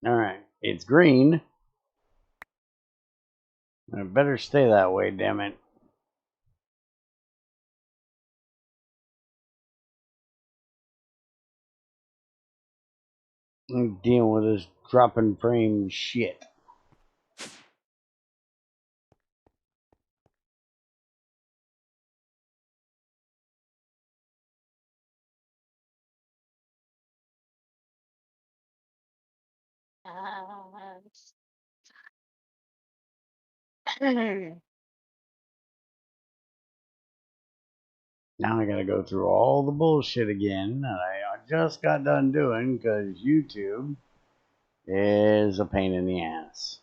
Alright, it's green. It better stay that way, damn it. I'm dealing with this dropping frame shit. Now I gotta go through all the bullshit again that I just got done doing because YouTube is a pain in the ass.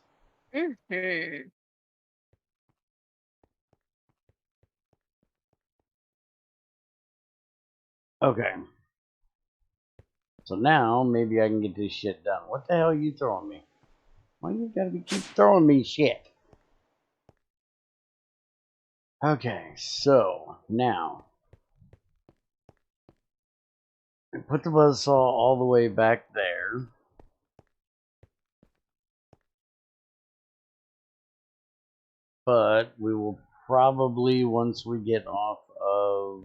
Okay. So now maybe I can get this shit done. What the hell are you throwing me? Why you gotta keep throwing me shit? Okay, so now put the buzzsaw all the way back there. But we will probably, once we get off of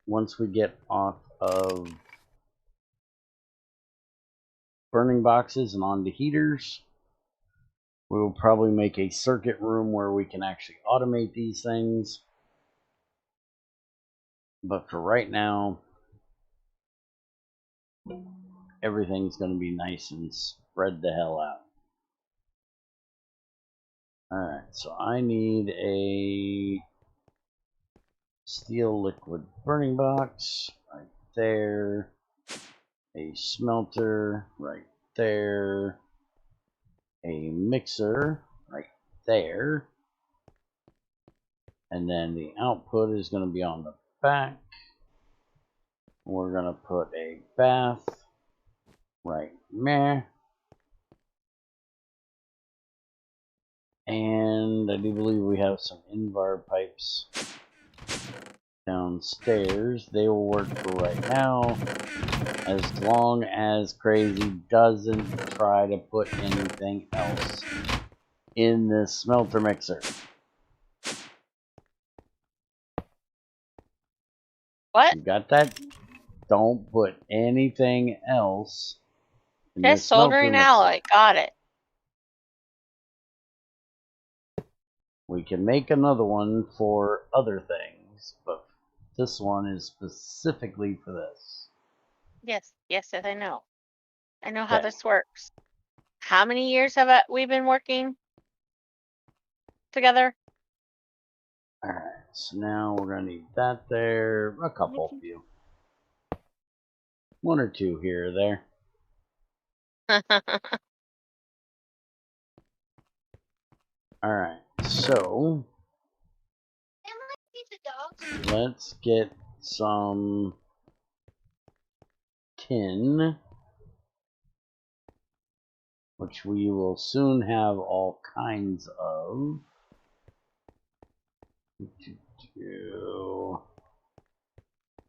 once we get off of burning boxes and onto heaters, we will probably make a circuit room where we can actually automate these things. But for right now, everything's going to be nice and spread the hell out. Alright, so I need a steel liquid burning box right there, a smelter right there, a mixer right there, and then the output is going to be on the back. We're going to put a bath right there. And I do believe we have some Invar pipes downstairs. They will work for right now, as long as Crazy doesn't try to put anything else in this smelter mixer. What? You got that? Don't put anything else in Just this smelter soldering mixer. alloy. Got it. We can make another one for other things, but this one is specifically for this. Yes, I know. I know how this works. How many years have we been working together? Alright, so now we're going to need that there. A couple few. One or two here or there. Alright, so let's get some tin, which we will soon have all kinds of. If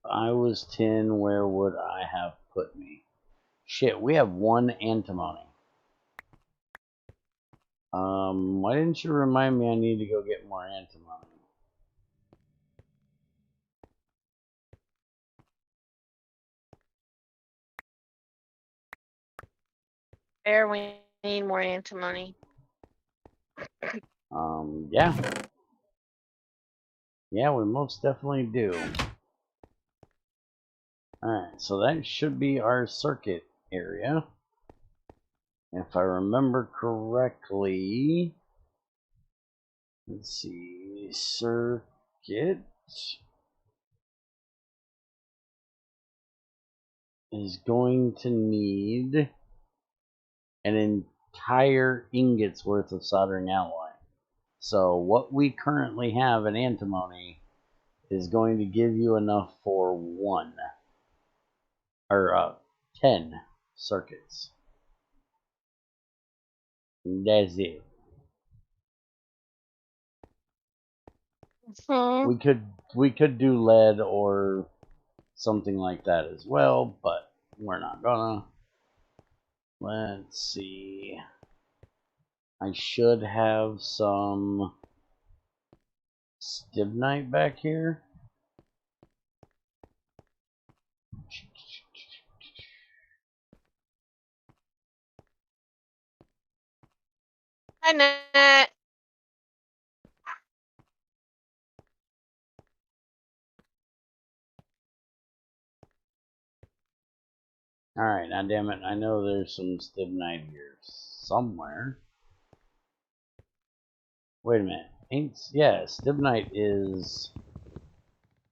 I was tin, where would I have put me? Shit, we have one antimony. Why didn't you remind me I need to go get more antimony? There, we need more antimony. Yeah. Yeah, we most definitely do. Alright, so that should be our circuit area. If I remember correctly, let's see, circuit is going to need an entire ingot's worth of soldering alloy. So what we currently have in antimony is going to give you enough for 10 circuits. That's it. Hmm. We could do lead or something like that as well, but we're not gonna. Let's see. I should have some stibnite back here. Hi, Nat. Alright, now damn it, I know there's some stibnite here somewhere. Wait a minute. Yeah, stibnite is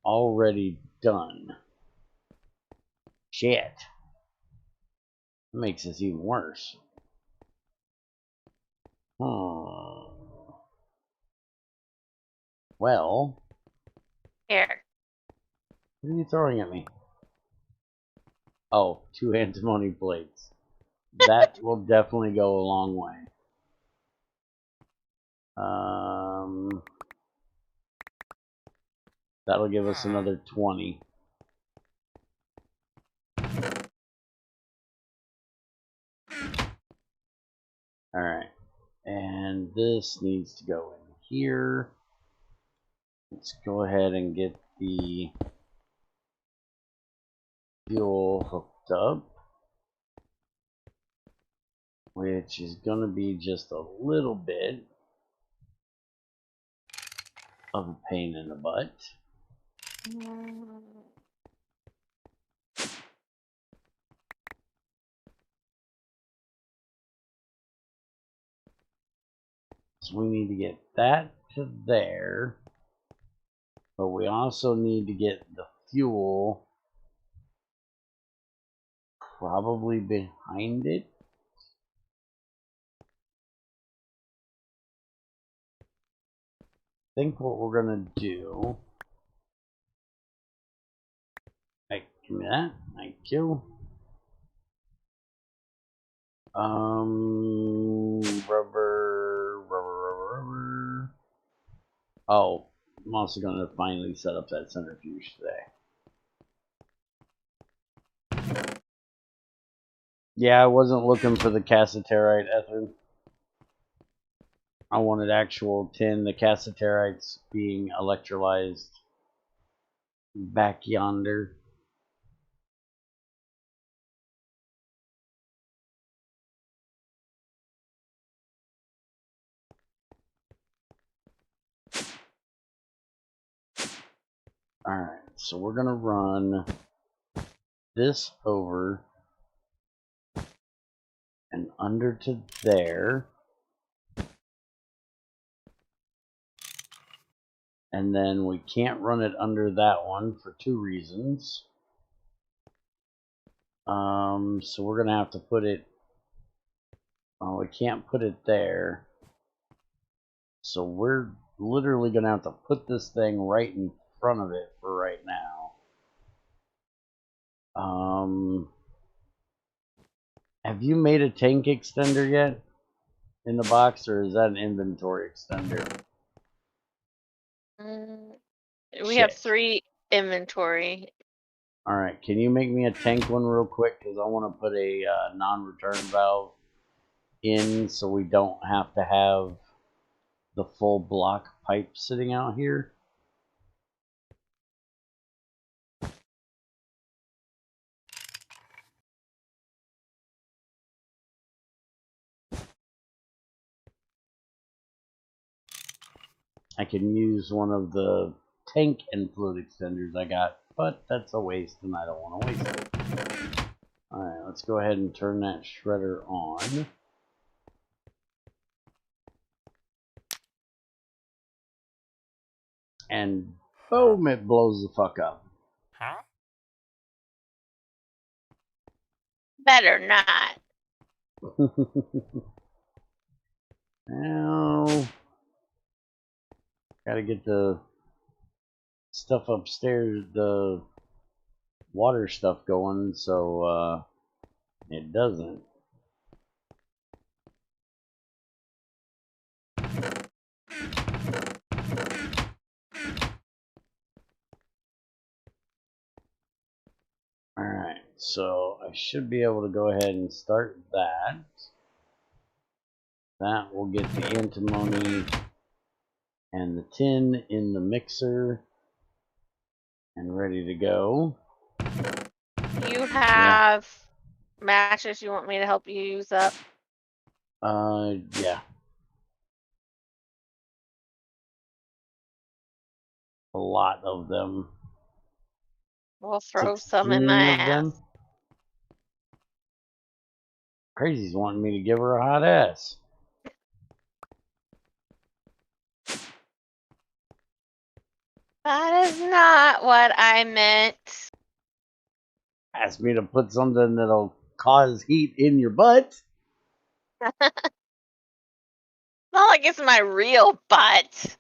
already done. Shit. That makes this even worse. Well, Here. what are you throwing at me? Oh, 2 antimony plates. That will definitely go a long way. That'll give us another 20. Alright. And this needs to go in here. Let's go ahead and get the fuel hooked up, which is going to be just a little bit of a pain in the butt. So we need to get that to there, but we also need to get the fuel probably behind it. I think what we're gonna do. Hey, give me that. Thank you. Rubber. Oh, I'm also gonna finally set up that centrifuge today. Yeah, I wasn't looking for the cassiterite ether. I wanted actual tin, the cassiterite's being electrolyzed back yonder. Alright, so we're gonna run this over and under to there. And then we can't run it under that one for 2 reasons. So we're gonna have to put it. Well, we can't put it there. So we're literally gonna have to put this thing right in front of it for right now. Have you made a tank extender yet in the box, or is that an inventory extender? We have Shit. 3 inventory. Alright, can you make me a tank one real quick? Because I want to put a non-return valve in so we don't have to have the full block pipe sitting out here. I can use one of the tank and fluid extenders I got, but that's a waste and I don't want to waste it. Alright, let's go ahead and turn that shredder on. And boom, it blows the fuck up. Better not. Now, gotta get the stuff upstairs, the water stuff going, so it doesn't. So I should be able to go ahead and start that. That will get the antimony and the tin in the mixer and ready to go. You have matches you want me to help you use up? Yeah. A lot of them. We'll throw some in 16 my of them. ass. Crazy's wanting me to give her a hot ass. That is not what I meant. Asked me to put something that'll cause heat in your butt. Not like it's my real butt.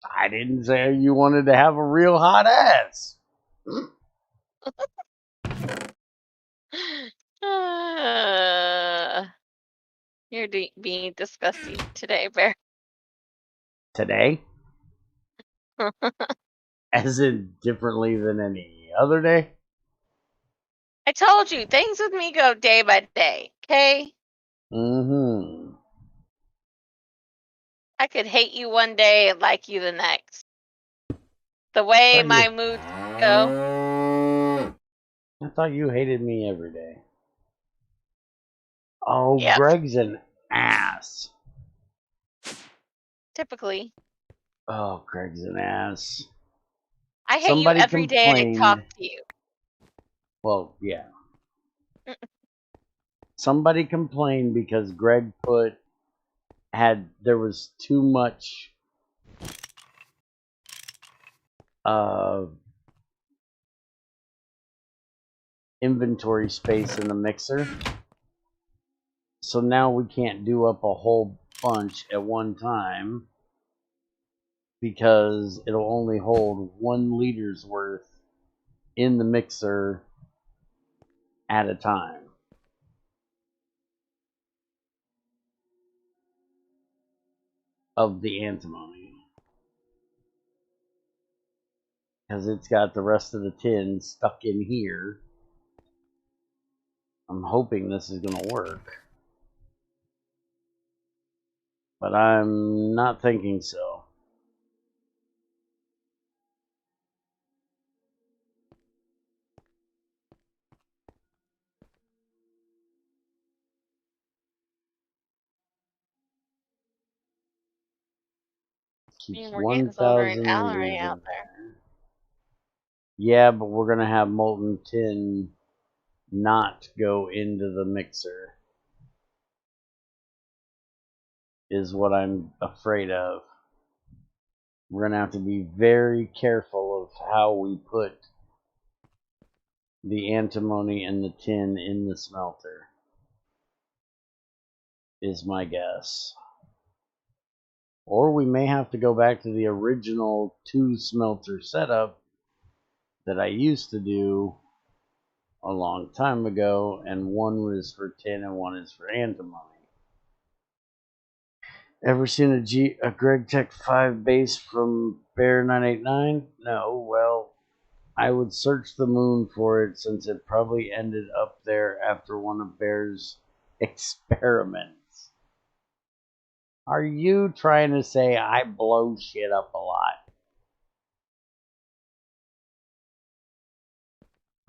I didn't say you wanted to have a real hot ass. You're being disgusting today, Bear. Today? As in differently than any other day? I told you, things with me go day by day, okay? Mm-hmm. I could hate you one day and like you the next. The way my moods go. I thought you hated me every day. Oh, Yep. Greg's an ass. Typically. Oh, Greg's an ass. I hate you every day I talk to you. Well, yeah. Somebody complained because Greg there was too much inventory space in the mixer. So now we can't do up a whole bunch at one time because it'll only hold 1 liter's worth in the mixer at a time. Of the antimony. Because it's got the rest of the tin stuck in here. I'm hoping this is going to work. But I'm not thinking so. Keeps We're getting some very 1,000 Allery liters out in there. there. Yeah, but we're going to have molten tin not go into the mixer. Is what I'm afraid of. We're going to have to be very careful of how we put the antimony and the tin in the smelter. Is my guess. Or we may have to go back to the original 2 smelter setup that I used to do a long time ago, and one was for tin and one is for antimony. Ever seen a GregTech 5 base from Bear 989? No, well, I would search the moon for it since it probably ended up there after one of Bear's experiments. Are you trying to say I blow shit up a lot?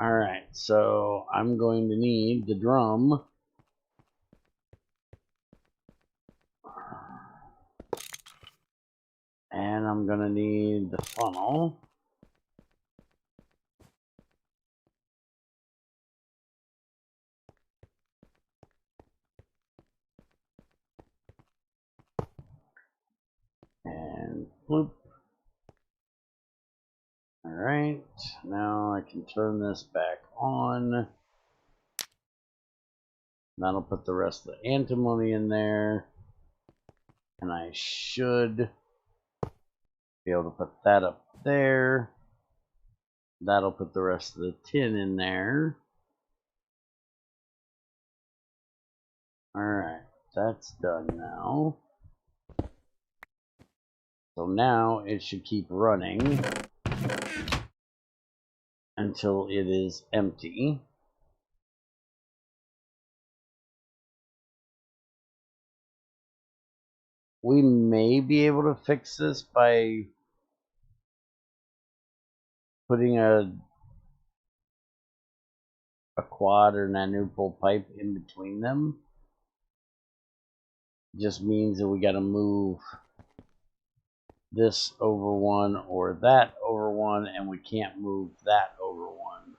Alright, so I'm going to need the drum. And I'm going to need the funnel. And bloop. Alright, now I can turn this back on. That'll put the rest of the antimony in there. And I should be able to put that up there. That'll put the rest of the tin in there. Alright, that's done now. So now it should keep running. until it is empty. We may be able to fix this by putting a quad or nanupole pipe in between them. Just means that we got to move this over one or that over one, and we can't move that over one.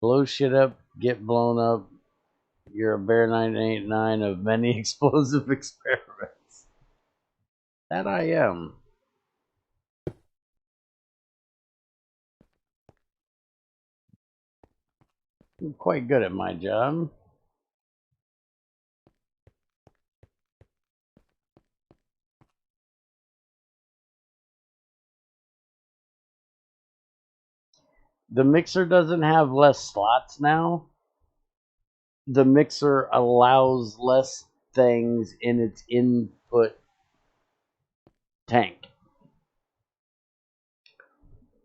Blow shit up, get blown up. You're a Bear 989 of many explosive experiments. That I am. I'm quite good at my job. The mixer doesn't have less slots now. The mixer allows less things in its input tank.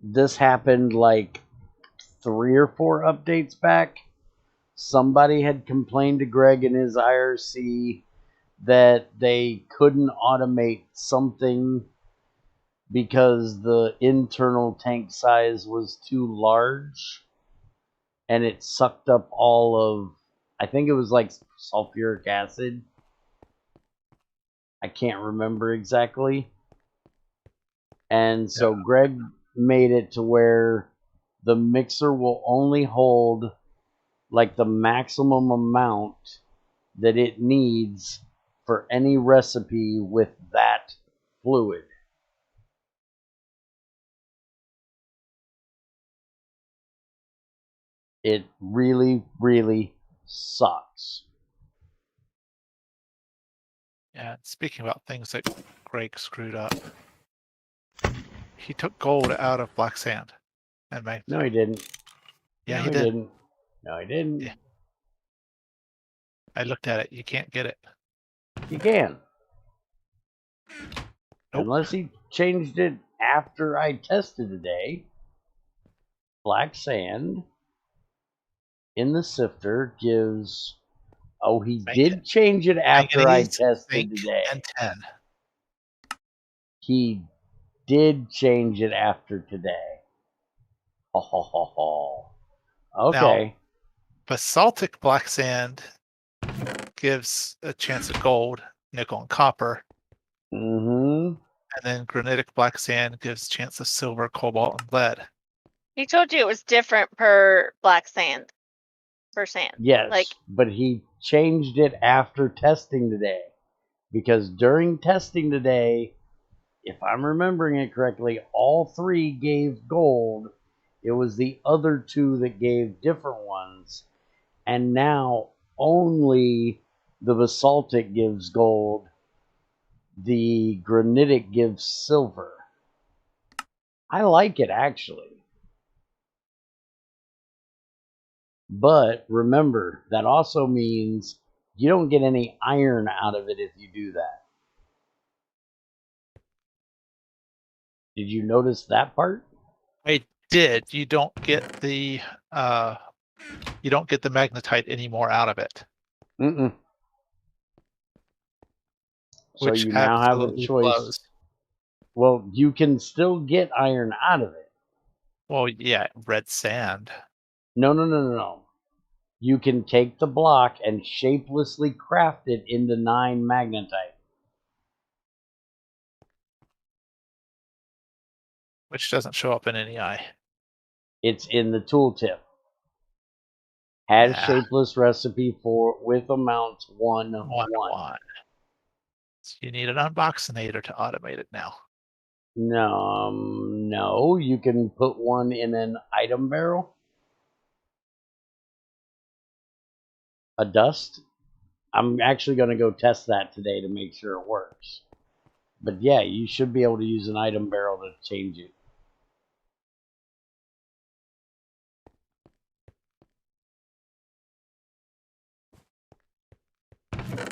This happened like 3 or 4 updates back. Somebody had complained to Greg in his IRC that they couldn't automate something because the internal tank size was too large and it sucked up all of, I think it was like sulfuric acid. I can't remember exactly. And so Greg made it to where the mixer will only hold like the maximum amount that it needs for any recipe with that fluid. It really, really sucks. Yeah, speaking about things that Greg screwed up, he took gold out of black sand and magnetite. No, he didn't. Yeah, no, he did. Didn't. No, he didn't. Yeah. I looked at it. You can't get it. You can. Nope. Unless he changed it after I tested today. Black sand in the sifter gives... Oh, he did change it after I tested today. And 10. He did change it after today. Ho, ho, ho, ho. Okay. Now, basaltic black sand gives a chance of gold, nickel, and copper. Mm-hmm. And then granitic black sand gives chance of silver, cobalt, and lead. He told you it was different per black sand. Per sand. Yes, but he changed it after testing today. Because during testing today, if I'm remembering it correctly, all 3 gave gold. It was the other 2 that gave different ones. And now only the basaltic gives gold. The granitic gives silver. I like it, actually. But remember, that also means you don't get any iron out of it if you do that. Did you notice that part? I did. You don't get the magnetite anymore out of it. Mm-mm. So you now have a choice. Blows. Well, you can still get iron out of it. Well, yeah, red sand. No. You can take the block and shapelessly craft it into 9 magnetite. Which doesn't show up in any eye. It's in the tooltip. Has shapeless recipe for with amounts 1, 1. So you need an unboxinator to automate it now. No, you can put one in an item barrel. A dust. I'm actually going to go test that today to make sure it works. But yeah, you should be able to use an item barrel to change it.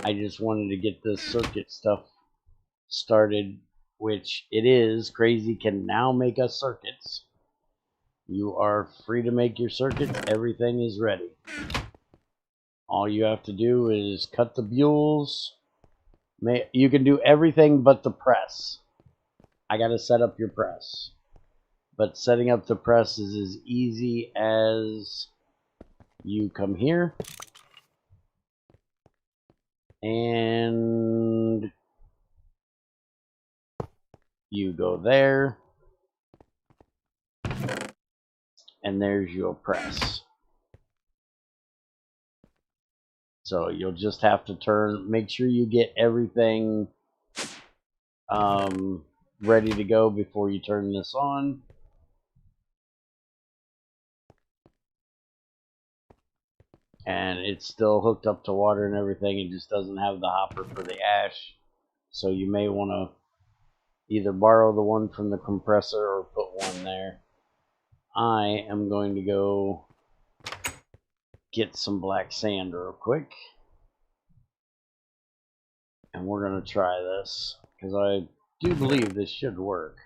I just wanted to get this circuit stuff started, which it is. Crazy can now make us circuits. You are free to make your circuits. Everything is ready. All you have to do is cut the buells. You can do everything but the press. I got to set up your press. But setting up the press is as easy as you come here and you go there, and there's your press. So you'll just have to make sure you get everything ready to go before you turn this on. And it's still hooked up to water and everything. It just doesn't have the hopper for the ash. So you may want to either borrow the one from the compressor or put one there. I am going to go get some black sand real quick. And we're going to try this, because I do believe this should work.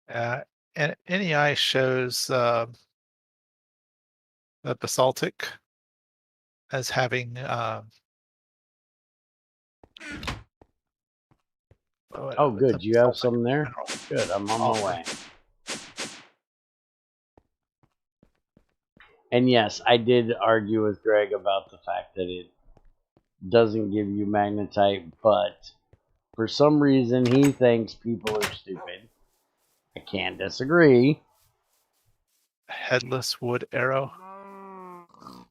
And NEI shows the basaltic as having oh, good. You have some there? Good. I'm on my way. And yes, I did argue with Greg about the fact that it doesn't give you magnetite, but for some reason he thinks people are stupid. I can't disagree. Headless wood arrow.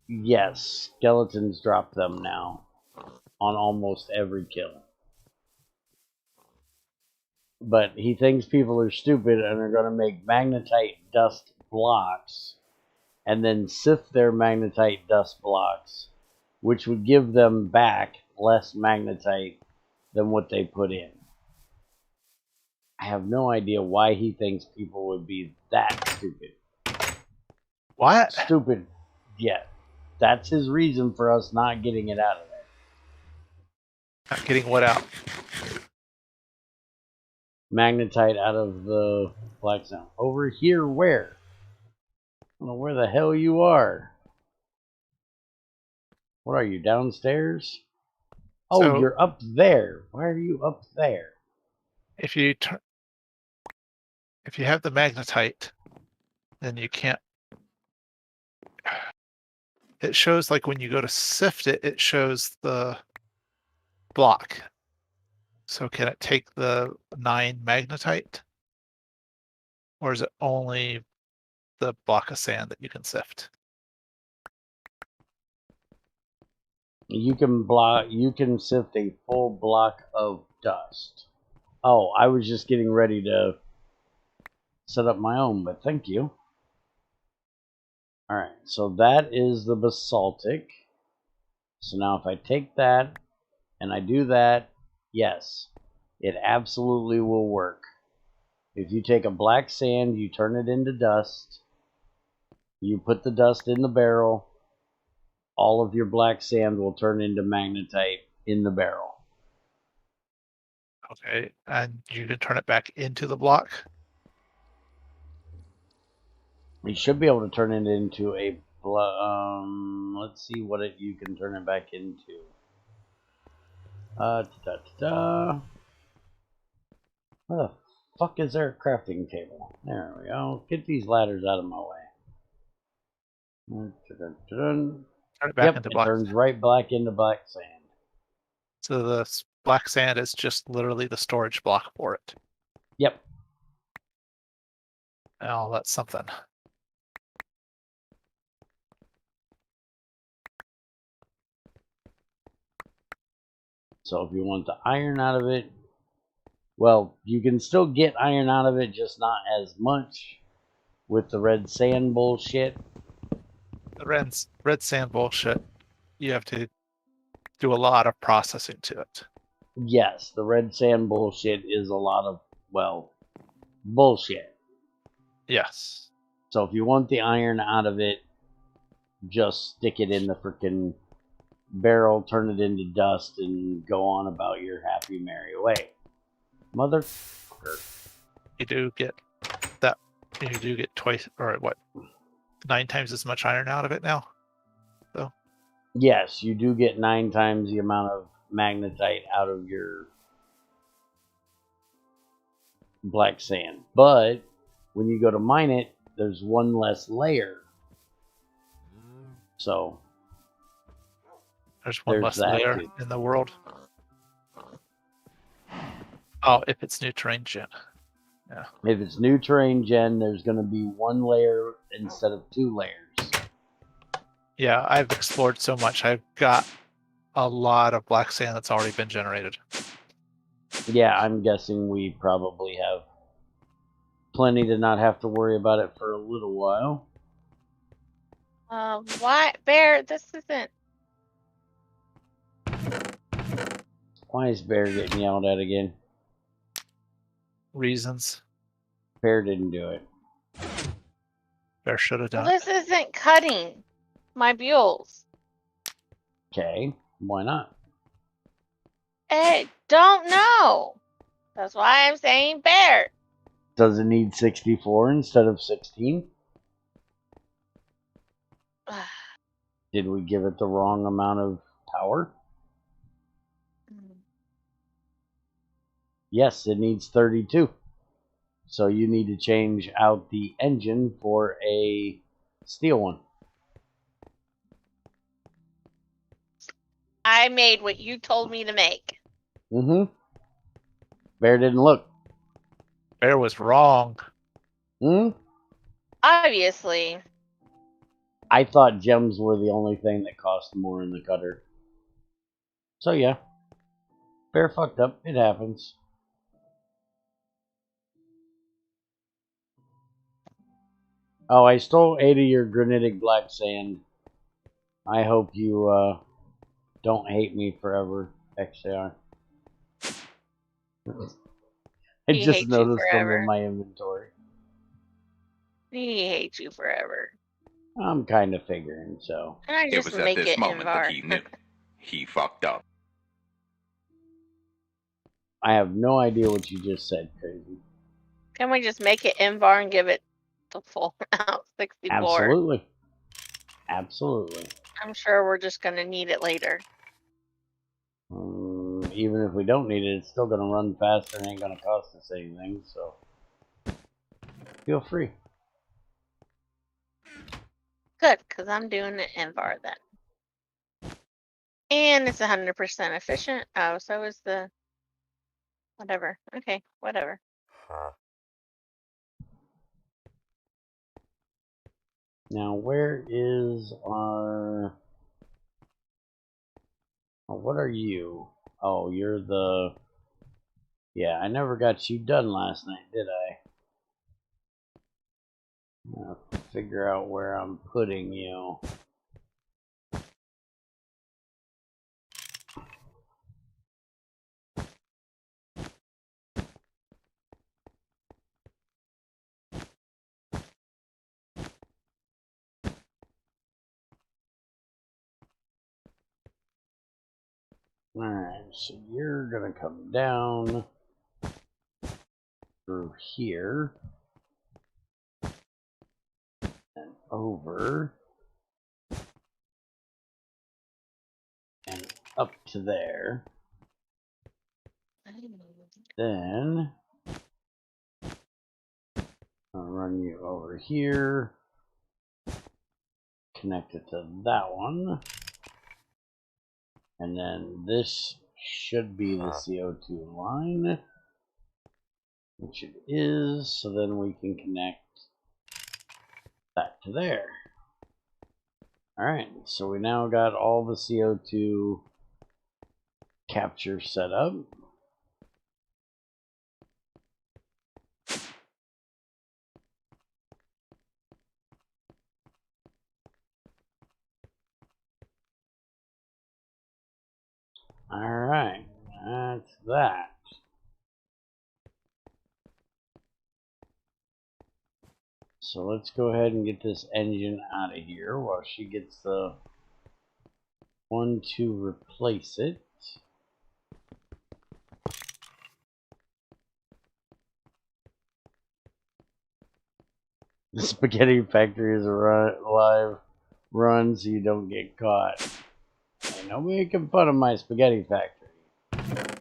Yes, skeletons drop them now on almost every kill. But he thinks people are stupid and are going to make magnetite dust blocks and then sift their magnetite dust blocks, which would give them back less magnetite than what they put in. I have no idea why he thinks people would be that stupid. What? Stupid. Yeah. That's his reason for us not getting it out of there. Not getting what out? Magnetite out of the black zone. Over here where? I don't know where the hell you are. What are you, downstairs? Oh, so, you're up there. Why are you up there? If you have the magnetite, then you can't. It shows like when you go to sift it, it shows the block. So can it take the 9 magnetite? Or is it only the block of sand that you can sift? You can sift a full block of dust. Oh, I was just getting ready to set up my own, but thank you. Alright, so that is the basaltic. So now if I take that and I do that, yes, it absolutely will work. If you take a black sand, you turn it into dust, you put the dust in the barrel, all of your black sand will turn into magnetite in the barrel. Okay, and you can turn it back into the block? You should be able to turn it into a let's see what you can turn it back into. Where the fuck is there a crafting table? There we go. Get these ladders out of my way. Turn it back into black. It turns right back into black sand. So the black sand is just literally the storage block for it. Yep. Oh, that's something. So if you want the iron out of it, well, you can still get iron out of it, just not as much with the red sand bullshit. The red sand bullshit, you have to do a lot of processing to it. Yes, the red sand bullshit is a lot of, well, bullshit. Yes. So if you want the iron out of it, just stick it in the freaking barrel, turn it into dust, and go on about your happy merry way. Motherfucker. You do get that You do get twice, or what, 9 times as much iron out of it now? So Yes, you do get 9 times the amount of magnetite out of your black sand. But when you go to mine it, there's 1 less layer. So there's one less that layer too. in the world. Oh, if it's new terrain gen. Yeah. If it's new terrain gen, there's going to be 1 layer instead of 2 layers. Yeah, I've explored so much. I've got a lot of black sand that's already been generated. Yeah, I'm guessing we probably have plenty to not have to worry about it for a little while. Why, Bear? This isn't. Why is Bear getting yelled at again? Reasons. Bear didn't do it. Bear should have done Well, this isn't cutting my buells. Okay, why not? I don't know. That's why I'm saying Bear. Does it need 64 instead of 16? Did we give it the wrong amount of power? Yes, it needs 32. So you need to change out the engine for a steel one. I made what you told me to make. Mm-hmm. Bear didn't look. Bear was wrong. Hmm? Obviously. I thought gems were the only thing that cost more in the cutter. So yeah. Bear fucked up. It happens. Oh, I stole 8 of your granitic black sand. I hope you don't hate me forever, XAR. I He just hates you noticed them forever. in my inventory. He hates you forever. I'm kind of figuring, so. And I It just was at make this it moment that Invar. he knew. He fucked up. I have no idea what you just said, Crazy. Can we just make it Invar and give it the full amount, 64? Absolutely. Absolutely. I'm sure we're just going to need it later. Even if we don't need it, it's still going to run faster and ain't going to cost us anything, so. Feel free. Good, because I'm doing it Invar then. And it's 100% efficient. Oh, so is the... Whatever. Okay, whatever. Now, where is our... Oh, what are you? Oh, you're the... Yeah, I never got you done last night, did I? I'll figure out where I'm putting you. Alright, so you're gonna come down through here and over and up to there. Then I'll run you over here, connect it to that one, and then this should be the CO2 line, which it is, so then we can connect that to there. Alright, so we now got all the CO2 capture set up. Alright, that's that. So let's go ahead and get this engine out of here while she gets the one to replace it. The spaghetti factory is a live run, so you don't get caught. Ain't nobody making fun of my spaghetti factory.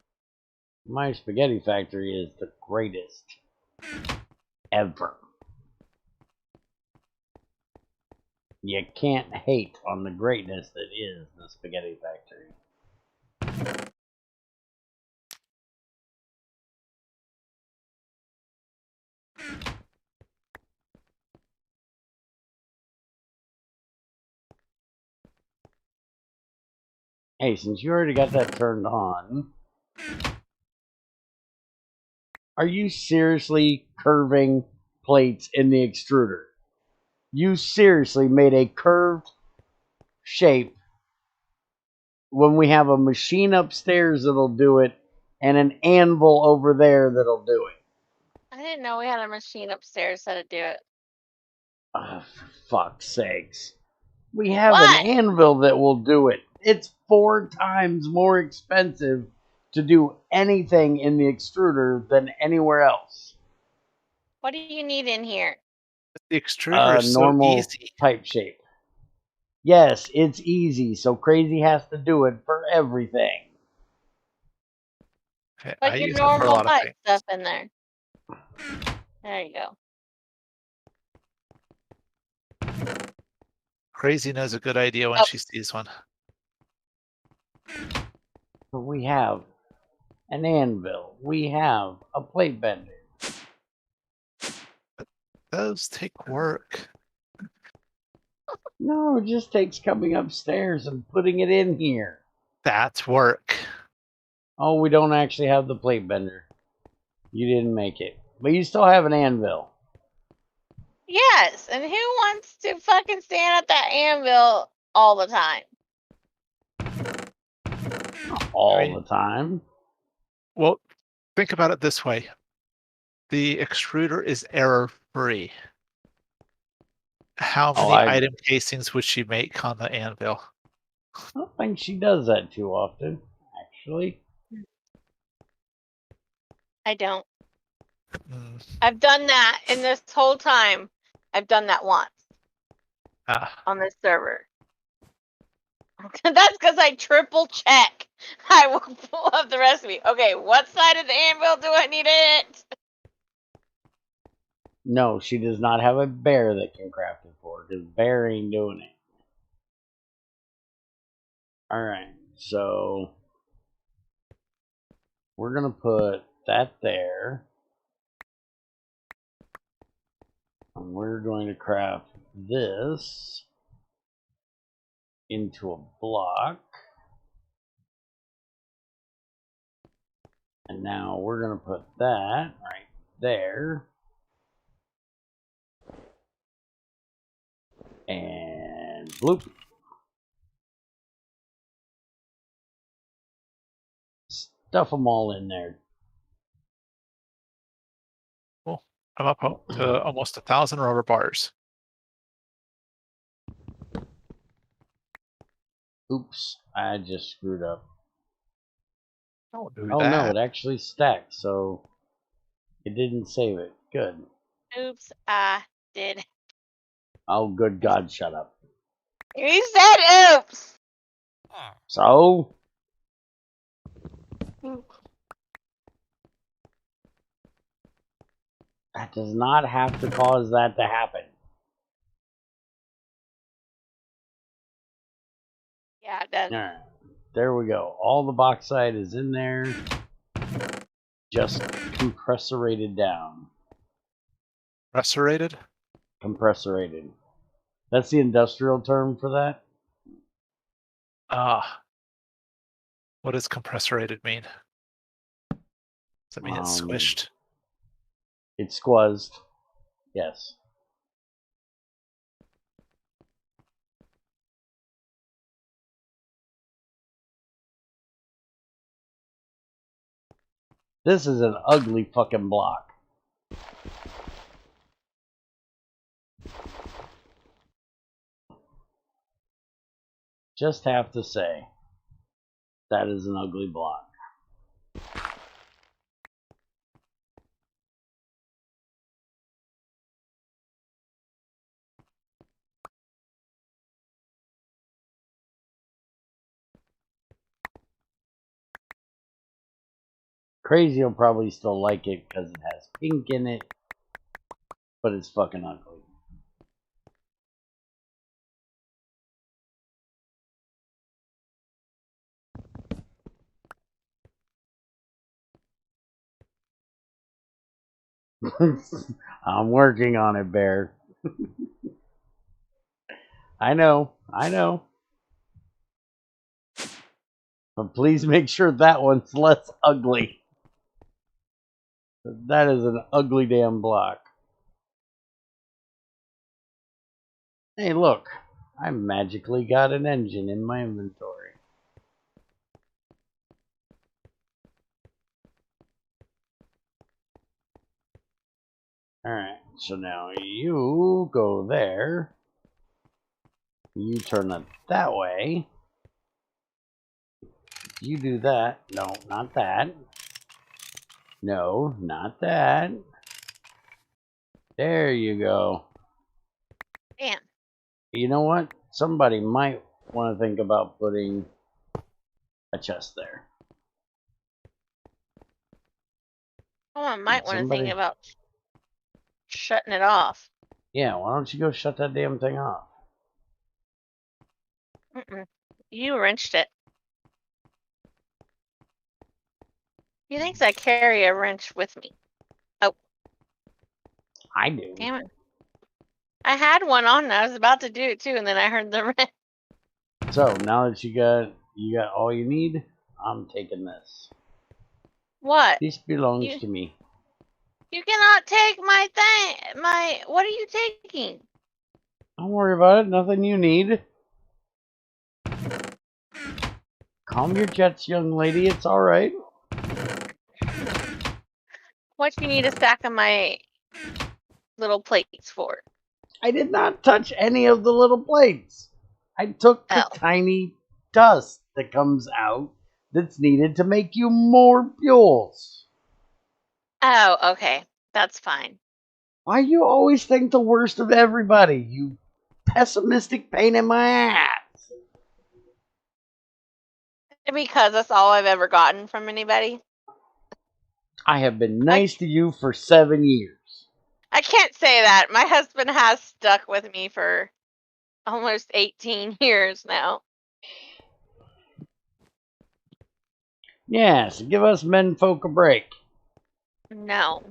My spaghetti factory is the greatest ever. You can't hate on the greatness that is the spaghetti factory. Hey, since you already got that turned on, are you seriously curving plates in the extruder? You seriously made a curved shape when we have a machine upstairs that'll do it and an anvil over there that'll do it. I didn't know we had a machine upstairs that'd do it. Oh, for fuck's sakes. We have an What? anvil that will do it. It's 4 times more expensive to do anything in the extruder than anywhere else. What do you need in here? The extruder is so Normal easy. type shape. Yes, it's easy, so Crazy has to do it for everything. Okay, I Put your use it for a normal lot of butt things. stuff in there. There you go. Crazy knows a good idea when Oh. she sees one. But we have an anvil. We have a plate bender. Those take work. No, it just takes coming upstairs and putting it in here. That's work. Oh, we don't actually have the plate bender. You didn't make it. But you still have an anvil. Yes, and who wants to fucking stand at that anvil all the time? All the time. Well, think about it this way. The extruder is error-free. How many item casings would she make on the anvil? I don't think she does that too often, actually. I don't. Mm. I've done that in this whole time. I've done that once on this server. That's because I triple check. I will pull up the recipe. Okay, what side of the anvil do I need it? No, she does not have a bear that can craft it for her, because bear ain't doing it. Alright, so we're going to put that there. And we're going to craft this into a block. And now we're going to put that right there. And bloop. Stuff them all in there. Cool. I'm up to almost 1,000 rubber bars. Oops, I just screwed up. Don't do Oh that. no, it actually stacked, so it didn't save it. Good. Oops, I did. Oh, good God, shut up. You said oops. So? That does not have to cause that to happen. Yeah, it does. Alright, there we go. All the bauxite is in there. Just compressorated down. Restorated? Compressorated. That's the industrial term for that? What does compressorated mean? Does it mean it's squished? It's squazzed. Yes. This is an ugly fucking block. Just have to say, that is an ugly block. Crazy will probably still like it because it has pink in it, but it's fucking ugly. I'm working on it, Bear. I know. But please make sure that one's less ugly. That is an ugly damn block. Hey, look. I magically got an engine in my inventory. Alright, so now you go there. You turn it that way. You do that. No, not that. No, not that. There you go. Damn. You know what? Somebody might want to think about putting a chest there. Someone might want to think Somebody- about shutting it off. Yeah, why don't you go shut that damn thing off? You wrenched it. He thinks I carry a wrench with me. Oh. I do. Damn it. I had one on and I was about to do it too, and then I heard the wrench. So now that you got all you need, I'm taking this. What? This belongs to me. You cannot take my thing. What are you taking? Don't worry about it. Nothing you need. Calm your jets, young lady. It's all right. What you need a stack of my little plates for? I did not touch any of the little plates. I took the Oh. tiny dust that comes out that's needed to make you more fuels. Oh, okay. That's fine. Why you always think the worst of everybody, you pessimistic pain in my ass? Because that's all I've ever gotten from anybody. I have been nice to you for 7 years. I can't say that. My husband has stuck with me for almost 18 years now. Yes, give us menfolk a break. No.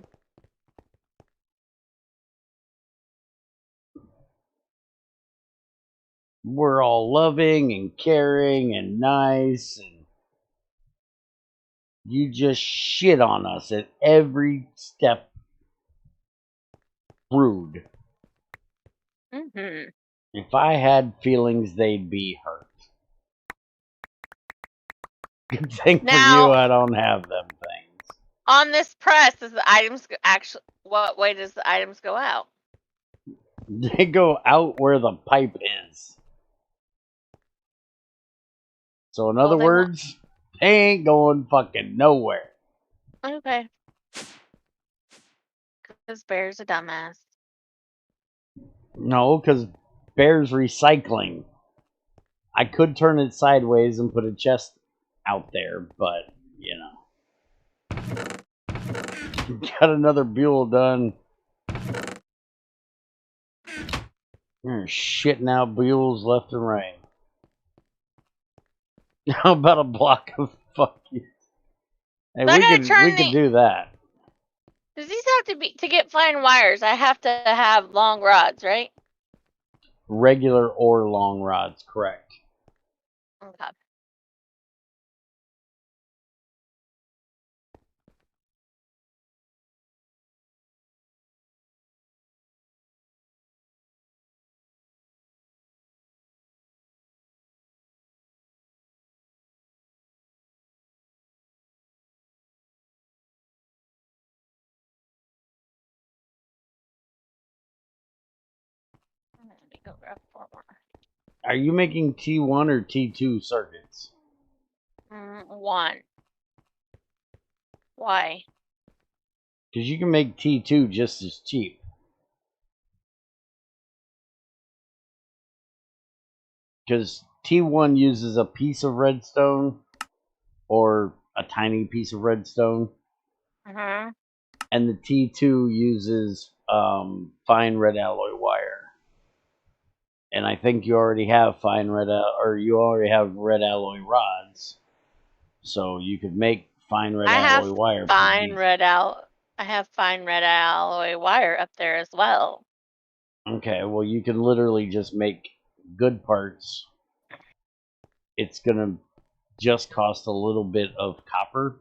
We're all loving and caring and nice, and you just shit on us at every step. Rude. Mm-hmm. If I had feelings, they'd be hurt. Good thing for Now- you, I don't have them things. On this press, does the items actually? What way does the items go out? They go out where the pipe is. So in other they words, they ain't going fucking nowhere. Okay. Because Bear's a dumbass. No, because Bear's recycling. I could turn it sideways and put a chest out there, but, you know. Got another Buell done. You're shitting out Buells left and right. How about a block of fuck you? Hey, So I we gotta could turn do that. Does these have to be to get fine wires? I have to have long rods, right? Regular or long rods, correct. Okay. Let me go grab 4 more. Are you making T1 or T2 circuits? 1. Why? Because you can make T2 just as cheap. Because T1 uses a piece of redstone or a tiny piece of redstone, And the T2 uses fine red alloy wire. And I think you already have you already have red alloy rods, so you could make fine red alloy wire. I have fine red alloy wire up there as well. Okay, well you can literally just make good parts. It's gonna just cost a little bit of copper,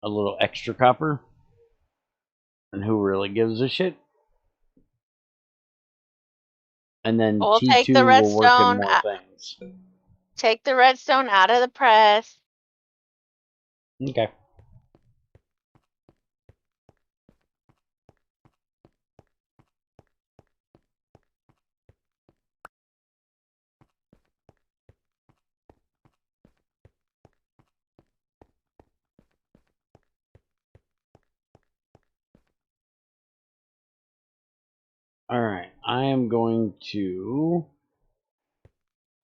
a little extra copper, and who really gives a shit? And then We'll take T2 the will work in redstone. more things. Take the redstone out of the press. Okay. Alright, I am going to...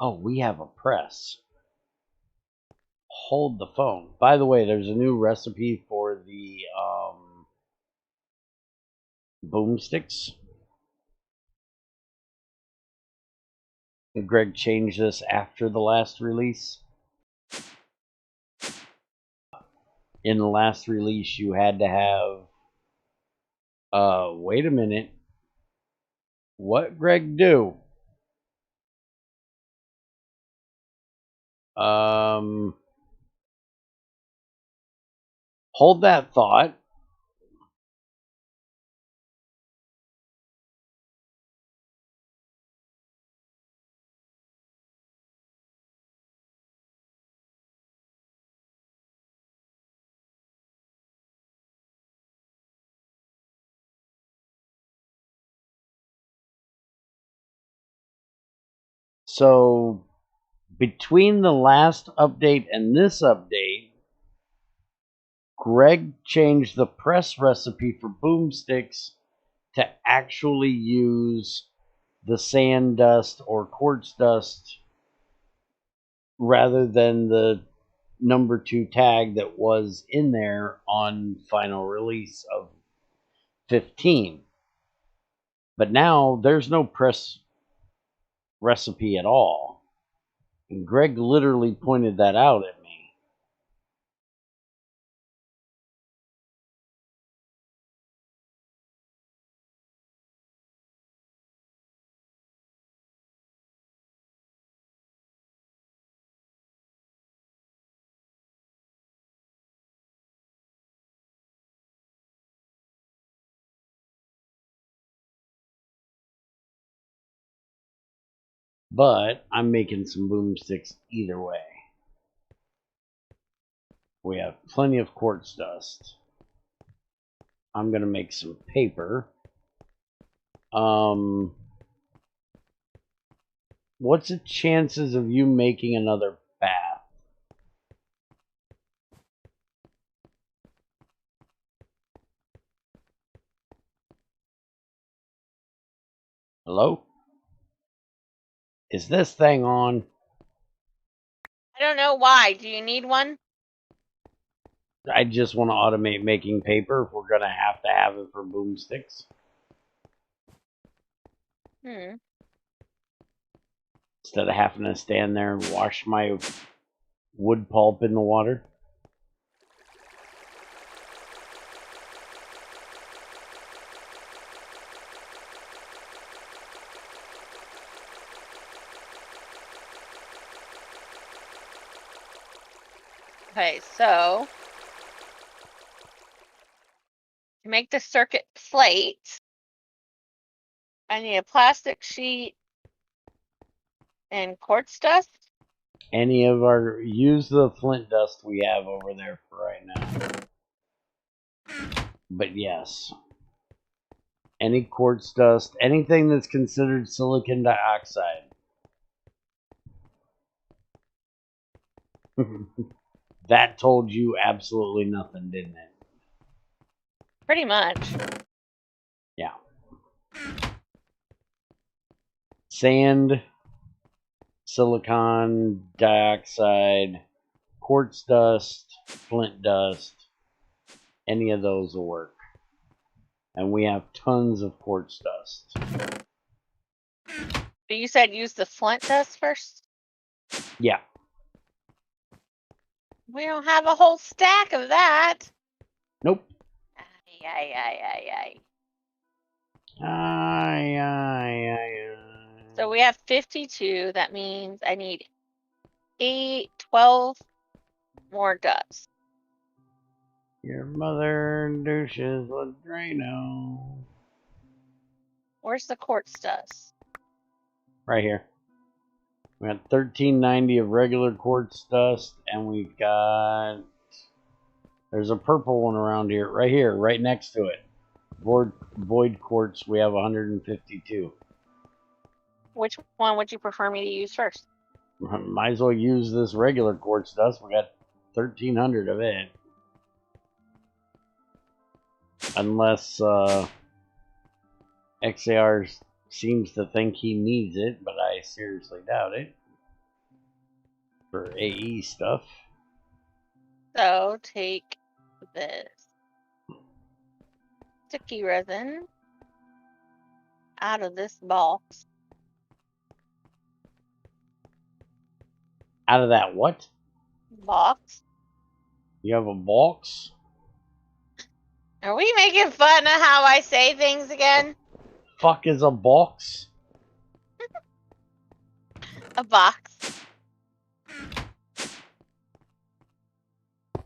Oh, we have a press. Hold the phone. By the way, there's a new recipe for the boomsticks. Greg changed this after the last release. In the last release, you had to have... wait a minute. What Greg do? Hold that thought. So, between the last update and this update, Greg changed the press recipe for boomsticks to actually use the sand dust or quartz dust rather than the number 2 tag that was in there on final release of 15. But now there's no press recipe at all. And Greg literally pointed that out at me. But I'm making some boomsticks either way. We have plenty of quartz dust. I'm going to make some paper. What's the chances of you making another bath? Hello? Is this thing on? I don't know why. Do you need one? I just want to automate making paper if we're going to have it for boomsticks. Instead of having to stand there and wash my wood pulp in the water. Okay, so to make the circuit plate, I need a plastic sheet and quartz dust. Use the flint dust we have over there for right now. But yes, any quartz dust, anything that's considered silicon dioxide. That told you absolutely nothing, didn't it? Pretty much. Yeah. Sand, silicon dioxide, quartz dust, flint dust. Any of those will work. And we have tons of quartz dust. But you said use the flint dust first? Yeah. We don't have a whole stack of that. Nope. Ay. Aye. So we have 52. That means I need 12 more dust. Your mother douches with Drano. Where's the quartz dust? Right here. We got 1390 of regular quartz dust, and we've got... There's a purple one around here, right next to it. Void quartz, we have 152. Which one would you prefer me to use first? Might as well use this regular quartz dust. We got 1300 of it. Unless XAR seems to think he needs it, but I seriously doubt it. For AE stuff. So take this sticky resin out of this box. Out of that what? Box. You have a box? Are we making fun of how I say things again? Fuck is a box? A box.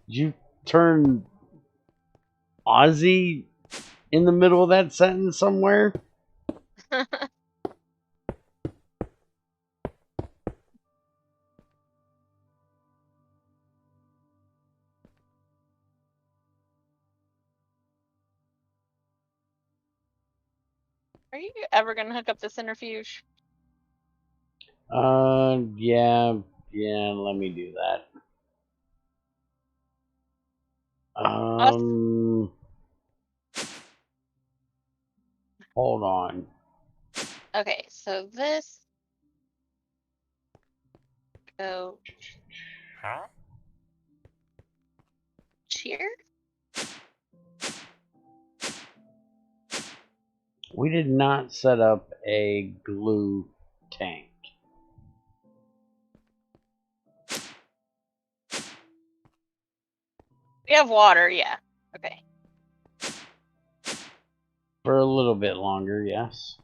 You turn Aussie in the middle of that sentence somewhere? Are you ever gonna hook up the centrifuge? Yeah, let me do that. Hold on. Okay, so this go here. We did not set up a glue tank. We have water, yeah. Okay. For a little bit longer, yes.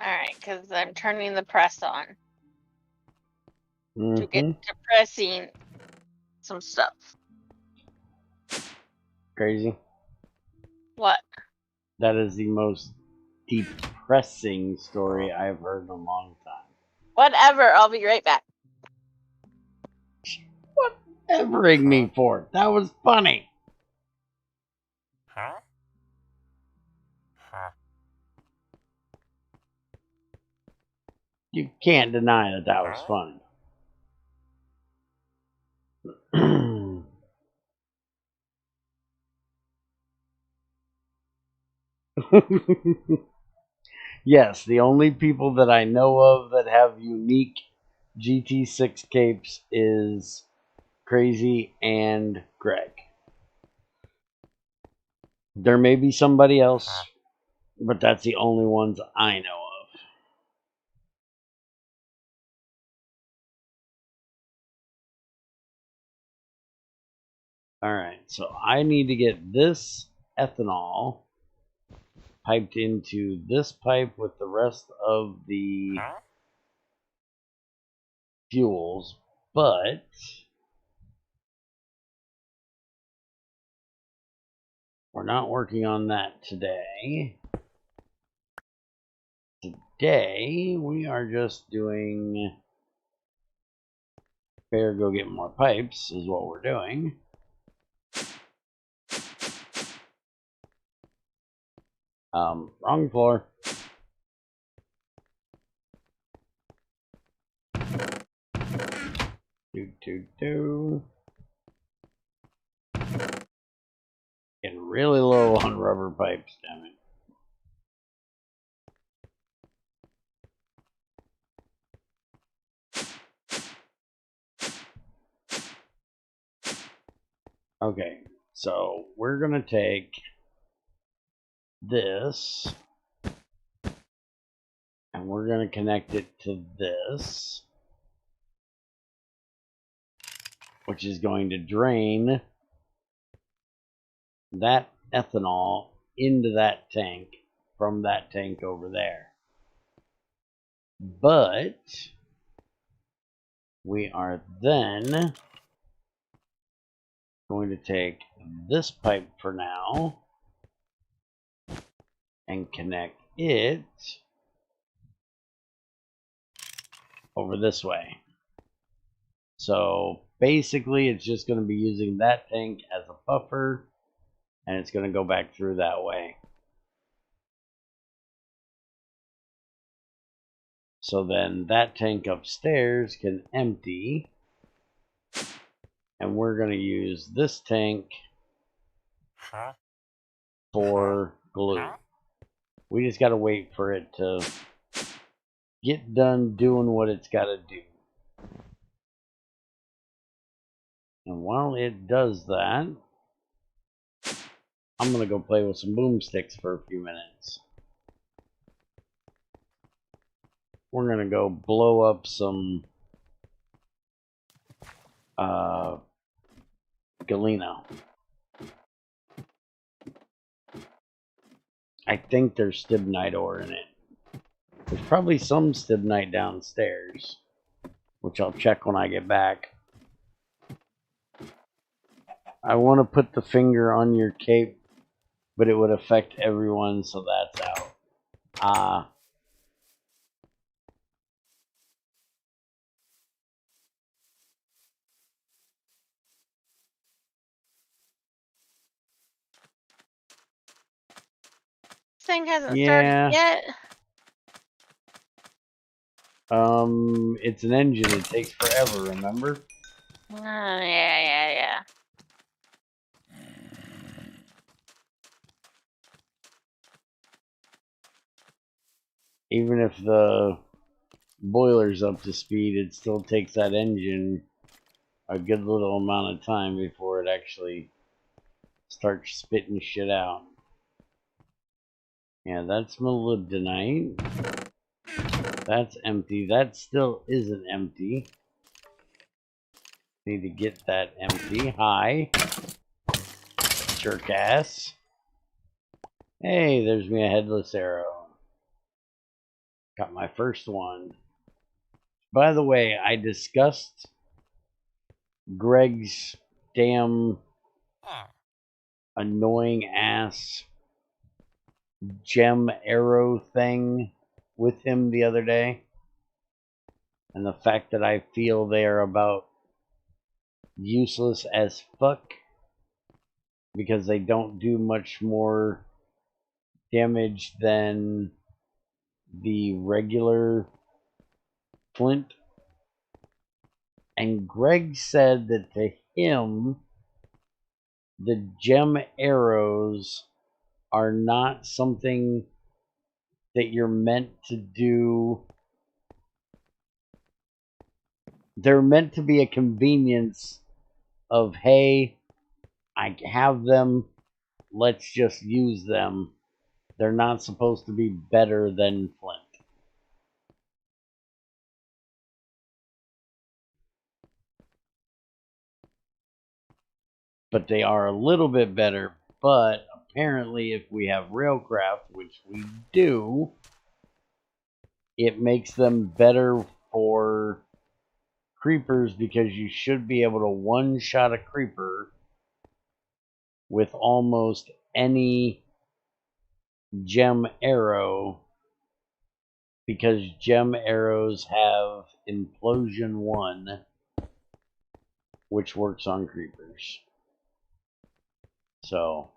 Alright, because I'm turning the press on to get Mm-hmm. to pressing some stuff. Crazy. What? That is the most depressing story I've heard in a long time. Whatever, I'll be right back. Whatevering me for? That was funny. You can't deny that that was funny. Yes, the only people that I know of that have unique GT6 capes is Crazy and Greg. There may be somebody else, but that's the only ones I know of. Alright, so I need to get this ethanol piped into this pipe with the rest of the fuels, but we're not working on that today. Today, we are just doing... Better go get more pipes, is what we're doing. Wrong floor. Do. Getting really low on rubber pipes, damn it. Okay, So we're going to take this and we're going to connect it to this, which is going to drain that ethanol into that tank from that tank over there. But we are then going to take this pipe for now and connect it over this way. So basically it's just going to be using that tank as a buffer, and it's going to go back through that way. So then that tank upstairs can empty, and we're going to use this tank for glue. We just got to wait for it to get done doing what it's got to do. And while it does that, I'm going to go play with some boomsticks for a few minutes. We're going to go blow up some galena. I think there's stibnite ore in it. There's probably some stibnite downstairs, which I'll check when I get back. I want to put the finger on your cape, but it would affect everyone, so that's out. This thing hasn't Yeah. started yet. It's an engine. It takes forever, remember? Oh, yeah. Even if the boiler's up to speed, it still takes that engine a good little amount of time before it actually starts spitting shit out. Yeah, that's molybdenite. That's empty. That still isn't empty. Need to get that empty. Hi. Jerk ass. Hey, there's me a headless arrow. Got my first one. By the way, I discussed Greg's damn annoying ass gem arrow thing with him the other day, and the fact that I feel they are about useless as fuck because they don't do much more damage than the regular flint. And Greg said that to him the gem arrows are not something that you're meant to do. They're meant to be a convenience of, hey, I have them, let's just use them. They're not supposed to be better than flint. But they are a little bit better. But apparently if we have railcraft, which we do, it makes them better for creepers, because you should be able to one-shot a creeper with almost any gem arrow, because gem arrows have implosion 1, which works on creepers. So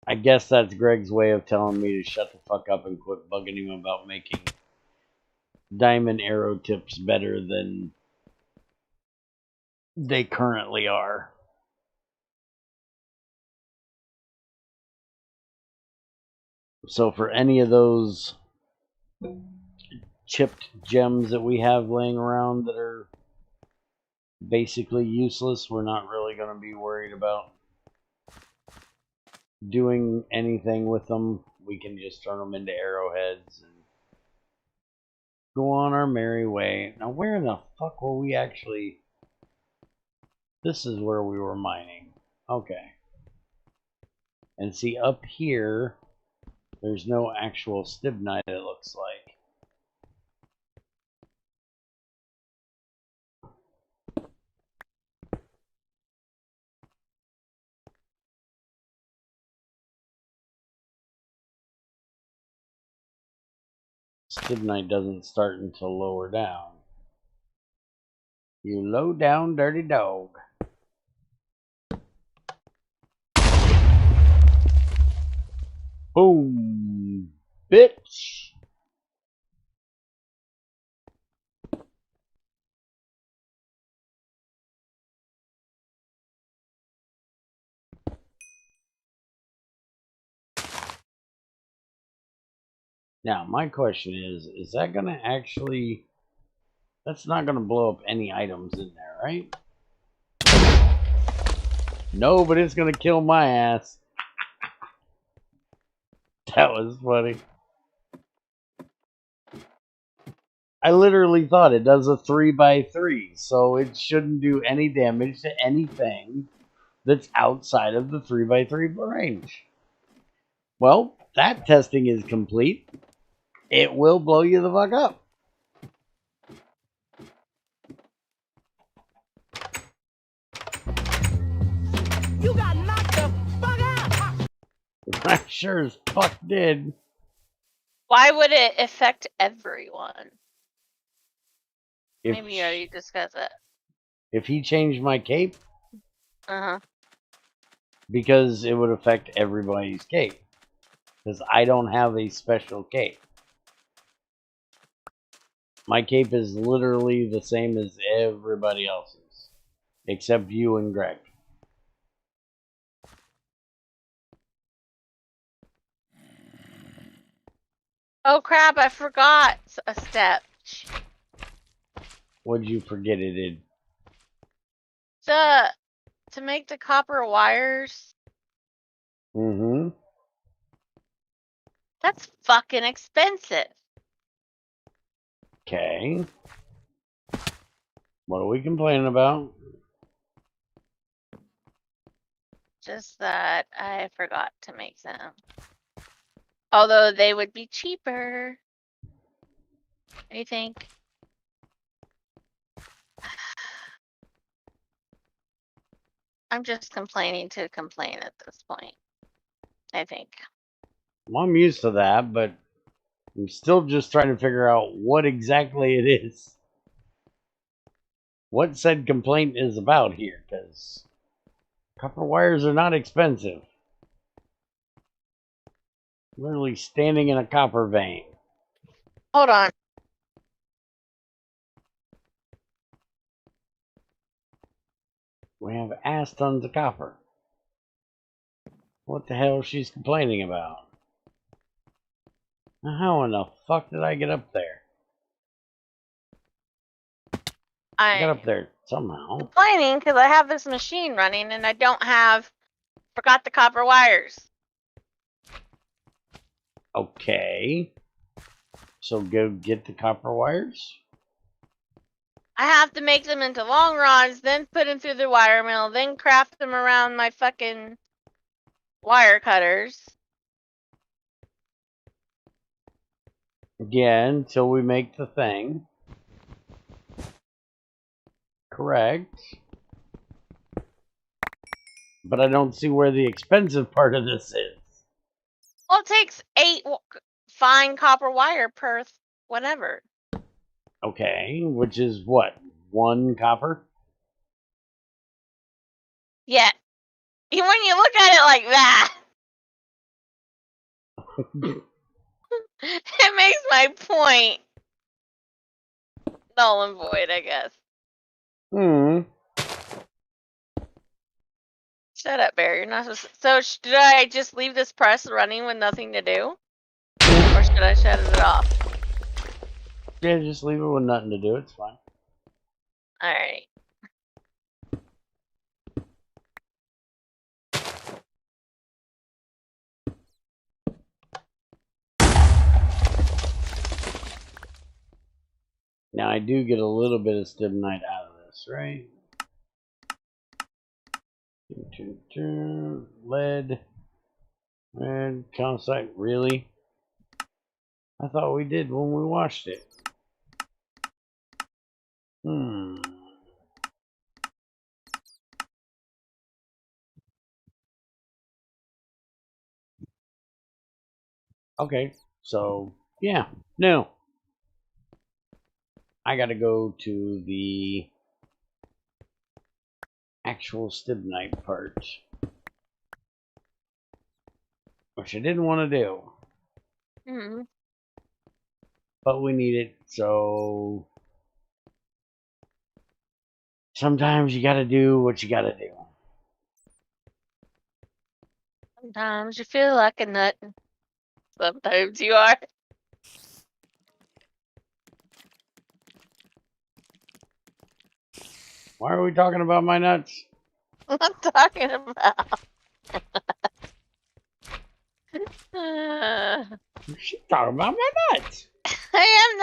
I guess that's Greg's way of telling me to shut the fuck up and quit bugging him about making diamond arrow tips better than they currently are. So for any of those chipped gems that we have laying around that are basically useless. We're not really going to be worried about doing anything with them. We can just turn them into arrowheads and go on our merry way. Now, where in the fuck were we actually? This is where we were mining. Okay. And see, up here, there's no actual stibnite, it looks like. Stibnite doesn't start until lower down. You low down dirty dog. Boom, bitch. Now, my question is that going to actually... That's not going to blow up any items in there, right? No, but it's going to kill my ass. That was funny. I literally thought it does a 3x3, so it shouldn't do any damage to anything that's outside of the 3x3 range. Well, that testing is complete. It will blow you the fuck up. You got knocked the fuck out! I sure as fuck did. Why would it affect everyone? If, Maybe you already discussed it. if he changed my cape, Uh-huh. because it would affect everybody's cape. Because I don't have a special cape. My cape is literally the same as everybody else's. Except you and Greg. Oh crap, I forgot a step. What'd you forget it did? To make the copper wires, Mm-hmm. that's fucking expensive. Okay. What are we complaining about? Just that I forgot to make them. Although they would be cheaper. What do you think? I'm just complaining to complain at this point, I think. Well, I'm used to that, but I'm still just trying to figure out what exactly it is. What said complaint is about here, because copper wires are not expensive. Literally standing in a copper vein. Hold on. We have ass tons of copper. What the hell is she complaining about? Now, how in the fuck did I get up there? I got I'm up there somehow. complaining because I have this machine running and I don't have... Forgot the copper wires. Okay. So go get the copper wires? I have to make them into long rods, then put them through the wire mill, then craft them around my fucking wire cutters. Yeah, until we make the thing. Correct. But I don't see where the expensive part of this is. Well, it takes 8 fine copper wire per whatever. Okay, which is what? 1 copper? Yeah. Even when you look at it like that, it makes my point null and void, I guess. Shut up, Bear. You're not supposed to... So, should I just leave this press running with nothing to do? Or should I shut it off? Yeah, just leave it with nothing to do. It's fine. Alright. Now I do get a little bit of stibnite out of this, right? Lead. Red, calcite, really? I thought we did when we washed it. Okay, so, yeah, no. I gotta go to the actual stibnite part, which I didn't want to do. Hmm. But we need it, so sometimes you gotta do what you gotta do. Sometimes you feel like a nut. Sometimes you are. Why are we talking about my nuts? What I'm talking about. She's talking about my nuts. I am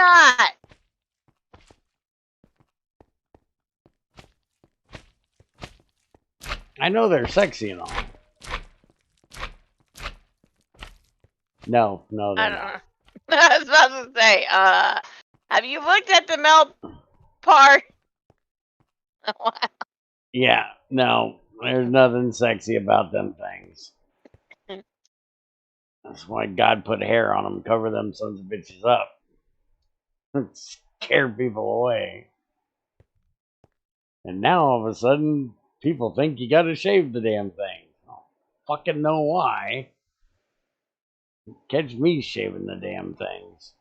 not. I know they're sexy and all. No, I they're don't not. know. I was about to say, have you looked at the male part? Yeah, no, there's nothing sexy about them things. That's why God put hair on them, cover them sons of bitches up. Scare people away. And now all of a sudden, people think you gotta shave the damn thing. I don't fucking know why. Catch me shaving the damn things.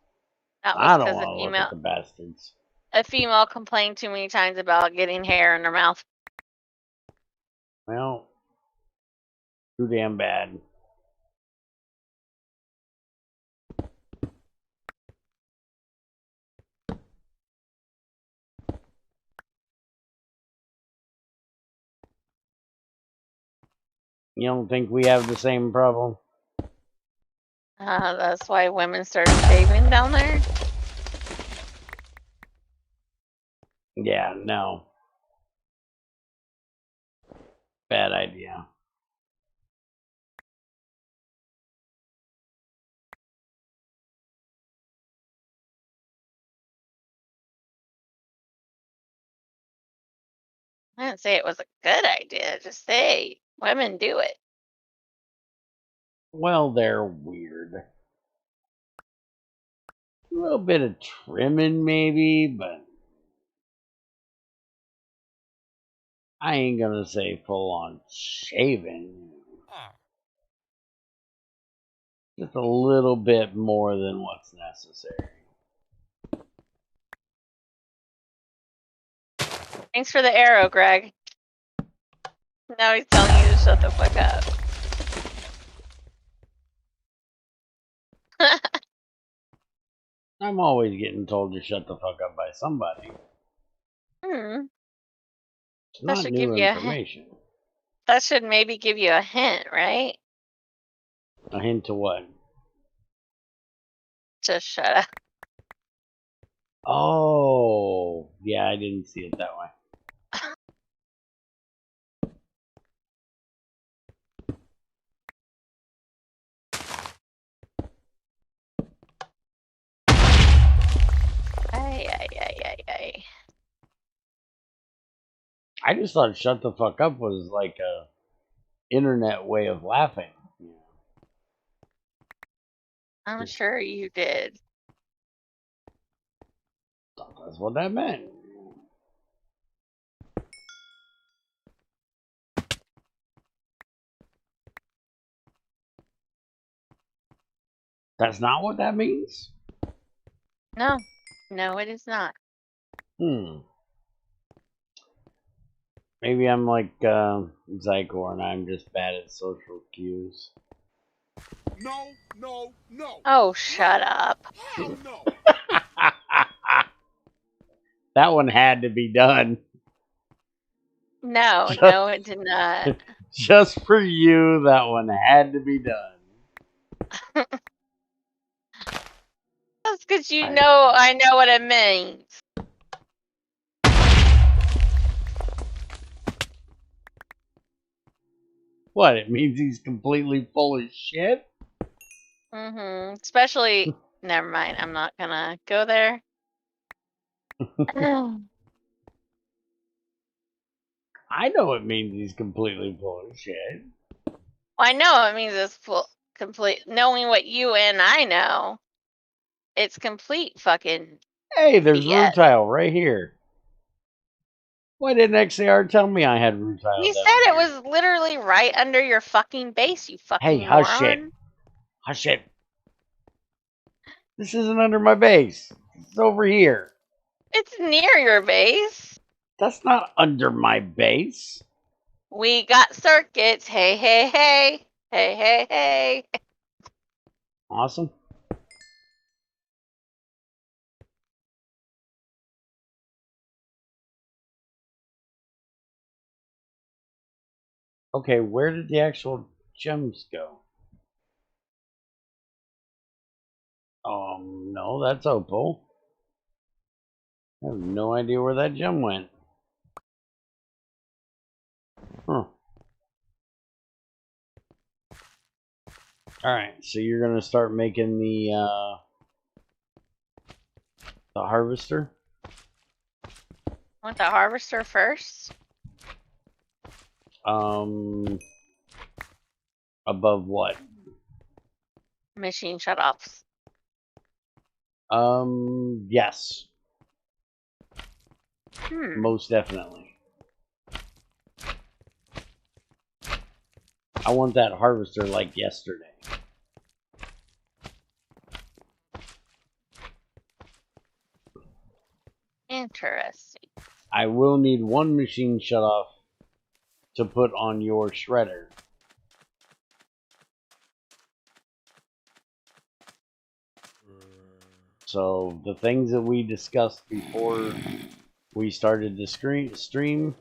That was I don't because want to look at the bastards. a female complained too many times about getting hair in her mouth. Well, too damn bad. You don't think we have the same problem? That's why women started shaving down there. Yeah, no. Bad idea. I didn't say it was a good idea. Just say women do it. Well, they're weird. A little bit of trimming, maybe, but I ain't gonna say full on shaving. Just a little bit more than what's necessary. Thanks for the arrow, Greg. Now he's telling you to shut the fuck up. I'm always getting told to shut the fuck up by somebody. Hmm. It's That not should new give you information. That should maybe give you a hint, right? A hint to what? Just shut up. Oh, yeah, I didn't see it that way. Ay. I just thought shut the fuck up was like a internet way of laughing. I'm sure you did. Thought that's what that meant. That's not what that means? No, it is not. Maybe I'm like Zycor and I'm just bad at social cues. No. Oh, shut up. Hell no. That one had to be done. No, it did not. Just for you, that one had to be done. That's because I know what it means. What? It means he's completely full of shit? Especially, never mind. I'm not gonna go there. I know it means he's completely full of shit. I know it means it's full, complete. Knowing what you and I know, it's complete fucking Hey, there's BS. rutile right here. Why didn't XAR tell me I had rutile He down said it here? was literally right under your fucking base, you fucking Hey, moron. hush it. Hush it. This isn't under my base. It's over here. It's near your base. That's not under my base. We got circuits. Hey, hey, hey. Hey, hey, hey. Awesome. Okay, where did the actual gems go? No, that's Opal. I have no idea where that gem went. Huh. Alright, so you're gonna start making the harvester? Want the harvester first? Above what? Machine shutoffs. Yes. Most definitely. I want that harvester like yesterday. Interesting. I will need one machine shut off to put on your shredder. So the things that we discussed before we started the stream,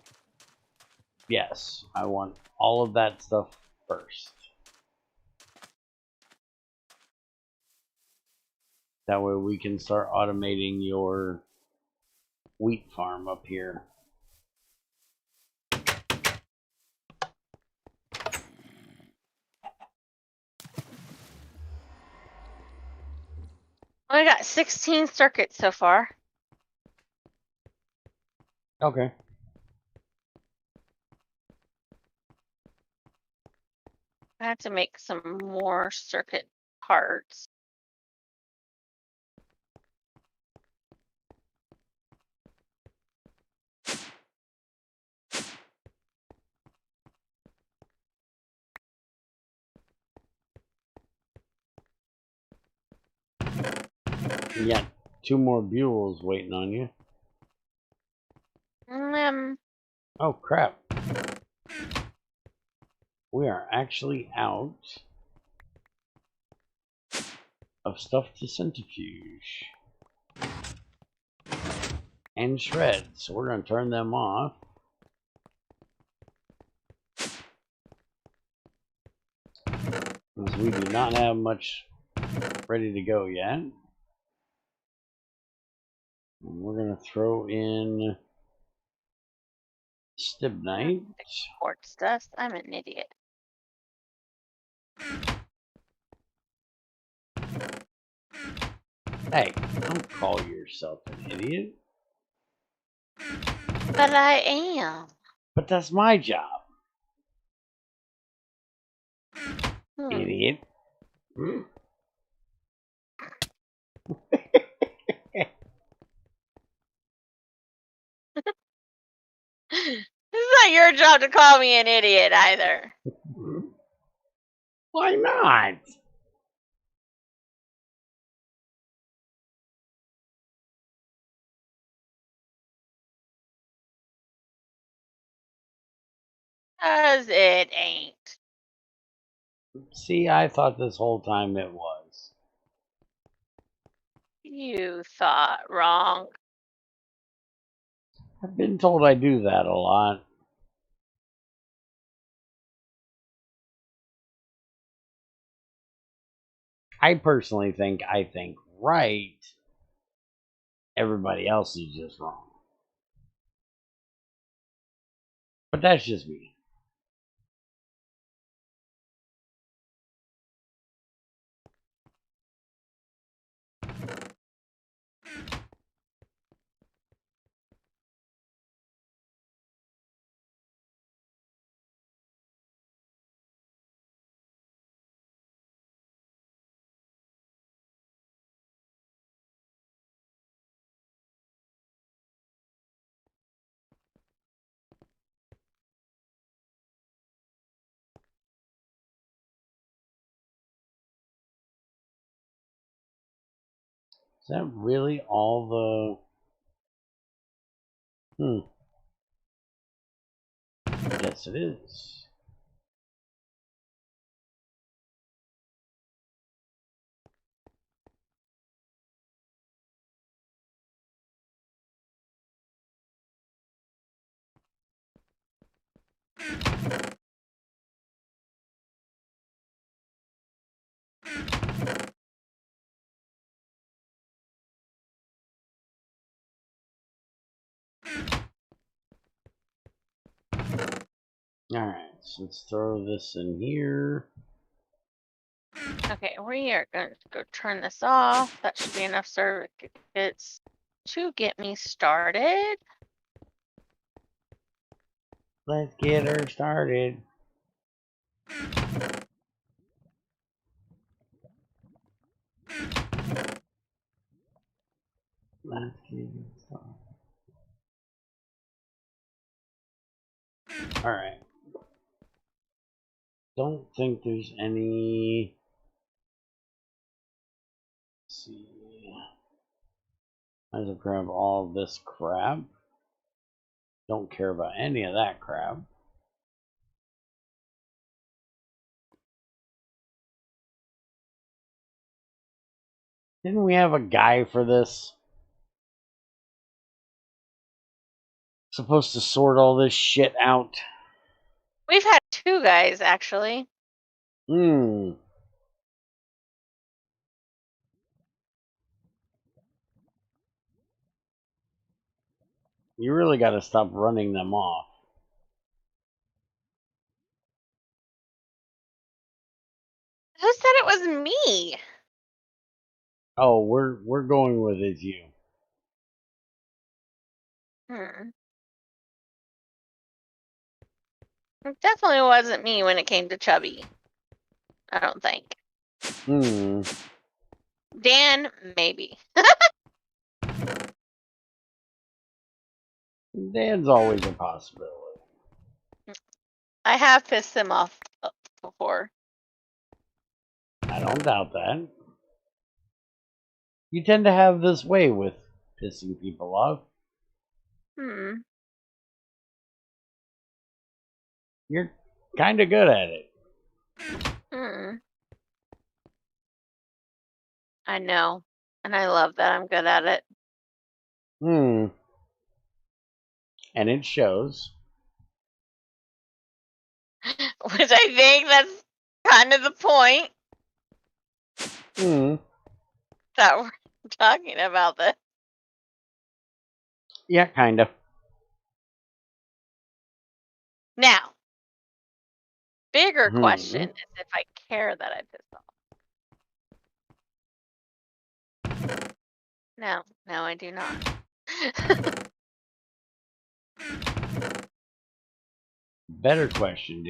yes, I want all of that stuff first. That way we can start automating your wheat farm up here. I got 16 circuits so far. Okay. I have to make some more circuit parts. You got 2 more buells waiting on you. Oh crap. We are actually out of stuff to centrifuge and shred, so we're going to turn them off. Because we do not have much ready to go yet. And we're going to throw in stibnite. Quartz dust. I'm an idiot. Hey, don't call yourself an idiot. But I am. But that's my job. Idiot. It's not your job to call me an idiot either. Why not? Cause it ain't. See, I thought this whole time it was. You thought wrong. I've been told I do that a lot. I personally think I think right. Everybody else is just wrong. But that's just me. Is that really all the... Yes, it is. Alright, so let's throw this in here. Okay, we are going to go turn this off. That should be enough circuits to get me started. Let's get her started. Let's get her started. Alright. Don't think there's any... Let's see. Might as well grab all this crap. Don't care about any of that crap. Didn't we have a guy for this? Supposed to sort all this shit out. We've had 2 guys, actually. You really got to stop running them off. Who said it was me? Oh, we're going with it's you. It definitely wasn't me when it came to Chubby. I don't think. Dan, maybe. Dan's always a possibility. I have pissed him off before. I don't doubt that. You tend to have this way with pissing people off. You're kind of good at it. I know. And I love that I'm good at it. And it shows. Which I think that's kind of the point that we're talking about this. Yeah, kind of. Now, bigger question is if I care that I pissed off. No, I do not. Better question.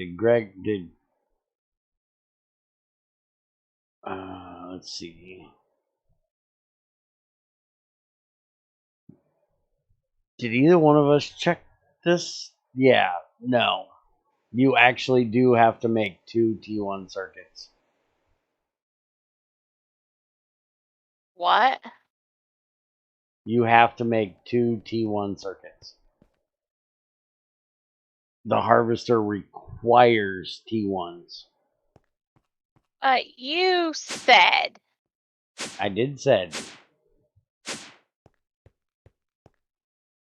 Let's see. Did either one of us check this? Yeah, no. You actually do have to make 2 T1 circuits. What? You have to make 2 T1 circuits. The harvester requires T1s. You said. I did said.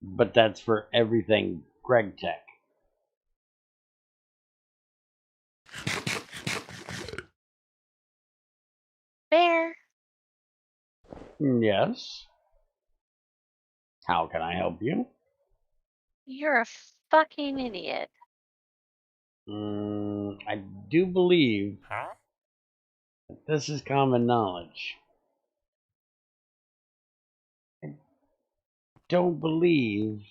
But that's for everything GregTech. Fair. Yes. How can I help you? You're a fucking idiot. I do believe that this is common knowledge. I don't believe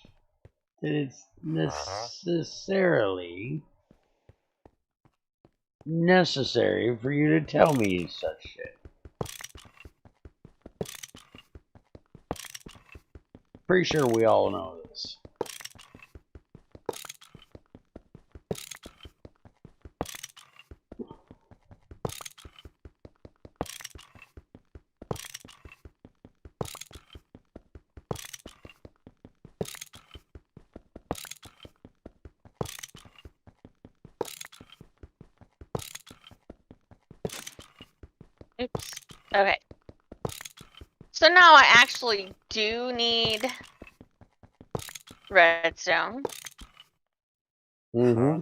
that it's necessarily necessary for you to tell me such shit. Pretty sure we all know this. Oops. Okay. So now I actually do need redstone. Mm-hmm.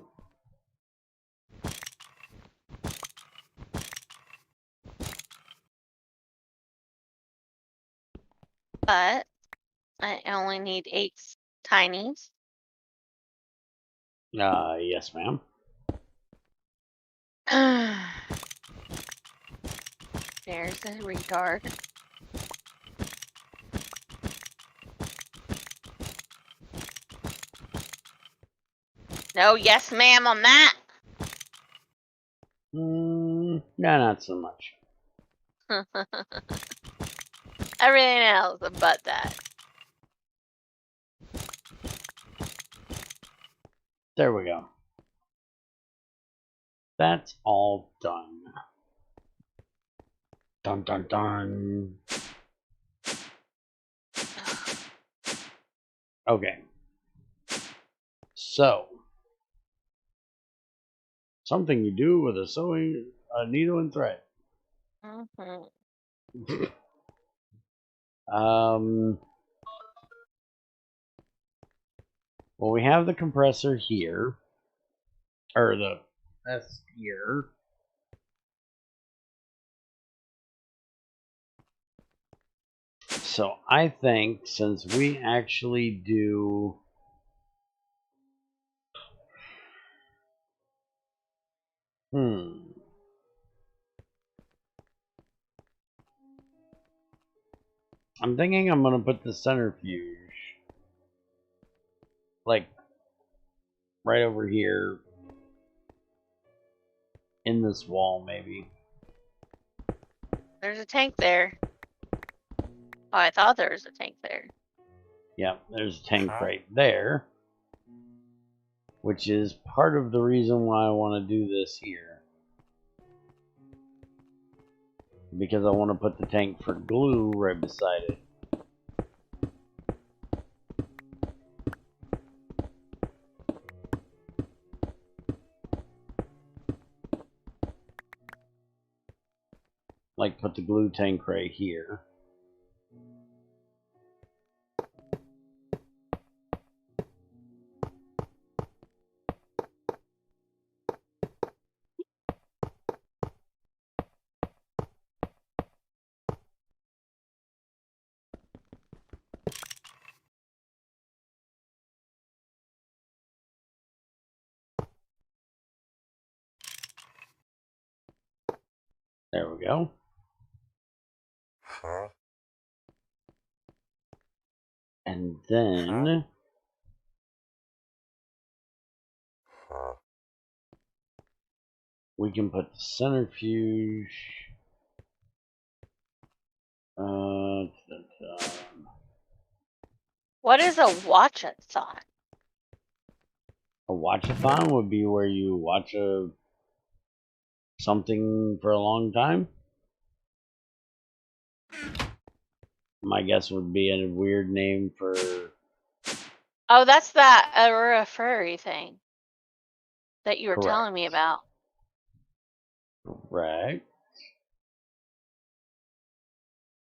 But I only need 8 tinies. Yes, ma'am. There's a retard. No, yes, ma'am, on that. No, not so much. Everything else but that. There we go. That's all done. Dun dun dun. Okay. So, something you do with a needle and thread. Mm-hmm. Well, we have the compressor here, or that's here. So I think since we actually do I'm thinking I'm gonna put the centrifuge like right over here in this wall, maybe. There's a tank there. Oh, I thought there was a tank there. Yeah, there's a tank right there, which is part of the reason why I want to do this here. Because I want to put the tank for glue right beside it. Like put the glue tank right here. There we go. And then we can put the centrifuge. What is a watch-a-thon? A watch-a-thon would be where you watch something for a long time. My guess would be a weird name for. Oh, that's that Aurora furry thing that you were Correct. telling me about. Correct.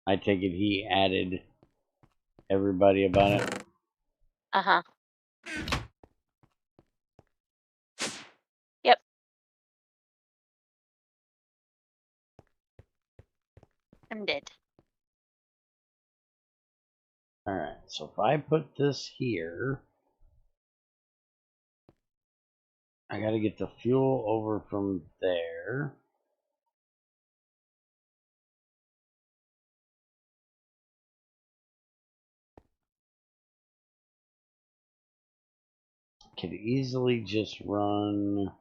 I take it he added everybody about it. Uh-huh. Yep. I'm dead. Alright, so if I put this here, I gotta get the fuel over from there. Could easily just run. Let's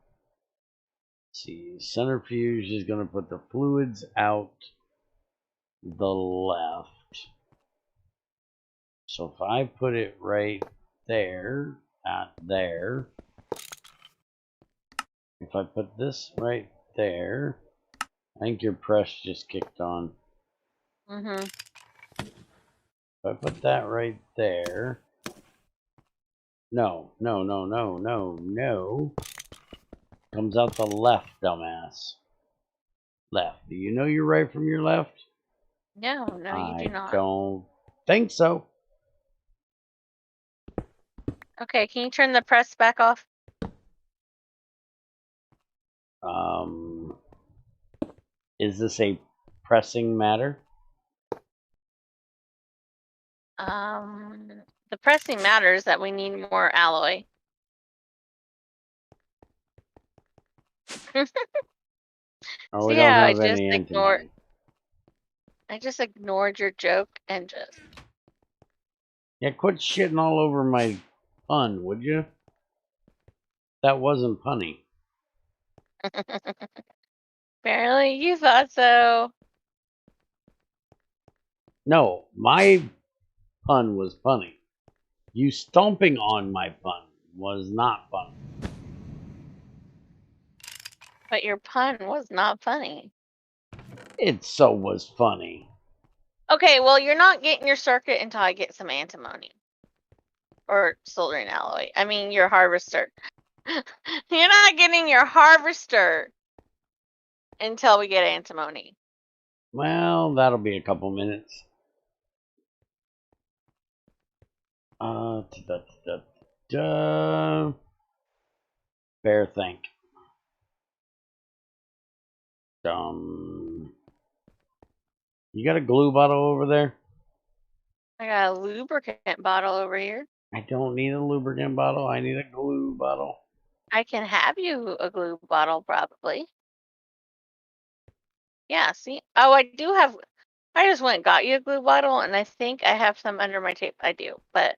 see, centrifuge is gonna put the fluids out the left. So if I put it right there, not there. If I put this right there, I think your press just kicked on. Mm-hmm. If I put that right there. No. Comes out the left, dumbass. Left. Do you know your right from your left? No, no, you do I not. don't think so. Okay, can you turn the press back off? Is this a pressing matter? The pressing matter is that we need more alloy. Oh, we See don't how have any antimony. I just ignored your joke and just. Yeah, quit shitting all over my pun, would you? That wasn't punny. Apparently you thought so. No, my pun was punny. You stomping on my pun was not fun. But your pun was not funny. It so was funny. Okay, well, you're not getting your circuit until I get some antimony. Or soldering alloy. I mean, your harvester. You're not getting your harvester until we get antimony. Well, that'll be a couple minutes. Fair think. You got a glue bottle over there? I got a lubricant bottle over here. I don't need a lubricant bottle. I need a glue bottle. I can have you a glue bottle, probably. Yeah, see? Oh, I do have. I just went and got you a glue bottle, and I think I have some under my tape. I do, but.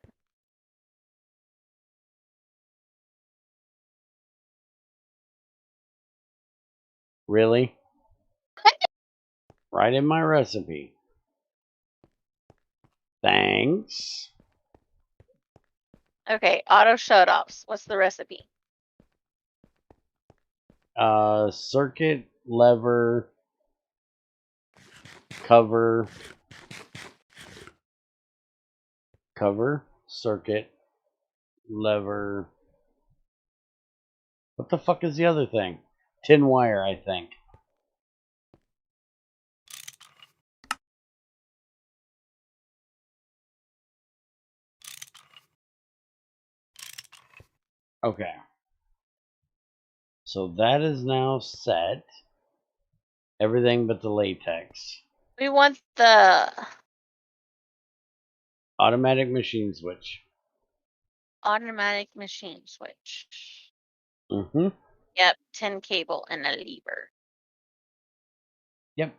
Really? Right in my recipe. Thanks. Okay, auto shut-offs. What's the recipe? Circuit, lever, cover, circuit, lever. What the fuck is the other thing? Tin wire, I think. Okay. So that is now set. Everything but the latex. We want the Automatic machine switch. automatic machine switch. Mm-hmm. Yep, 10 cable and a lever. Yep.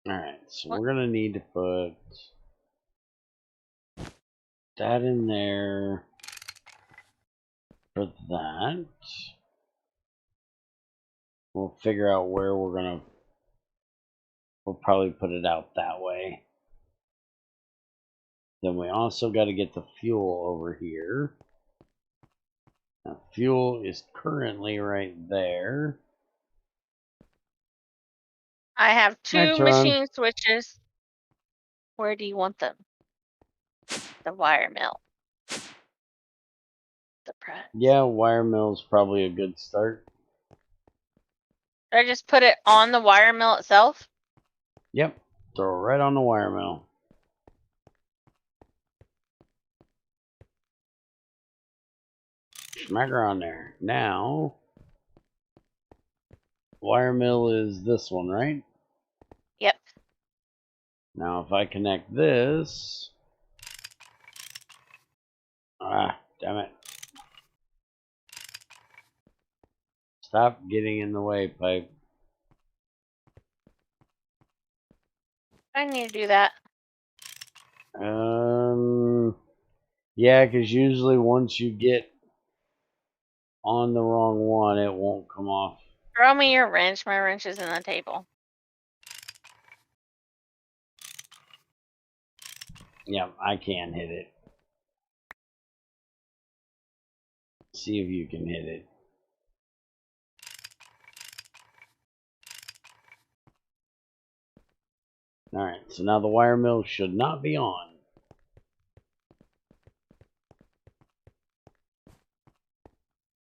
Alright, so What? we're gonna need to put that in there for that. We'll figure out where we're gonna. We'll probably put it out that way. Then we also got to get the fuel over here. Now, fuel is currently right there. I have My 2 turn. machine switches. Where do you want them? The wire mill. The press. Yeah, wire mill is probably a good start. Should I just put it on the wire mill itself? Yep, throw it right on the wire mill. Smack her on there. Now, wire mill is this one, right? Yep. Now, if I connect this. Ah, damn it. Stop getting in the way, pipe. I need to do that. Yeah, because usually once you get on the wrong one, it won't come off. Throw me your wrench. My wrench is in the table. Yeah, I can hit it. See if you can hit it. Alright, so now the wire mill should not be on.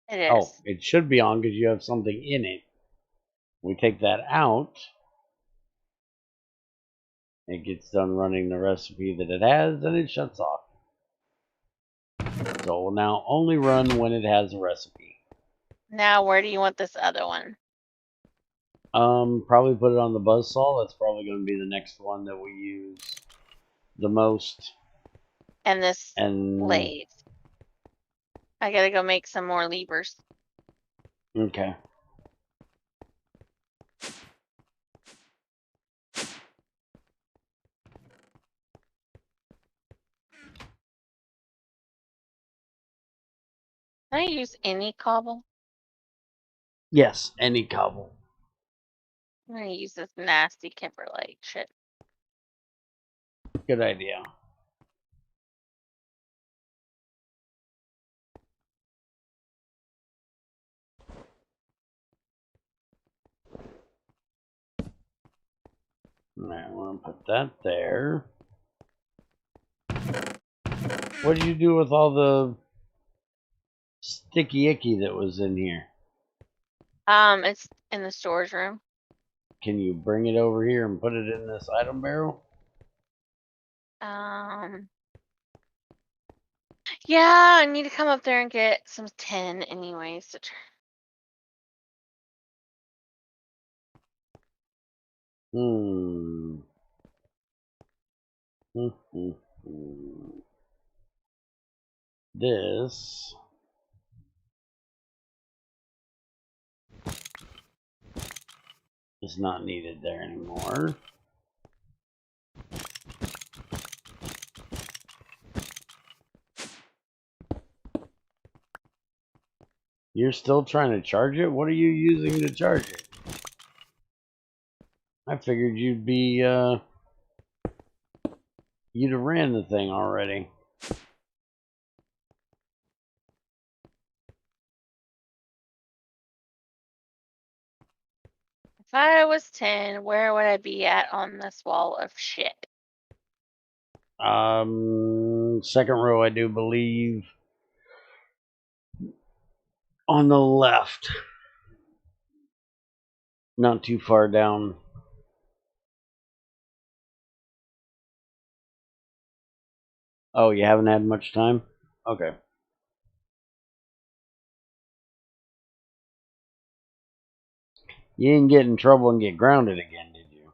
It is. Oh, it should be on because you have something in it. We take that out. It gets done running the recipe that it has, and it shuts off. So it will now only run when it has a recipe. Now, where do you want this other one? Probably put it on the buzzsaw. That's probably going to be the next one that we use the most. And this And lathe. I gotta go make some more levers. okay. Can I use any cobble? Yes, any cobble. I'm gonna use this nasty kimberlite shit. Good idea. Alright, I'm going to put that there. What did you do with all the sticky icky that was in here? It's in the storage room. Can you bring it over here and put it in this item barrel? Yeah, I need to come up there and get some tin anyways. Hmm. This is not needed there anymore. You're still trying to charge it? What are you using to charge it? I figured you'd have ran the thing already. If I was 10, where would I be at on this wall of shit? Second row, I do believe. On the left. Not too far down. Oh, you haven't had much time? Okay. You didn't get in trouble and get grounded again, did you?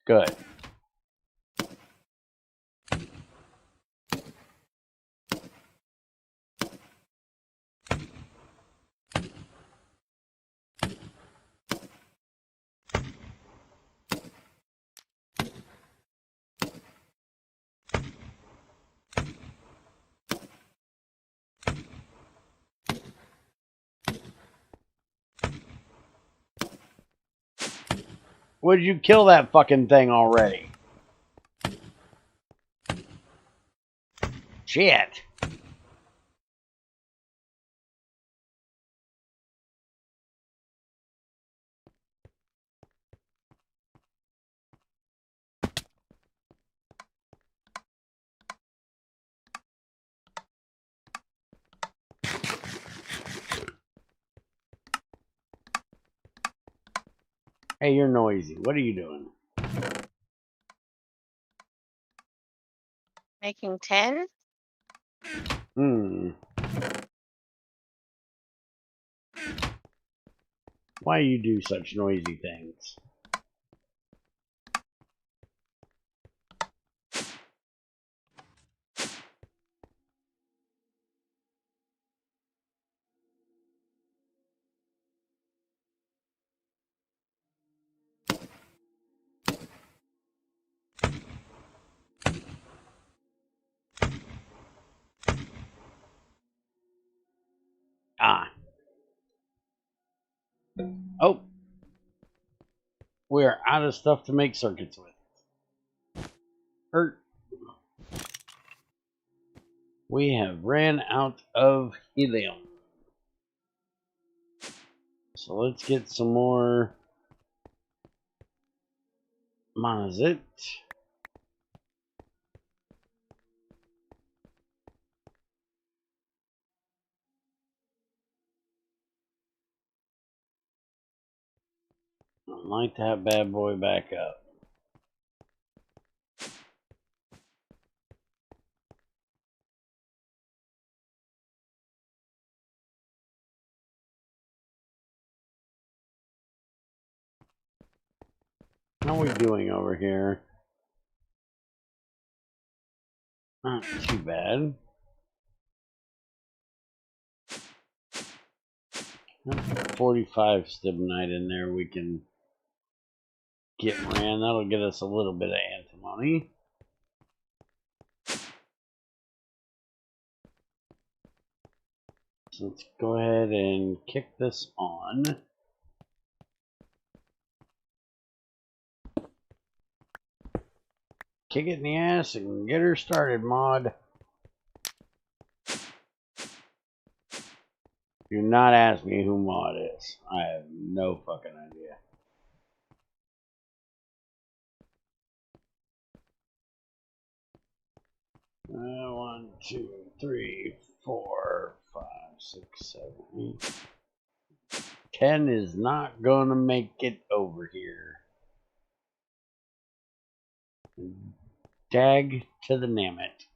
Good. Would you kill that fucking thing already? Shit. Hey, you're noisy. What are you doing? Making 10? Why you do such noisy things? Ah. Oh. We are out of stuff to make circuits with. We have ran out of helium. So let's get some more monazite. Light that bad boy back up. How are we doing over here? Not too bad. 45 stibnite in there we can get ran. That'll get us a little bit of antimony. So let's go ahead and kick this on. Kick it in the ass and get her started, Mod. Do not ask me who Mod is. I have no fucking idea. One, two, three, 4, 5, 6, 7, 8. 10 is not gonna make it over here. Dag to the nammit.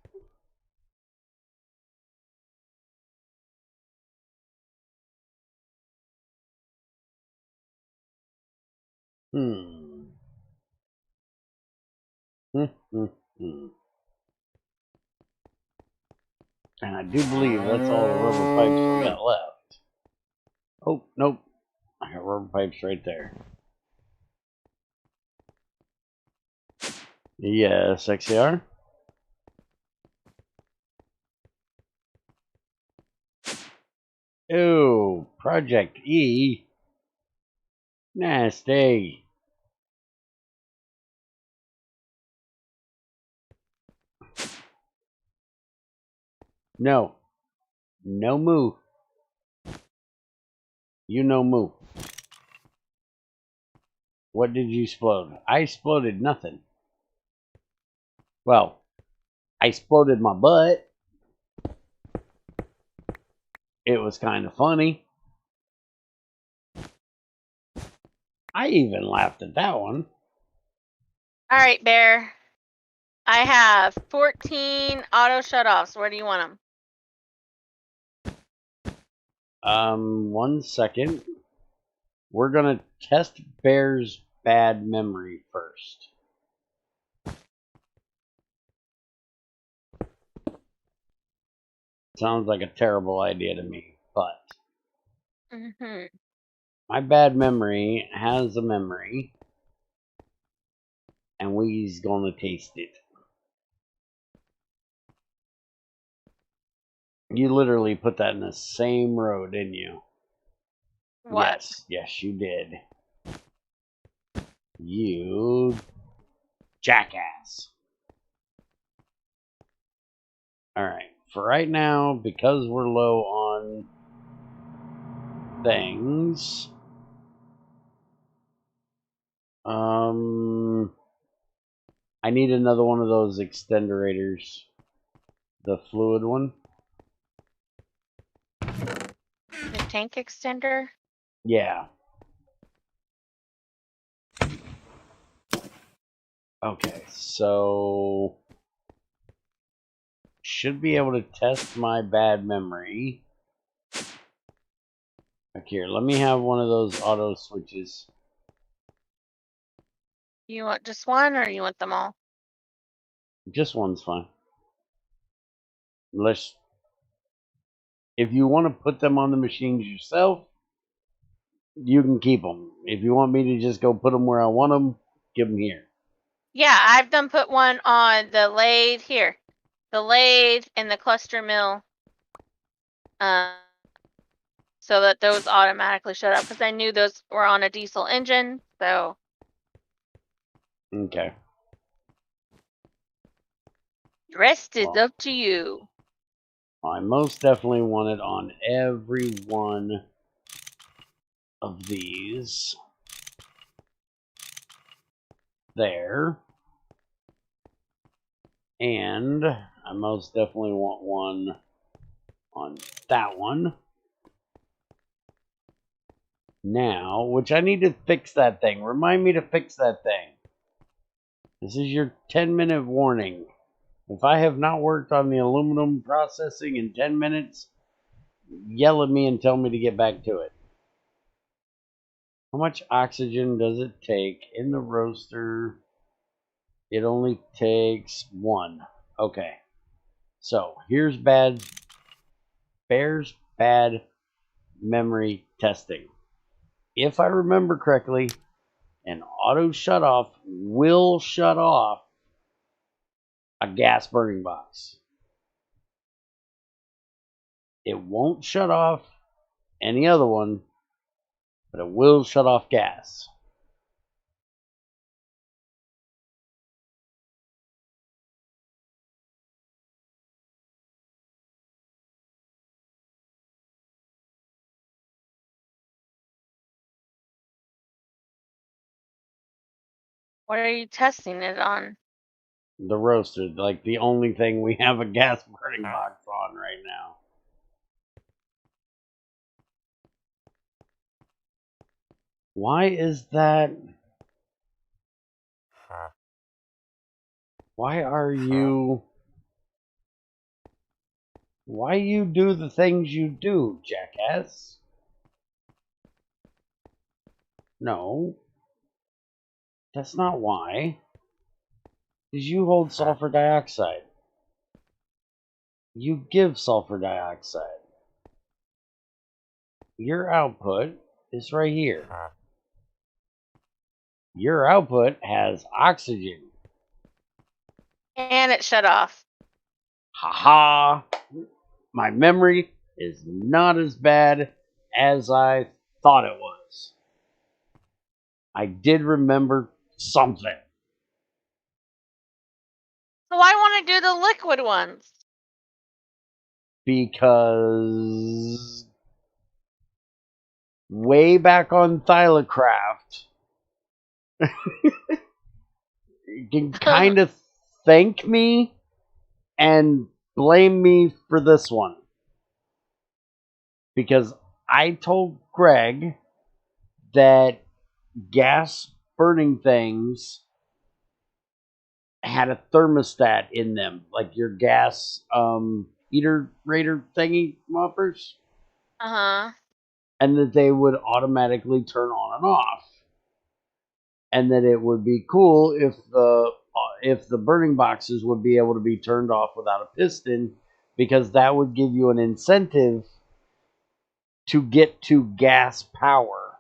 And I do believe that's all the rubber pipes we got left. Oh, nope. I got rubber pipes right there. Yes, XCR. Ew, Project E. Nasty. No. No move. You no move. What did you explode? I exploded nothing. Well, I exploded my butt. It was kind of funny. I even laughed at that one. All right, Bear. I have 14 auto shutoffs. Where do you want them? 1 second. We're gonna test Bear's bad memory first. Sounds like a terrible idea to me, but my bad memory has a memory, and we's gonna taste it. You literally put that in the same row, didn't you? What? Yes, you did. You jackass. Alright, for right now, because we're low on things, I need another one of those extenderators. The fluid one. The tank extender? Yeah. Okay, so should be able to test my bad memory. Okay, here, let me have one of those auto switches. You want just one or you want them all? Just one's fine. Unless, if you want to put them on the machines yourself, you can keep them. If you want me to just go put them where I want them, give them here. Yeah, I've done put one on the lathe here. The lathe and the cluster mill. So that those automatically shut up because I knew those were on a diesel engine. So Okay. Rest is Well, up to you. I most definitely want it on every one of these. There. And I most definitely want one on that one. Now, which I need to fix that thing. Remind me to fix that thing. This is your 10-minute warning. If I have not worked on the aluminum processing in 10 minutes, yell at me and tell me to get back to it. How much oxygen does it take in the roaster? It only takes 1. Okay. So, here's Bear's bad memory testing. If I remember correctly, an auto shutoff will shut off a gas burning box. It won't shut off any other one, but it will shut off gas. What are you testing it on? The roaster, like the only thing we have a gas burning box on right now. Why is that? Why are you? Why you do the things you do, jackass? No, that's not why. Because you hold sulfur dioxide. You give sulfur dioxide. Your output is right here. Your output has oxygen. And it shut off. Haha! My memory is not as bad as I thought it was. I did remember something. So I want to do the liquid ones. Because way back on Thylacraft, you can kind of thank me and blame me for this one. Because I told Greg that gas burning things had a thermostat in them, like your gas heater rater thingy moppers, and that they would automatically turn on and off, and that it would be cool if the burning boxes would be able to be turned off without a piston, because that would give you an incentive to get to gas power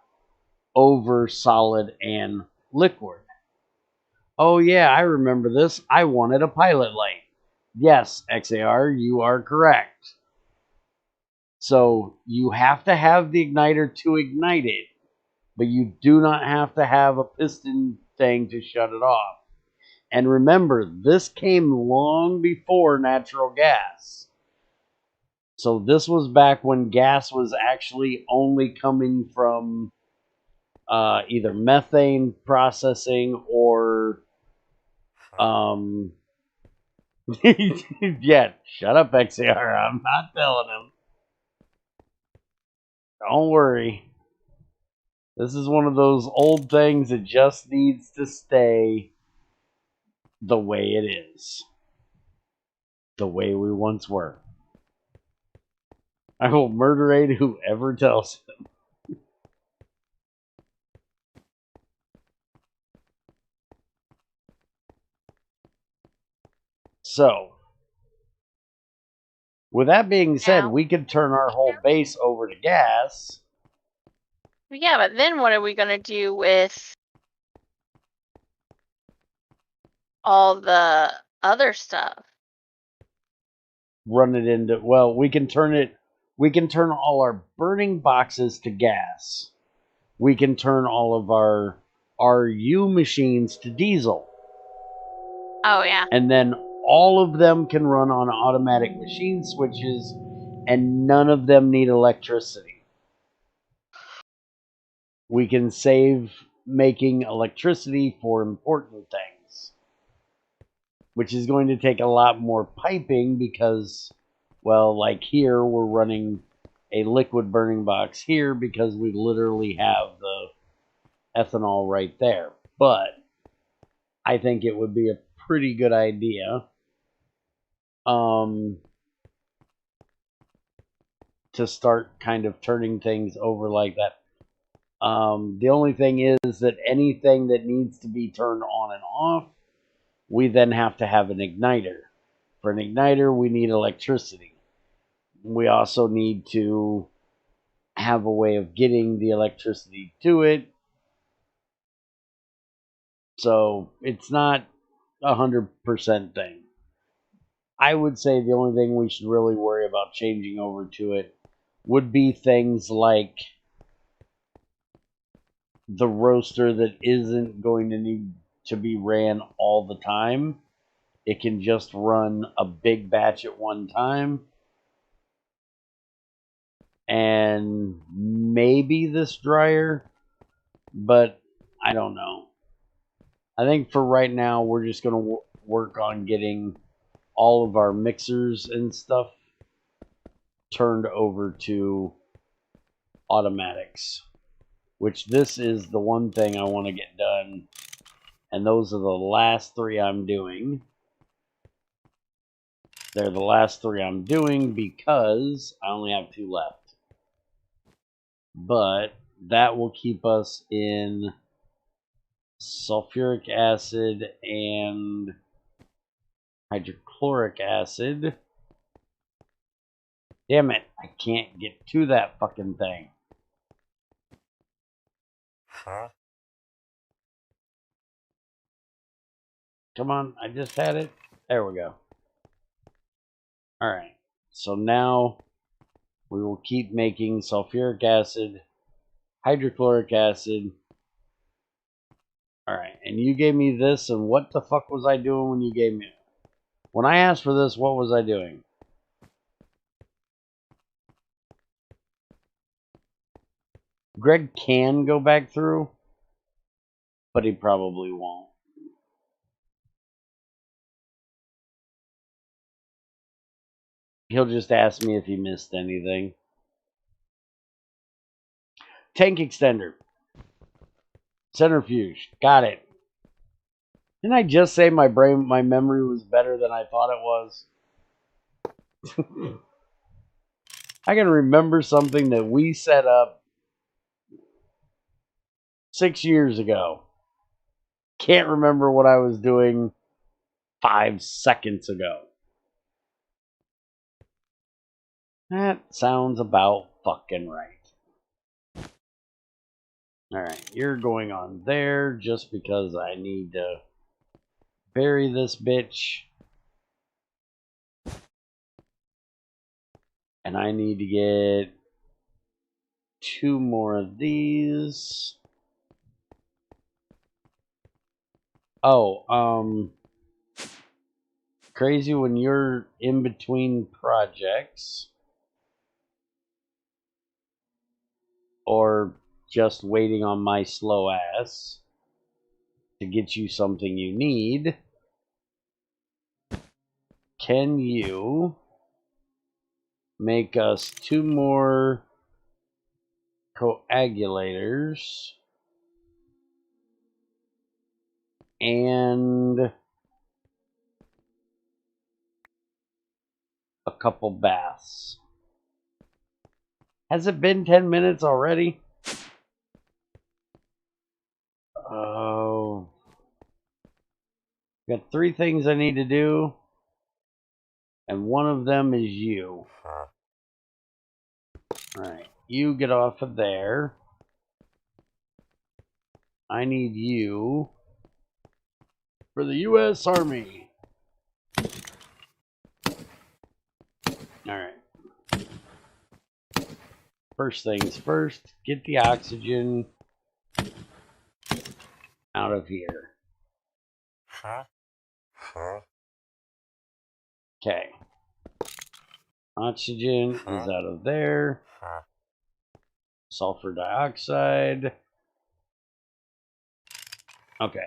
over solid and liquid. Oh yeah, I remember this. I wanted a pilot light. Yes, XAR, you are correct. So you have to have the igniter to ignite it, but you do not have to have a piston thing to shut it off. And remember, this came long before natural gas. So this was back when gas was actually only coming from either methane processing or yeah, shut up, XAR. I'm not telling him. Don't worry. This is one of those old things that just needs to stay the way it is. The way we once were. I will murderate whoever tells him. So, with that being said, we could turn our whole base over to gas. Yeah, but then what are we going to do with all the other stuff? Run it into, well, we can turn all our burning boxes to gas. We can turn all of our RU machines to diesel. Oh, yeah. And then all of them can run on automatic machine switches, and none of them need electricity. We can save making electricity for important things, which is going to take a lot more piping because, well, like here, we're running a liquid burning box here because we literally have the ethanol right there. But I think it would be a pretty good idea to start kind of turning things over like that. The only thing is that anything that needs to be turned on and off, we then have to have an igniter. For an igniter, we need electricity. We also need to have a way of getting the electricity to it. So it's not 100% thing. I would say the only thing we should really worry about changing over to it would be things like the roaster that isn't going to need to be ran all the time. It can just run a big batch at one time. And maybe this dryer, but I don't know. I think for right now, we're just going to work on getting all of our mixers and stuff turned over to automatics, which this is the one thing I want to get done, and those are the last 3 I'm doing. They're the last 3 I'm doing because I only have 2 left. But that will keep us in sulfuric acid and hydrochloric acid. Damn it, I can't get to that fucking thing. Huh? Come on, I just had it. There we go. Alright, so now we will keep making sulfuric acid, hydrochloric acid. Alright, and you gave me this, and what the fuck was I doing when you gave me it? When I asked for this, what was I doing? Greg can go back through, but he probably won't. He'll just ask me if he missed anything. Tank extender. Centrifuge. Got it. Didn't I just say my memory was better than I thought it was? I can remember something that we set up 6 years ago. Can't remember what I was doing 5 seconds ago. That sounds about fucking right. Alright, you're going on there just because I need to bury this bitch. And I need to get 2 more of these. Oh, crazy when you're in between projects or just waiting on my slow ass to get you something you need. Can you make us 2 more coagulators and a couple baths? Has it been 10 minutes already? Oh. Got 3 things I need to do, and one of them is you. Huh? Alright, you get off of there. I need you for the U.S. Army. Alright. First things first, get the oxygen out of here. Huh? Huh? Okay. Oxygen is out of there. Sulfur dioxide. Okay.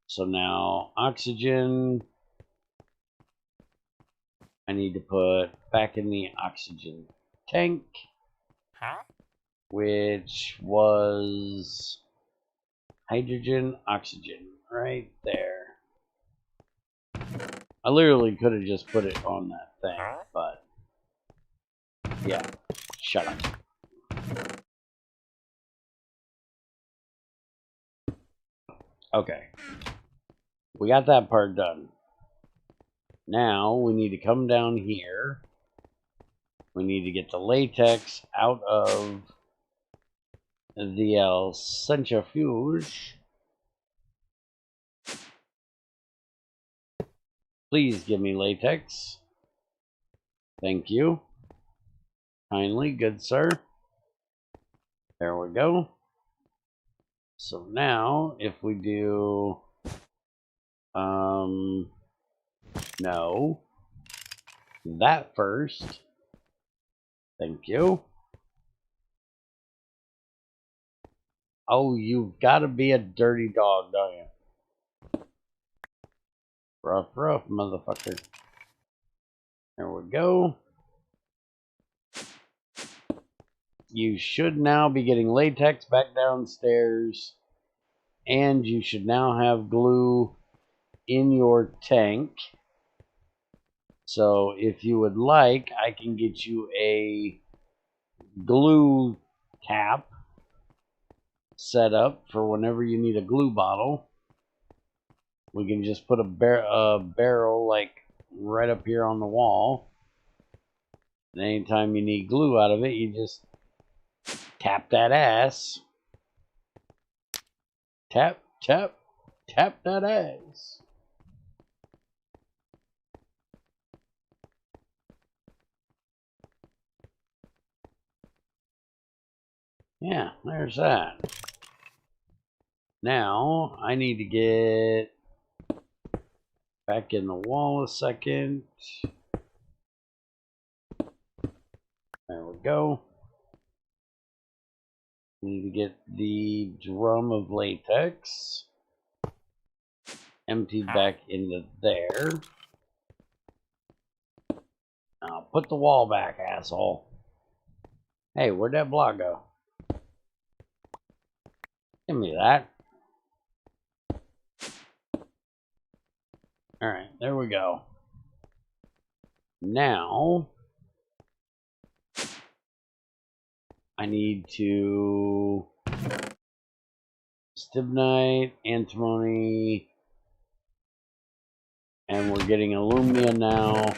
So now oxygen, I need to put back in the oxygen tank, which was hydrogen, oxygen, right there. I literally could have just put it on that thing, but yeah, shut up. Okay, we got that part done. Now we need to come down here. We need to get the latex out of the centrifuge. Please give me latex. Thank you. Kindly, good sir. There we go. So now, if we do, no, that first. Thank you. Oh, you've got to be a dirty dog, don't you? Rough, rough, motherfucker. There we go. You should now be getting latex back downstairs, and you should now have glue in your tank. So if you would like, I can get you a glue tap set up for whenever you need a glue bottle. We can just put a barrel like right up here on the wall. And anytime you need glue out of it, you just tap that ass. Tap, tap, tap that ass. Yeah, there's that. Now, I need to get back in the wall a second. There we go. Need to get the drum of latex emptied back into there. Now put the wall back, asshole. Hey, where'd that block go? Give me that. Alright, there we go. Now, I need to stibnite, antimony, and we're getting alumina now.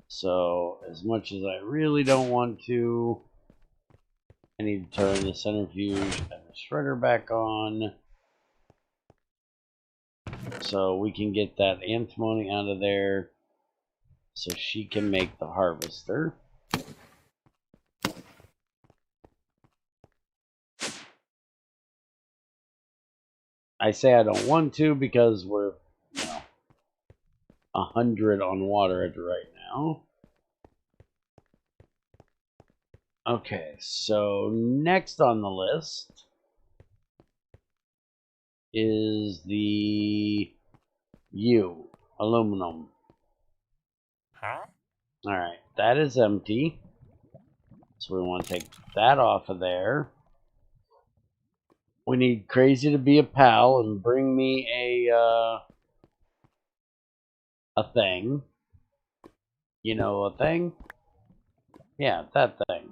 So, as much as I really don't want to, I need to turn the centrifuge and the shredder back on so we can get that antimony out of there so she can make the harvester. I say I don't want to because we're, 100 on water right now. Okay, so next on the list is the aluminum. Alright, that is empty. So we want to take that off of there. We need Crazy to be a pal and bring me a thing. You know, a thing? Yeah, that thing.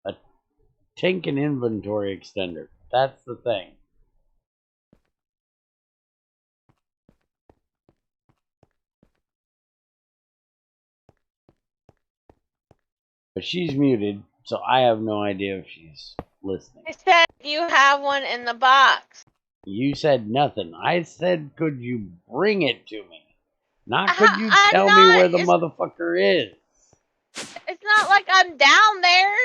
A tank and inventory extender. That's the thing. But she's muted, so I have no idea if she's listening. I said you have one in the box. You said nothing. I said, could you bring it to me? Not could you I'm tell me not- where the it's- motherfucker is? It's not like I'm down there.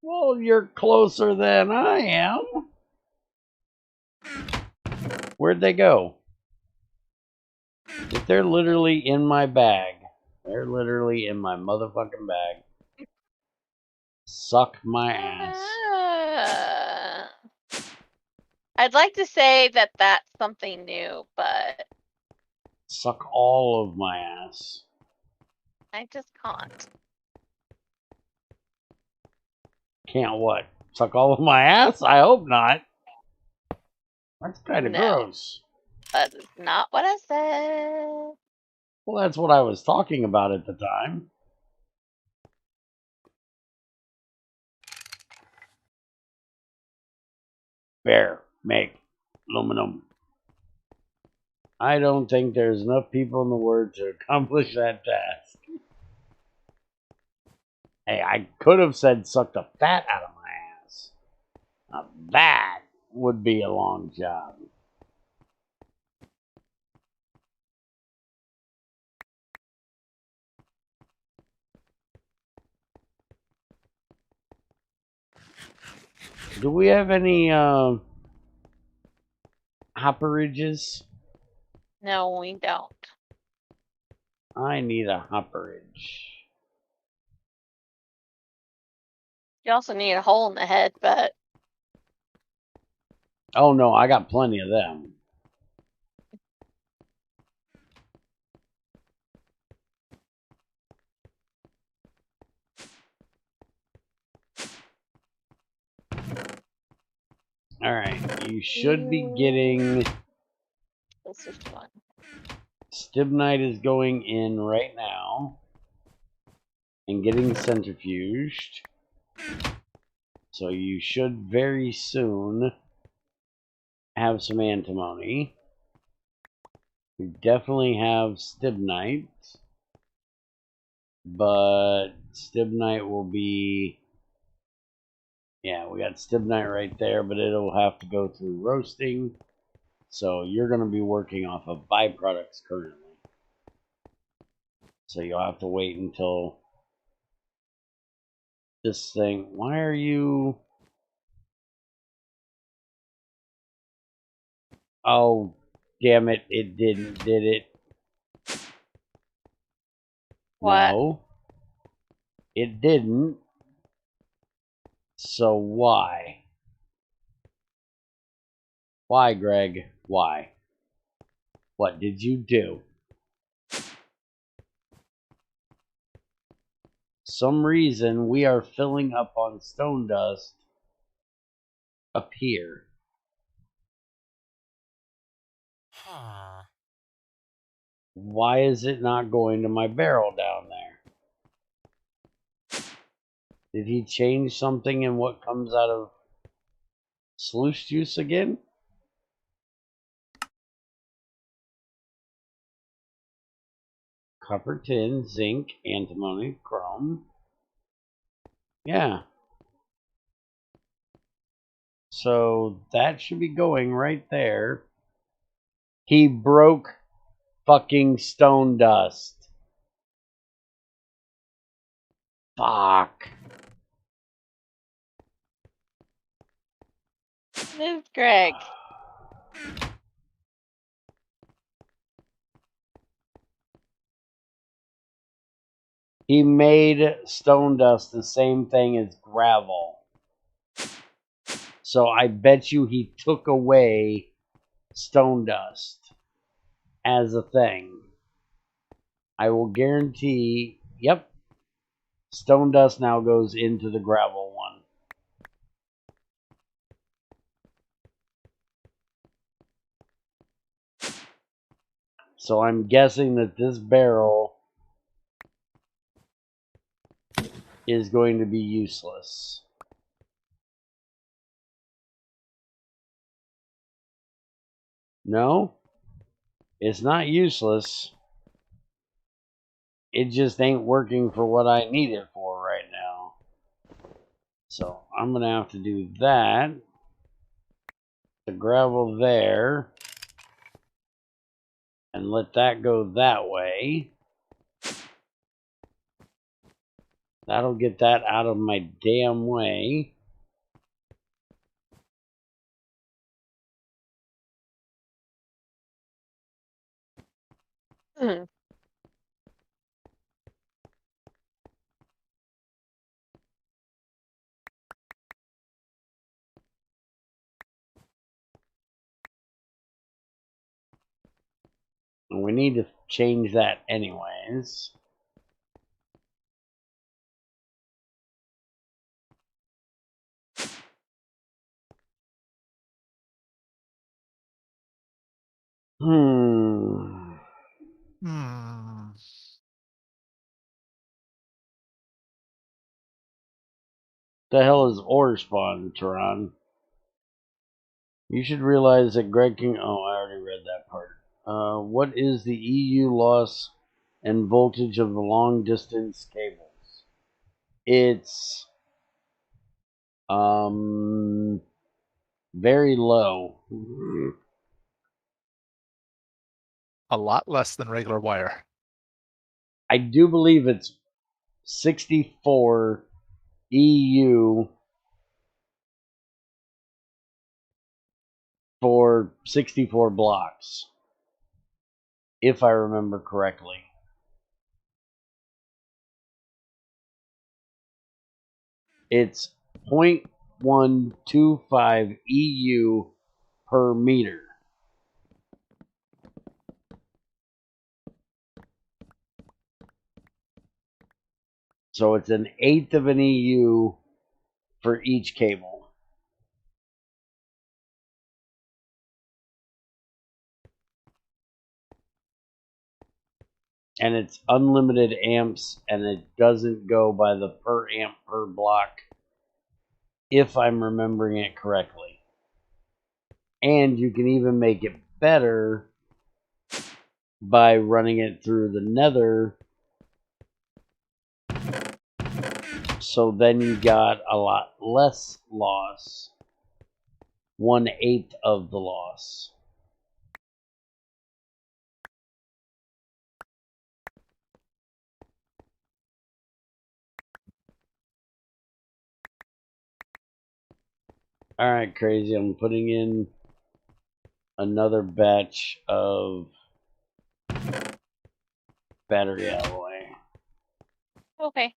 Well, you're closer than I am. Where'd they go? If they're literally in my bag, they're literally in my motherfucking bag. Suck my ass. I'd like to say that that's something new, but Suck all of my ass. I just can't. Can't what? Suck all of my ass? I hope not. That's kind of No. gross. That is not what I said. Well, that's what I was talking about at the time. Bear, make, aluminum. I don't think there's enough people in the world to accomplish that task. Hey, I could have said suck the fat out of my ass. Now that would be a long job. Do we have any hopperages? No, we don't. I need a hopperage. You also need a hole in the head, but Oh no, I got plenty of them. Alright, you should be getting... this is fun. Stibnite is going in right now and getting centrifuged. So you should very soon have some antimony. We definitely have Stibnite, but Stibnite will be... Yeah, we got Stibnite right there, but it'll have to go through roasting. So you're going to be working off of byproducts currently. So you'll have to wait until this thing... Why are you... Oh, damn it, it didn't, did it? What? No. It didn't. So why? Why, Greg? Why? What did you do? Some reason we are filling up on stone dust up here. Huh. Why is it not going to my barrel down there? Did he change something in what comes out of sluice juice again? Copper, tin, zinc, antimony, chrome. Yeah. So that should be going right there. He broke fucking stone dust. Fuck. This is Greg. He made stone dust the same thing as gravel. So I bet you he took away stone dust as a thing. I will guarantee, yep, stone dust now goes into the gravel one. So I'm guessing that this barrel is going to be useless. No, it's not useless. It just ain't working for what I need it for right now. So I'm going to have to do that. The gravel there. And let that go that way. That'll get that out of my damn way. Mm. And we need to change that anyways. Hmm. Hmm. The hell is ore spawn, Tehran? You should realize that Greg King. Oh, I already read that part. What is the EU loss and voltage of the long distance cables? It's very low. A lot less than regular wire. I do believe it's 64 EU for 64 blocks, if I remember correctly. It's 0.125 EU per meter. So it's an eighth of an EU for each cable. And it's unlimited amps, and it doesn't go by the per amp per block, if I'm remembering it correctly. And you can even make it better by running it through the nether, so then you got a lot less loss, 1/8 of the loss. Alright, crazy, I'm putting in another batch of battery alloy. Okay.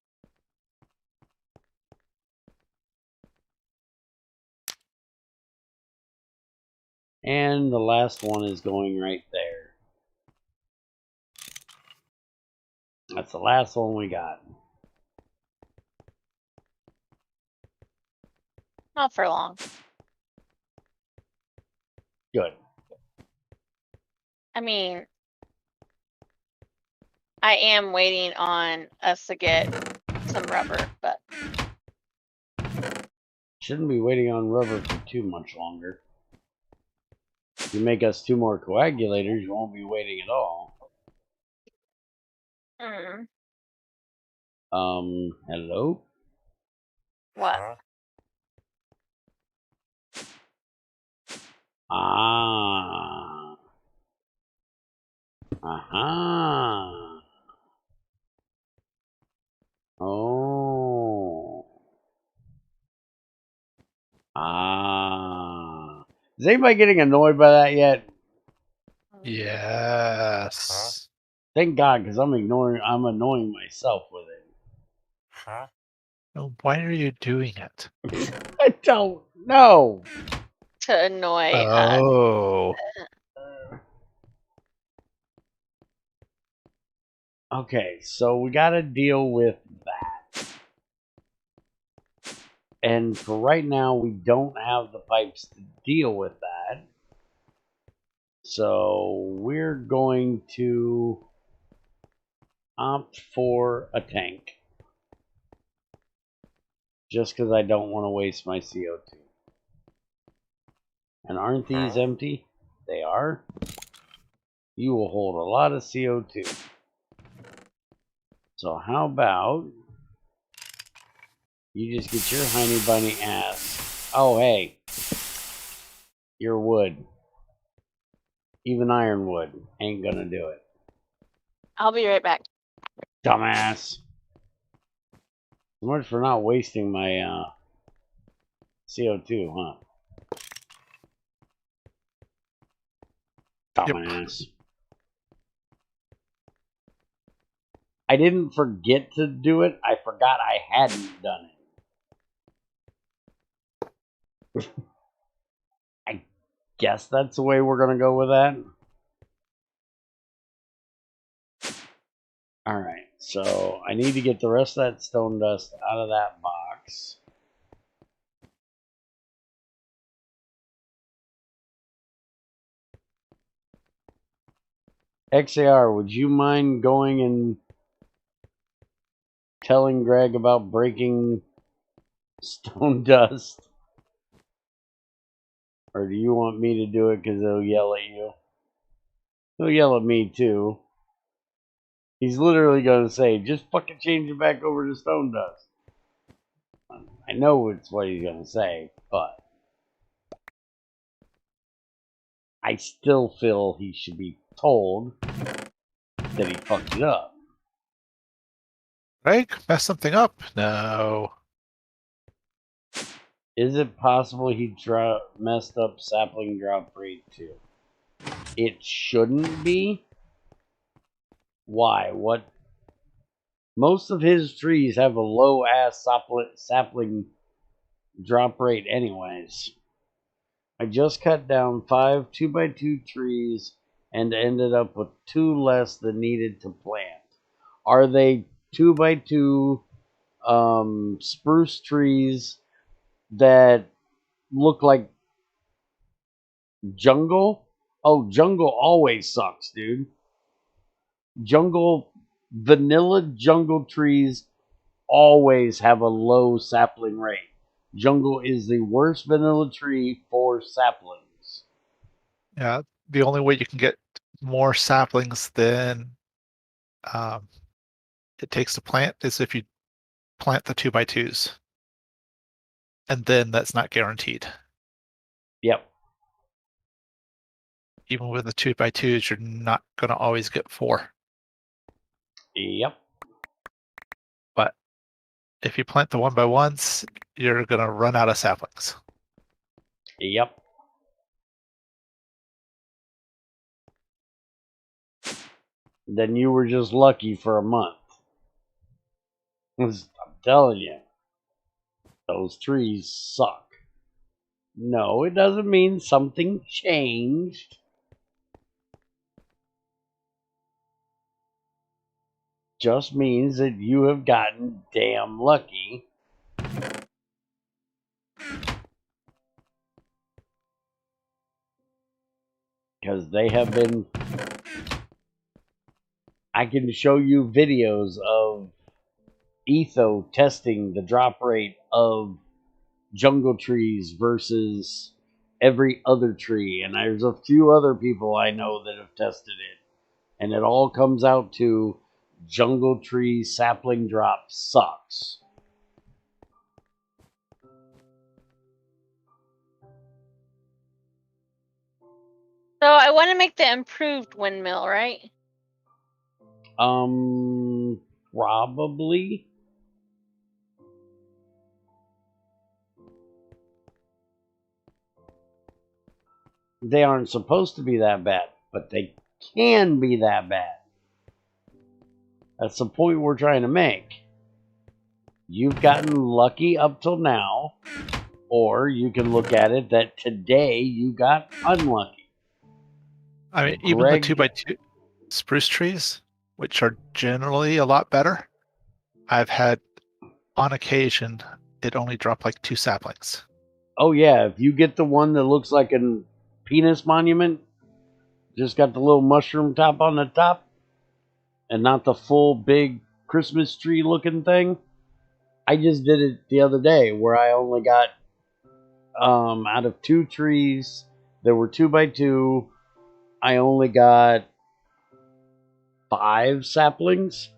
And the last one is going right there. That's the last one we got. Not for long. Good. I mean, I am waiting on us to get some rubber, but Shouldn't be waiting on rubber for too much longer. If you make us 2 more coagulators, you won't be waiting at all. Hello? What? Ah. Aha. Oh. Ah. Is anybody getting annoyed by that yet? Yes. Thank God, because I'm annoying myself with it. Oh, why are you doing it? I don't know. To annoy us. Oh. Okay, so we got to deal with that. And for right now, we don't have the pipes to deal with that. So we're going to opt for a tank. Just because I don't want to waste my CO2. And aren't these empty? They are. You will hold a lot of CO2. So how about you just get your hiney bunny ass. Oh, hey. Your wood. Even ironwood ain't gonna do it. I'll be right back. Dumbass. So much for not wasting my CO2, huh? Dumbass. I didn't forget to do it. I forgot I hadn't done it. I guess that's the way we're going to go with that. Alright, so I need to get the rest of that stone dust out of that box. XAR, would you mind going and telling Greg about breaking stone dust? Or do you want me to do it because he'll yell at you? He'll yell at me too. He's literally going to say, just fucking change it back over to stone dust. I know it's what he's going to say, but I still feel he should be told that he fucked it up. Greg, mess something up? No. Is it possible he messed up sapling drop rate too? It shouldn't be. Why? What? Most of his trees have a low ass sapling drop rate anyways. I just cut down 5 2x2 trees and ended up with 2 less than needed to plant. Are they 2x2 spruce trees that look like jungle? Oh, jungle always sucks, dude. Vanilla jungle trees always have a low sapling rate. Jungle is the worst vanilla tree for saplings. Yeah, the only way you can get more saplings than it takes to plant is if you plant the 2x2s. And then that's not guaranteed. Yep. Even with the 2x2s, you're not going to always get 4. Yep. But if you plant the 1x1s, you're going to run out of saplings. Yep. Then you were just lucky for a month. I'm telling you, those trees suck. No, it doesn't mean something changed. Just means that you have gotten damn lucky. Because they have been... I can show you videos of Etho testing the drop rate of jungle trees versus every other tree. And there's a few other people I know that have tested it. And it all comes out to jungle tree sapling drop sucks. So I want to make the improved windmill, right? Probably. They aren't supposed to be that bad, but they can be that bad. That's the point we're trying to make. You've gotten lucky up till now, or you can look at it that today you got unlucky. I mean, even the 2x2 spruce trees, which are generally a lot better, I've had, on occasion, it only dropped like 2 saplings. Oh yeah, if you get the one that looks like a penis monument, just got the little mushroom top on the top, and not the full big Christmas tree looking thing. I just did it the other day where I only got out of 2 trees, there were 2x2, I only got 5 saplings.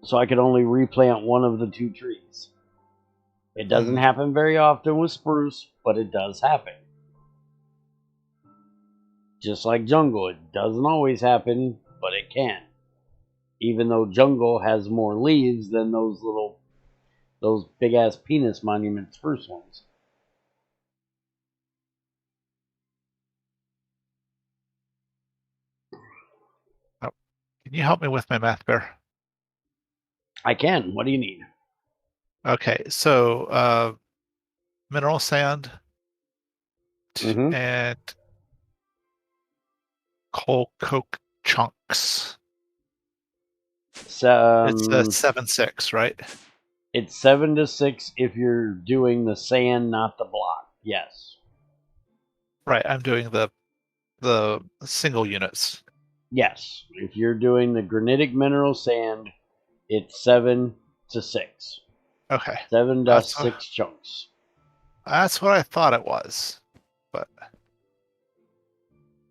So I could only replant one of the 2 trees. It doesn't happen very often with spruce, but it does happen. Just like jungle, it doesn't always happen, but it can. Even though jungle has more leaves than those big ass penis monument spruce ones. Can you help me with my math, Bear? I can. What do you need? Okay, so mineral sand Mhm. and coal coke chunks. So, It's a 7-6, right? it's 7 to 6 if you're doing the sand, not the block. Yes. Right, I'm doing the single units. Yes. If you're doing the granitic mineral sand, it's 7 to 6. Okay, 7 to That's 6 chunks. that's what I thought it was. But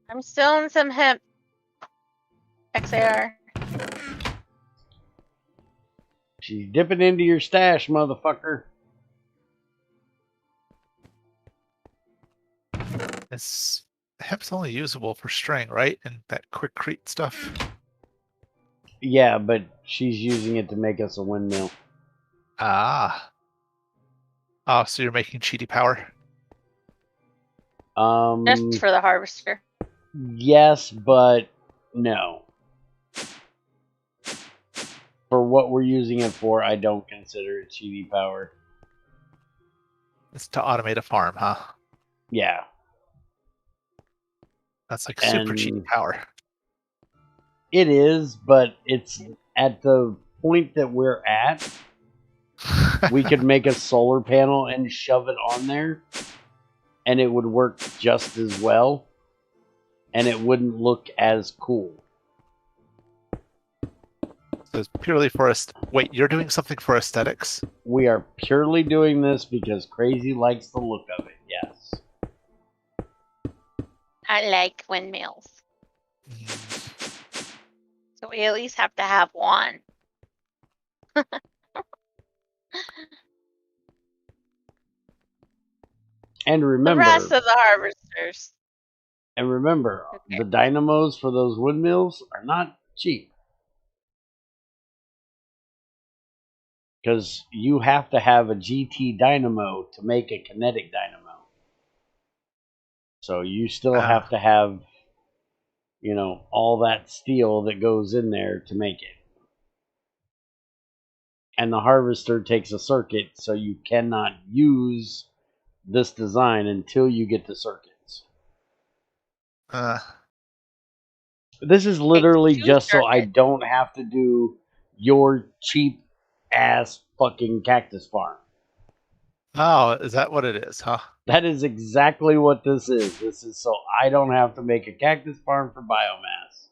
I'm still in some hemp. XAR. She's dipping into your stash, motherfucker. it's hemp's only usable for string, right? And that quickcrete stuff. Yeah, but she's using it to make us a windmill. Ah. Oh, so you're making cheaty power? Just for the harvester. Yes, but no. For what we're using it for, I don't consider it cheaty power. It's to automate a farm, huh? Yeah. That's like super cheaty And power. it is, but it's at the point that we're at, we could make a solar panel and shove it on there, and it would work just as well, and it wouldn't look as cool. So it's purely for wait, you're doing something for aesthetics? We are purely doing this because Crazy likes the look of it, yes. I like windmills. So we at least have to have one. And The remember, rest of the harvesters. the dynamos for those windmills are not cheap. Because you have to have a GT dynamo to make a kinetic dynamo. So you still have to have, all that steel that goes in there to make it. And the harvester takes a circuit, so you cannot use this design until you get the circuits. This is literally just so I don't have to do your cheap ass fucking cactus farm. Oh, is that what it is, huh? That is exactly what this is. This is so I don't have to make a cactus farm for biomass.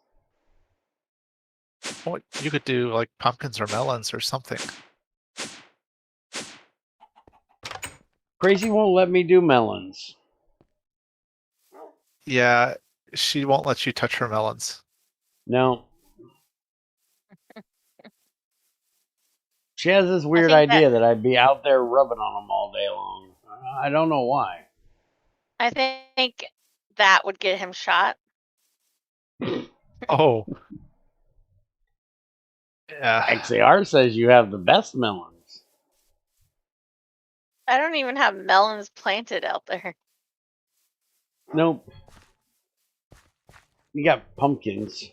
Well, you could do like pumpkins or melons or something. Crazy won't let me do melons. Yeah, she won't let you touch her melons. No. She has this weird idea that I'd be out there rubbing on them all day long. I don't know why. I think that would get him shot. Oh. Yeah. XAR says you have the best melons. I don't even have melons planted out there. Nope. You got pumpkins.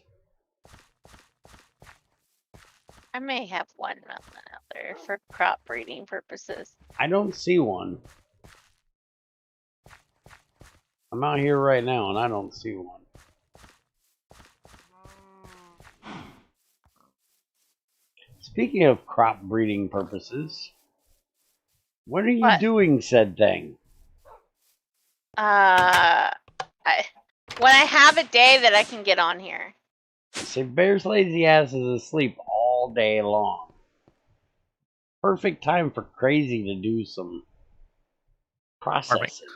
I may have one melon out there for crop breeding purposes. I don't see one. I'm out here right now and I don't see one. Speaking of crop breeding purposes, when are you doing said thing? When I have a day that I can get on here. Say Bear's lazy ass is asleep all day long. Perfect time for Crazy to do some processing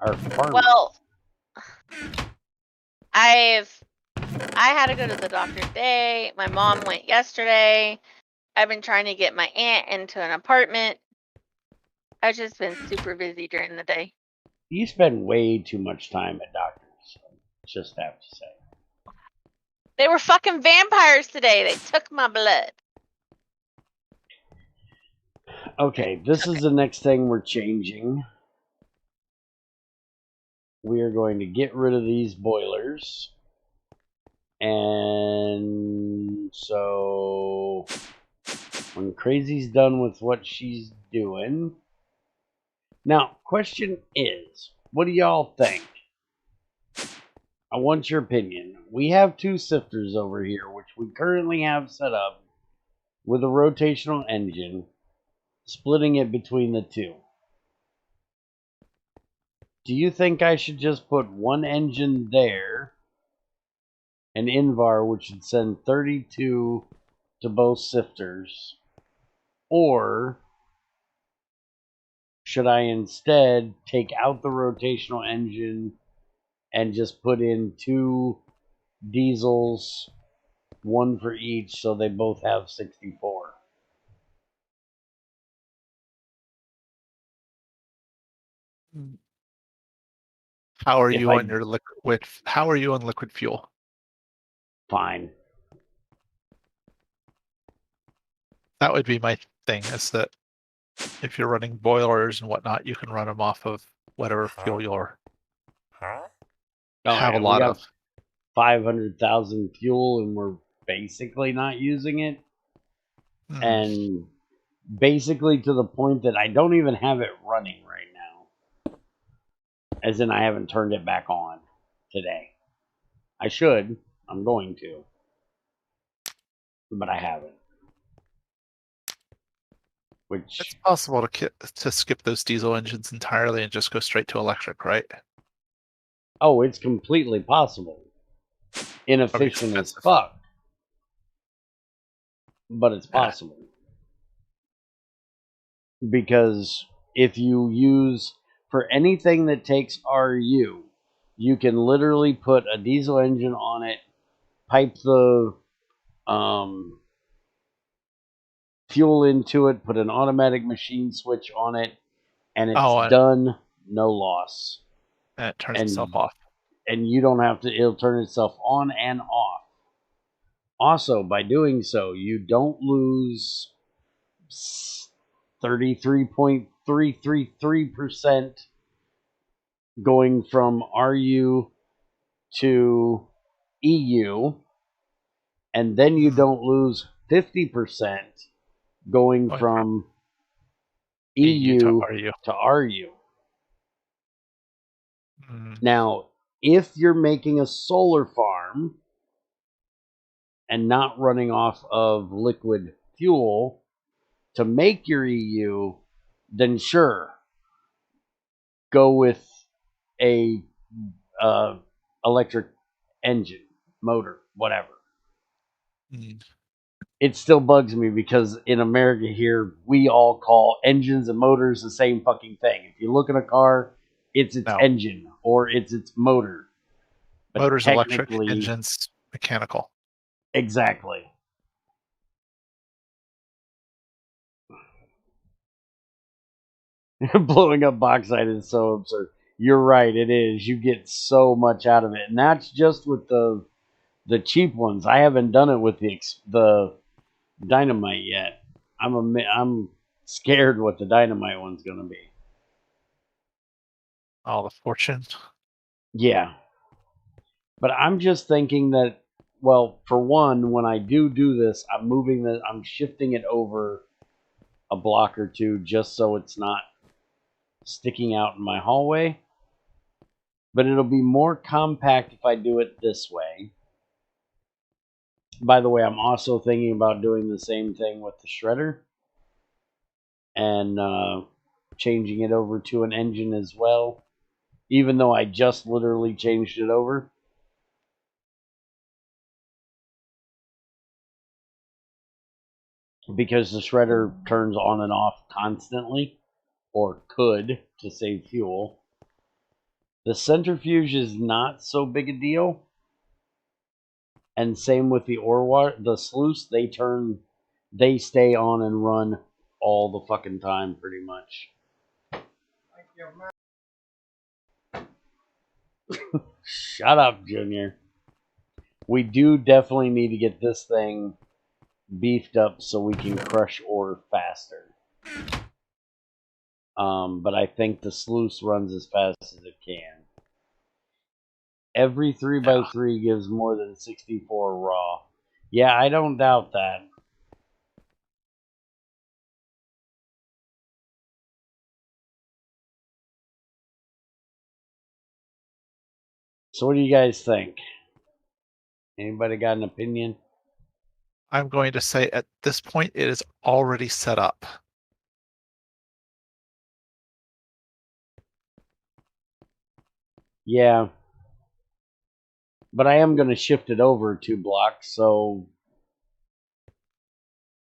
or farming. Well, I had to go to the doctor today. My mom went yesterday. I've been trying to get my aunt into an apartment. I've just been super busy during the day. You spend way too much time at doctors. Just have to say. They were fucking vampires today. They took my blood. Okay, this is the next thing we're changing. We are going to get rid of these boilers. And so when Crazy's done with what she's doing. Now, question is, what do y'all think? I want your opinion. We have 2 sifters over here, which we currently have set up with a rotational engine, splitting it between the 2. Do you think I should just put one engine there, an Invar, which would send 32 to both sifters? Or should I instead take out the rotational engine and just put in 2 diesels, 1 for each, so they both have 64? How are If you I- on your liquid? How are you on liquid fuel? Fine. That would be my thing. Is that if you're running boilers and whatnot, you can run them off of whatever fuel you're have a We lot got of. 500,000 fuel, and we're basically not using it. And basically to the point that I don't even have it running right now. As in, I haven't turned it back on today. I should. I'm going to. But I haven't. It's Which, possible to skip those diesel engines entirely and just go straight to electric, right? oh, it's completely possible. Inefficient as expensive. fuck. But it's Yeah. possible. Because if you use, for anything that takes RU, you can literally put a diesel engine on it, pipe the fuel into it, put an automatic machine switch on it, and it's done, no loss. And it turns itself off. And you don't have to, it'll turn itself on and off. Also, by doing so, you don't lose 33.333% going from RU to EU, and then you don't lose 50% going from EU to RU. Now, if you're making a solar farm and not running off of liquid fuel to make your EU, then sure, go with a electric engine, motor, whatever. It still bugs me because in America here, we all call engines and motors the same fucking thing. If you look at a car, it's its engine or it's its motor. But motors electric, engines mechanical. Exactly. Blowing up bauxite is so absurd. You're right, it is. You get so much out of it, and that's just with the cheap ones. I haven't done it with the dynamite yet. I'm scared what the dynamite one's gonna be. All the fortune. Yeah, but I'm just thinking that, well, for one, when I do this, I'm shifting it over a block or 2 just so it's not sticking out in my hallway. But it'll be more compact if I do it this way. By the way, I'm also thinking about doing the same thing with the shredder and changing it over to an engine as well, even though I just literally changed it over. Because the shredder turns on and off constantly, or could, to save fuel. The centrifuge is not so big a deal. And same with the the sluice, they stay on and run all the fucking time, pretty much. Shut up, Junior. We do definitely need to get this thing beefed up so we can crush ore faster. But I think the sluice runs as fast as it can. Every 3x3 gives more than 64 raw. Yeah, I don't doubt that. So what do you guys think? Anybody got an opinion? I'm going to say at this point it is already set up. Yeah. But I am going to shift it over 2 blocks, so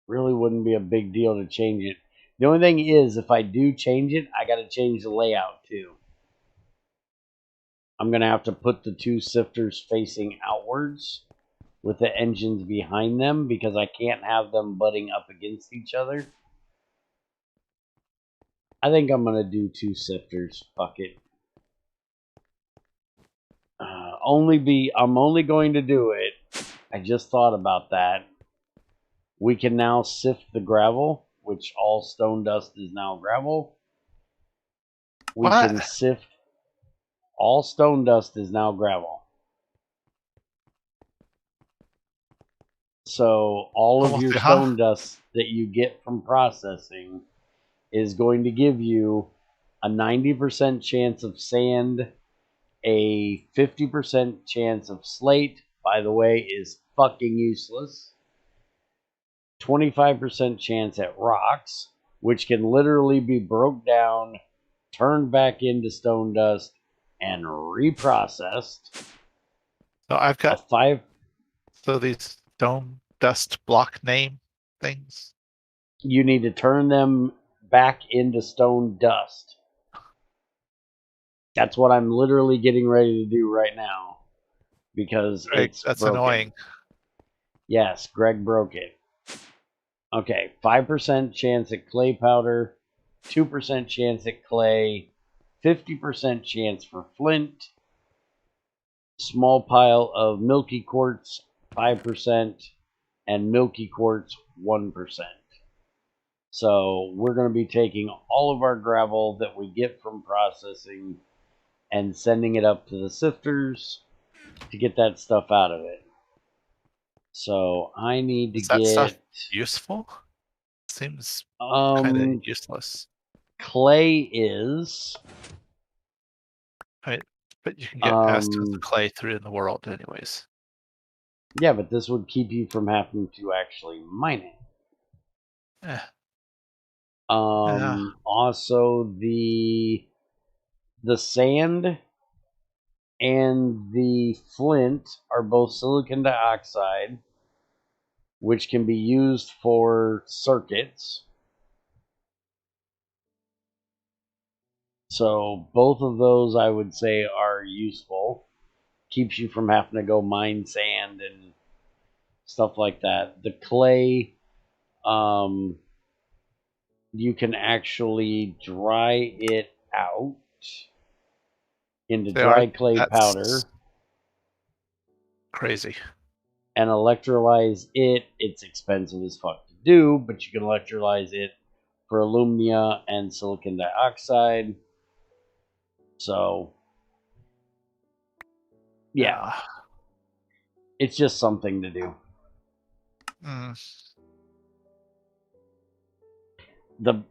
really wouldn't be a big deal to change it. The only thing is, if I do change it, I got to change the layout too. I'm going to have to put the 2 sifters facing outwards with the engines behind them because I can't have them butting up against each other. I think I'm going to do 2 sifters. Fuck it. I'm only going to do it. I just thought about that. We can now sift the gravel, which all stone dust is now gravel. We What? can sift all stone dust is now gravel. So all of your stone dust that you get from processing is going to give you a 90% chance of sand, a 50% chance of slate, by the way, is fucking useless. 25% chance at rocks, which can literally be broke down, turned back into stone dust, and reprocessed. So I've got a 5. So these stone dust block name things. You need to turn them back into stone dust. That's what I'm literally getting ready to do right now because it's That's broken. annoying. Yes, Greg broke it. Okay, 5% chance at clay powder, 2% chance at clay, 50% chance for flint, small pile of milky quartz, 5%, and milky quartz, 1%. So we're going to be taking all of our gravel that we get from processing and sending it up to the sifters to get that stuff out of it. So I need to Is that stuff get useful? Seems kind of useless. clay is. Right, but you can get as to the clay through in the world anyways. Yeah, but this would keep you from having to actually mine it. Yeah. Also the sand and the flint are both silicon dioxide, which can be used for circuits. So both of those I would say are useful. Keeps you from having to go mine sand and stuff like that. The clay, you can actually dry it out into dry clay powder. Crazy. And electrolyze it. It's expensive as fuck to do, but you can electrolyze it for alumina and silicon dioxide. So, yeah. It's just something to do.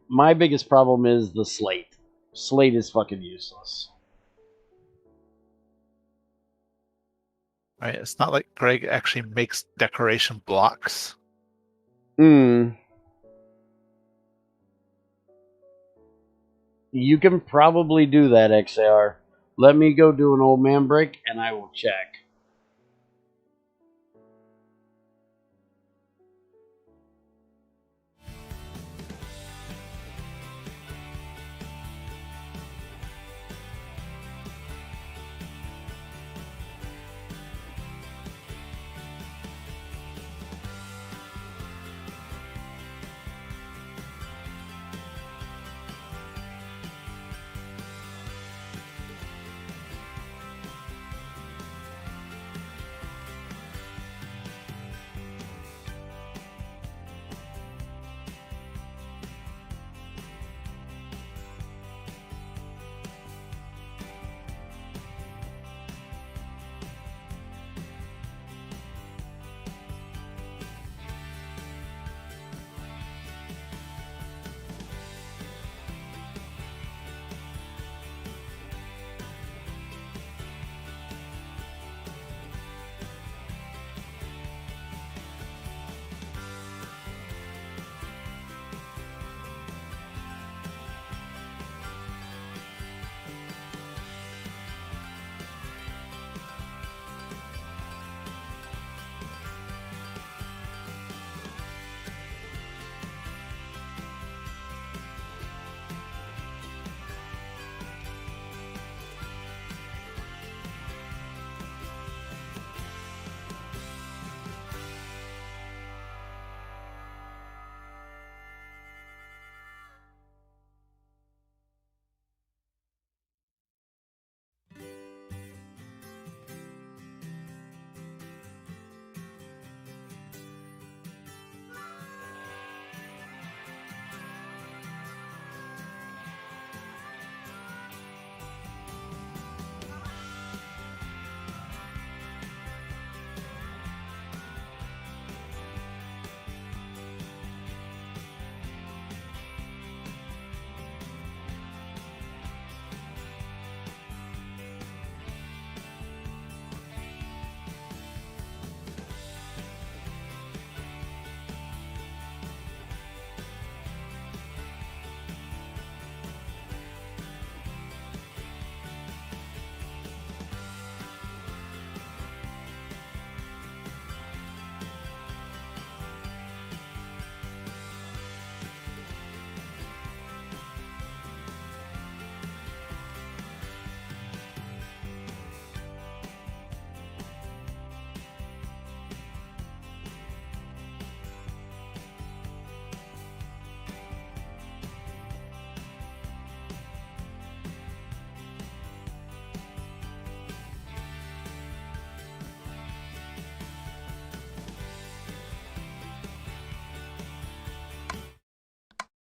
My biggest problem is the slate. Slate is fucking useless. Right, it's not like Greg actually makes decoration blocks. You can probably do that, XAR. Let me go do an old man break, and I will check.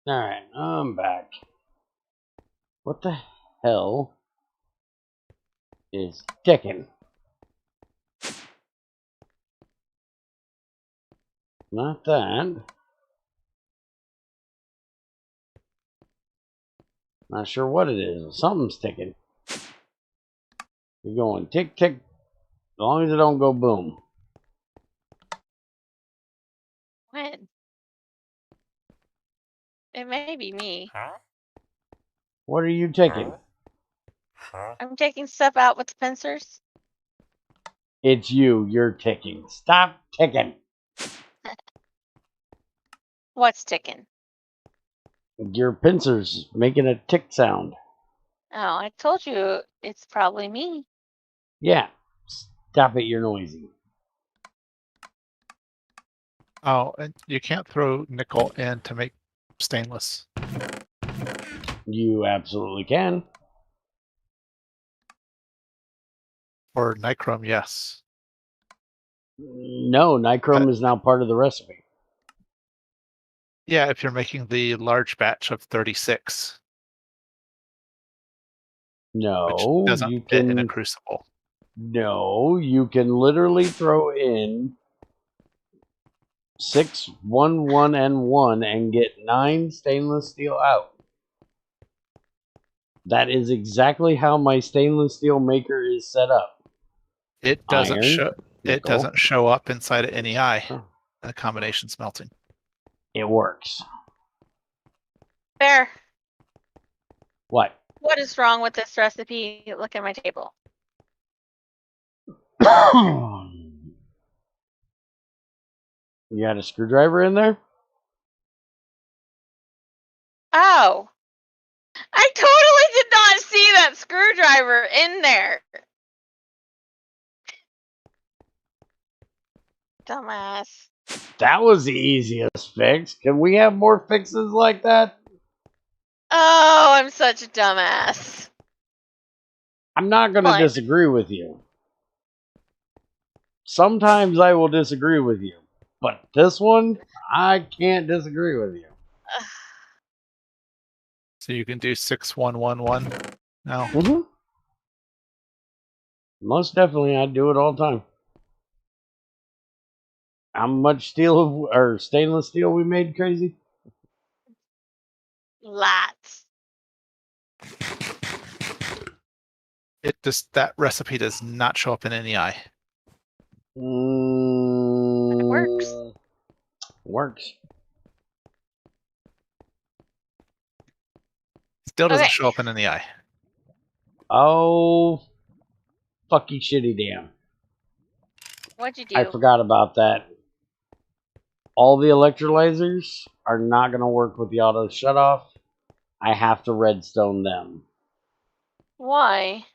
Alright, I'm back. What the hell is ticking? Not that. Not sure what it is. Something's ticking. You're going tick, tick. As long as it don't go boom. When? It may be me. What are you ticking? I'm taking stuff out with the pincers. It's you. You're ticking. Stop ticking. What's ticking? Your pincer's making a tick sound. Oh, I told you it's probably me. Yeah. Stop it. You're noisy. Oh, and you can't throw nickel in to make stainless. You absolutely can. Or nichrome, yes. No, nichrome is now part of the recipe. Yeah, if you're making the large batch of 36, which No, doesn't you fit in a can. crucible. No, you can literally throw in 6, 1, 1, and 1 and get 9 stainless steel out. That is exactly how my stainless steel maker is set up. It doesn't Iron, show. It nickel. doesn't show up inside of NEI Oh, in the combination smelting. it works. Bear, What? what is wrong with this recipe? Look at my table. You got a screwdriver in there? Oh, I totally did not see that screwdriver in there. Dumbass. That was the easiest fix. Can we have more fixes like that? Oh, I'm such a dumbass. I'm not going to Fine. disagree with you. Sometimes I will disagree with you. But this one, I can't disagree with you. So you can do 6111 now. Mm-hmm. Most definitely, I do it all the time. How much steel or stainless steel we made, Crazy? Lots. It just that recipe does not show up in NEI. It works. Works. Still doesn't Okay. show up in NEI. Oh, fucky shitty damn. What'd you do? I forgot about that. All the electrolyzers are not going to work with the auto shutoff. I have to redstone them Why?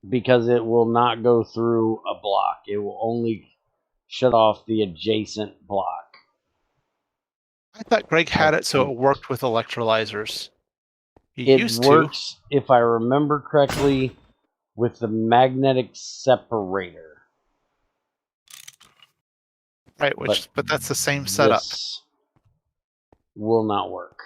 because it will not go through a block. It will only shut off the adjacent block. I thought Greg had it so it worked with electrolyzers. He It used works, if I remember correctly, with the magnetic separator. to. Right, but that's the same setup. This will not work.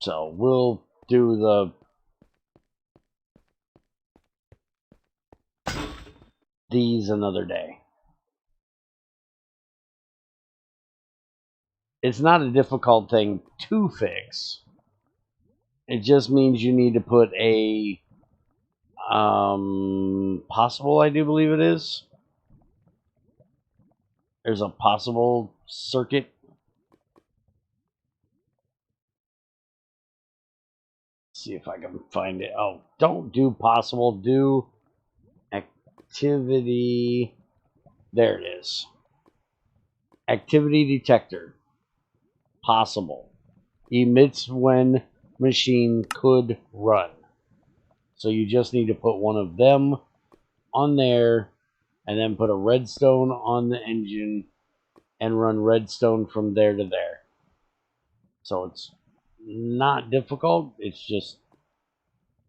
So we'll do these another day. It's not a difficult thing to fix. It just means you need to put a possible, I do believe it is. There's a possible circuit. See if I can find it. Oh, don't do possible, do activity. There it is. Activity detector. Possible. Emits when machine could run. So you just need to put one of them on there and then put a redstone on the engine and run redstone from there to there. So it's not difficult. It's just,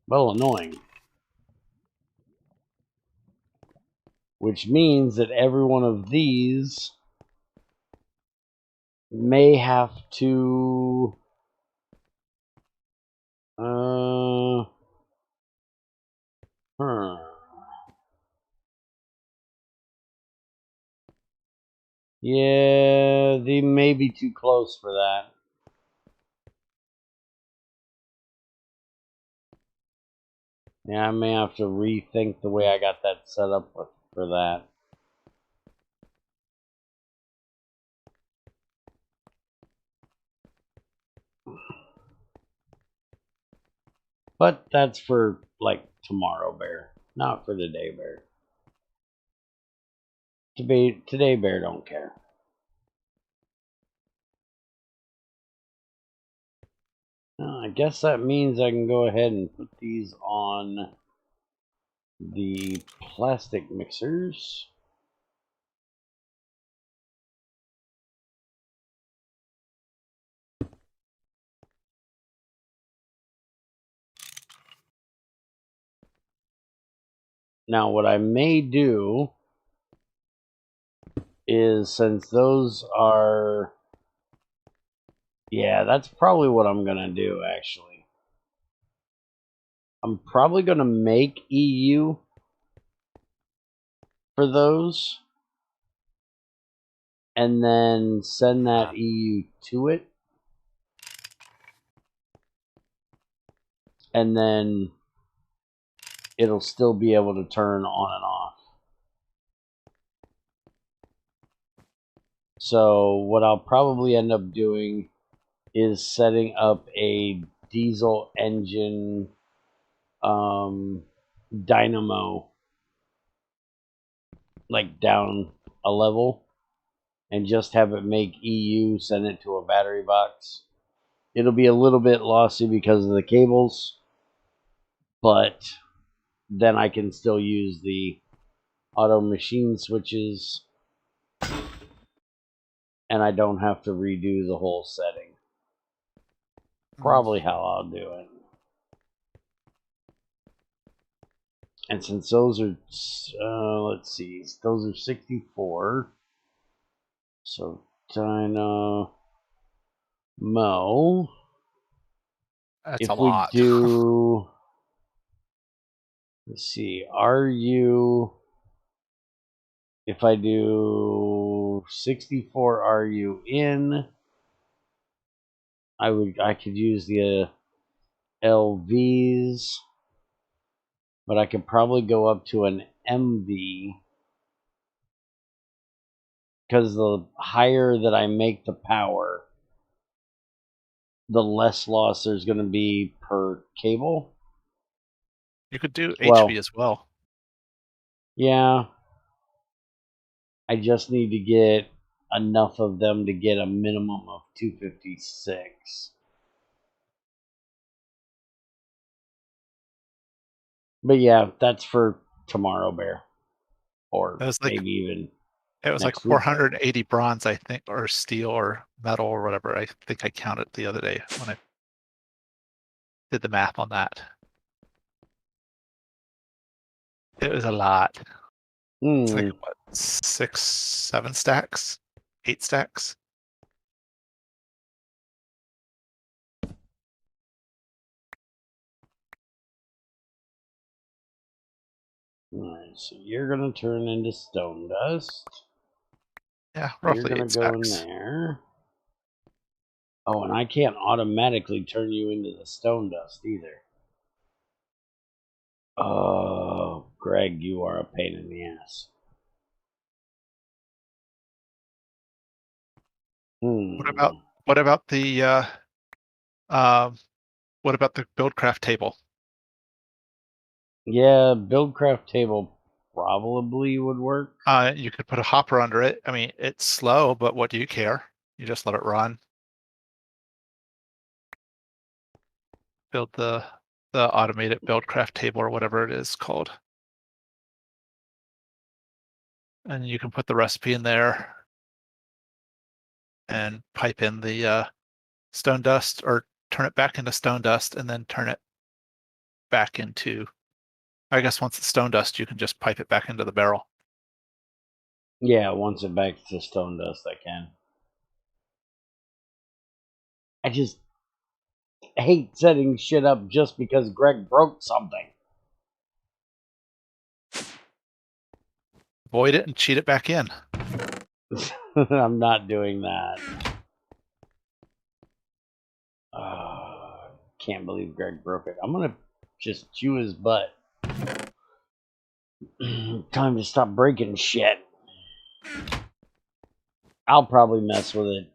well, annoying. Which means that every one of these may have to yeah, they may be too close for that. Yeah, I may have to rethink the way I got that set up for that. But that's for, like, tomorrow, Bear. Not for today, Bear. Today, Bear don't care. I guess that means I can go ahead and put these on the plastic mixers. Now, what I may do is, since those are... Yeah, that's probably what I'm going to do, actually. I'm probably going to make EU for those, and then send that EU to it, and then it'll still be able to turn on and off. So what I'll probably end up doing is setting up a diesel engine dynamo, like down a level, and just have it make EU, send it to a battery box. It'll be a little bit lossy because of the cables, but then I can still use the auto machine switches, and I don't have to redo the whole setting. Probably how I'll do it. And since those are, let's see, those are 64. So Dynamo. That's If a we lot. do, let's see, RU, if I do 64 RU in, I could use the LVs, but I could probably go up to an MV, because the higher that I make the power, the less loss there's going to be per cable. You could do Well, HV as well. Yeah. I just need to get enough of them to get a minimum of 256. But yeah, that's for tomorrow, Bear. Or It was like maybe even it was like next week. 480 bronze, I think, or steel or metal or whatever. I think I counted the other day when I did the math on that. It was a lot. It's like what, 6, 7 stacks, 8 stacks. Alright, so you're gonna turn into stone dust. Yeah, You're roughly gonna 8 go in stacks. there. Oh, and I can't automatically turn you into the stone dust either. Oh, Greg, you are a pain in the ass. What about the what about the BuildCraft table? Yeah, BuildCraft table probably would work. You could put a hopper under it. I mean, it's slow, but what do you care? You just let it run. Build the automated BuildCraft table or whatever it is called. And you can put the recipe in there and pipe in the stone dust or turn it back into stone dust, and then turn it back into. I guess once it's stone dust, you can just pipe it back into the barrel. Yeah, once it back to stone dust, I can. I just hate setting shit up just because Greg broke something. Void it and cheat it back in. I'm not doing that. Can't believe Greg broke it. I'm gonna just chew his butt. Time to stop breaking shit. I'll probably mess with it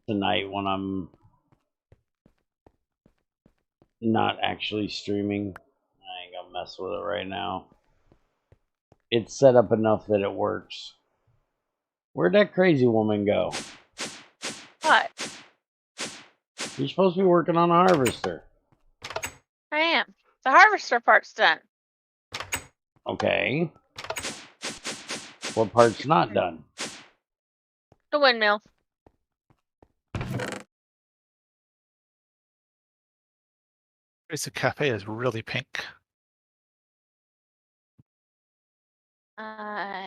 tonight when I'm not actually streaming. I ain't gonna mess with it right now. It's set up enough that it works. Where'd that crazy woman go? What? You're supposed to be working on a harvester. I am. The harvester part's done. Okay. What part's not done? The windmill. Crazy Cafe is really pink.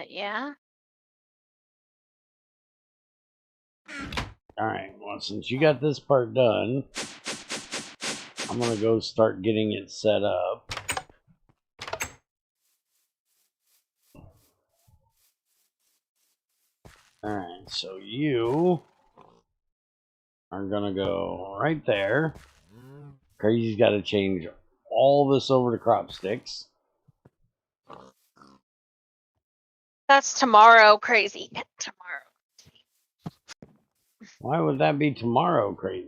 Yeah. Alright, well, since you got this part done, I'm gonna go start getting it set up. Alright, so you are gonna go right there. Crazy's got to change all this over to crop sticks. That's tomorrow, crazy. Tomorrow. Why would that be tomorrow, Crazy?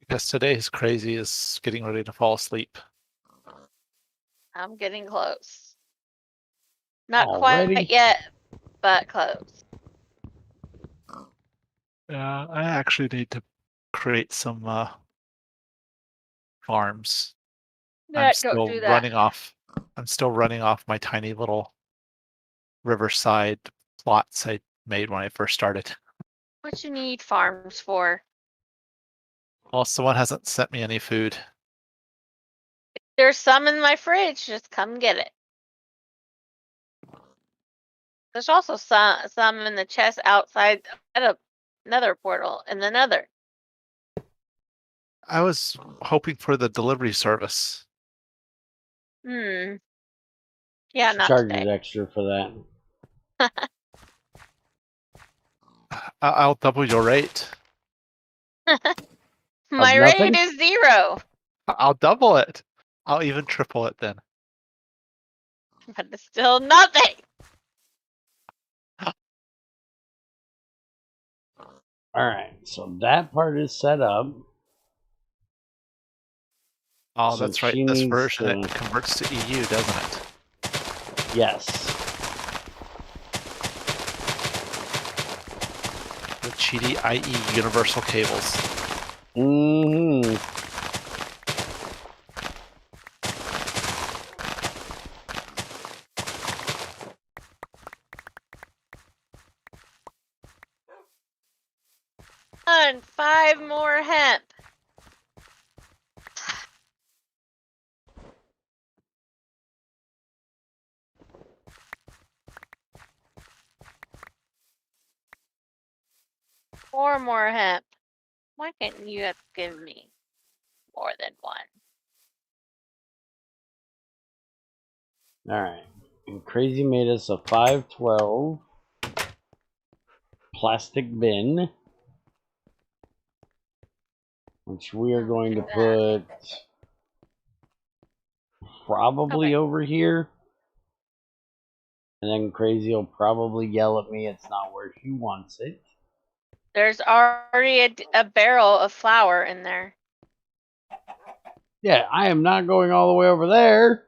Because today's Crazy is getting ready to fall asleep. I'm getting close. Not Already? quite yet, but close. Yeah, I actually need to create some farms. I'm still Don't do that. running off. I'm still running off my tiny little riverside plots I made when I first started. What you need farms for? Well, someone hasn't sent me any food. There's some in my fridge. Just come get it. There's also some in the chest outside at another portal in the nether. I was hoping for the delivery service. Yeah, She not charges today. extra for that. I'll double your rate. My nothing? rate is 0. I'll double it. I'll even triple it then. But it's still nothing. Alright, so that part is set up. Oh, So that's right. she This needs version to- it converts to EU, doesn't it? Yes. The cheaty IE universal cables. Mm-hmm. And 5 more hemp. Four more hemp. Why can't you have given me more than one? Alright. And Crazy made us a 512 plastic bin, which we are going to put probably over here. And then Crazy will probably yell at me it's not where she wants it. There's already a barrel of flour in there. Yeah, I am not going all the way over there.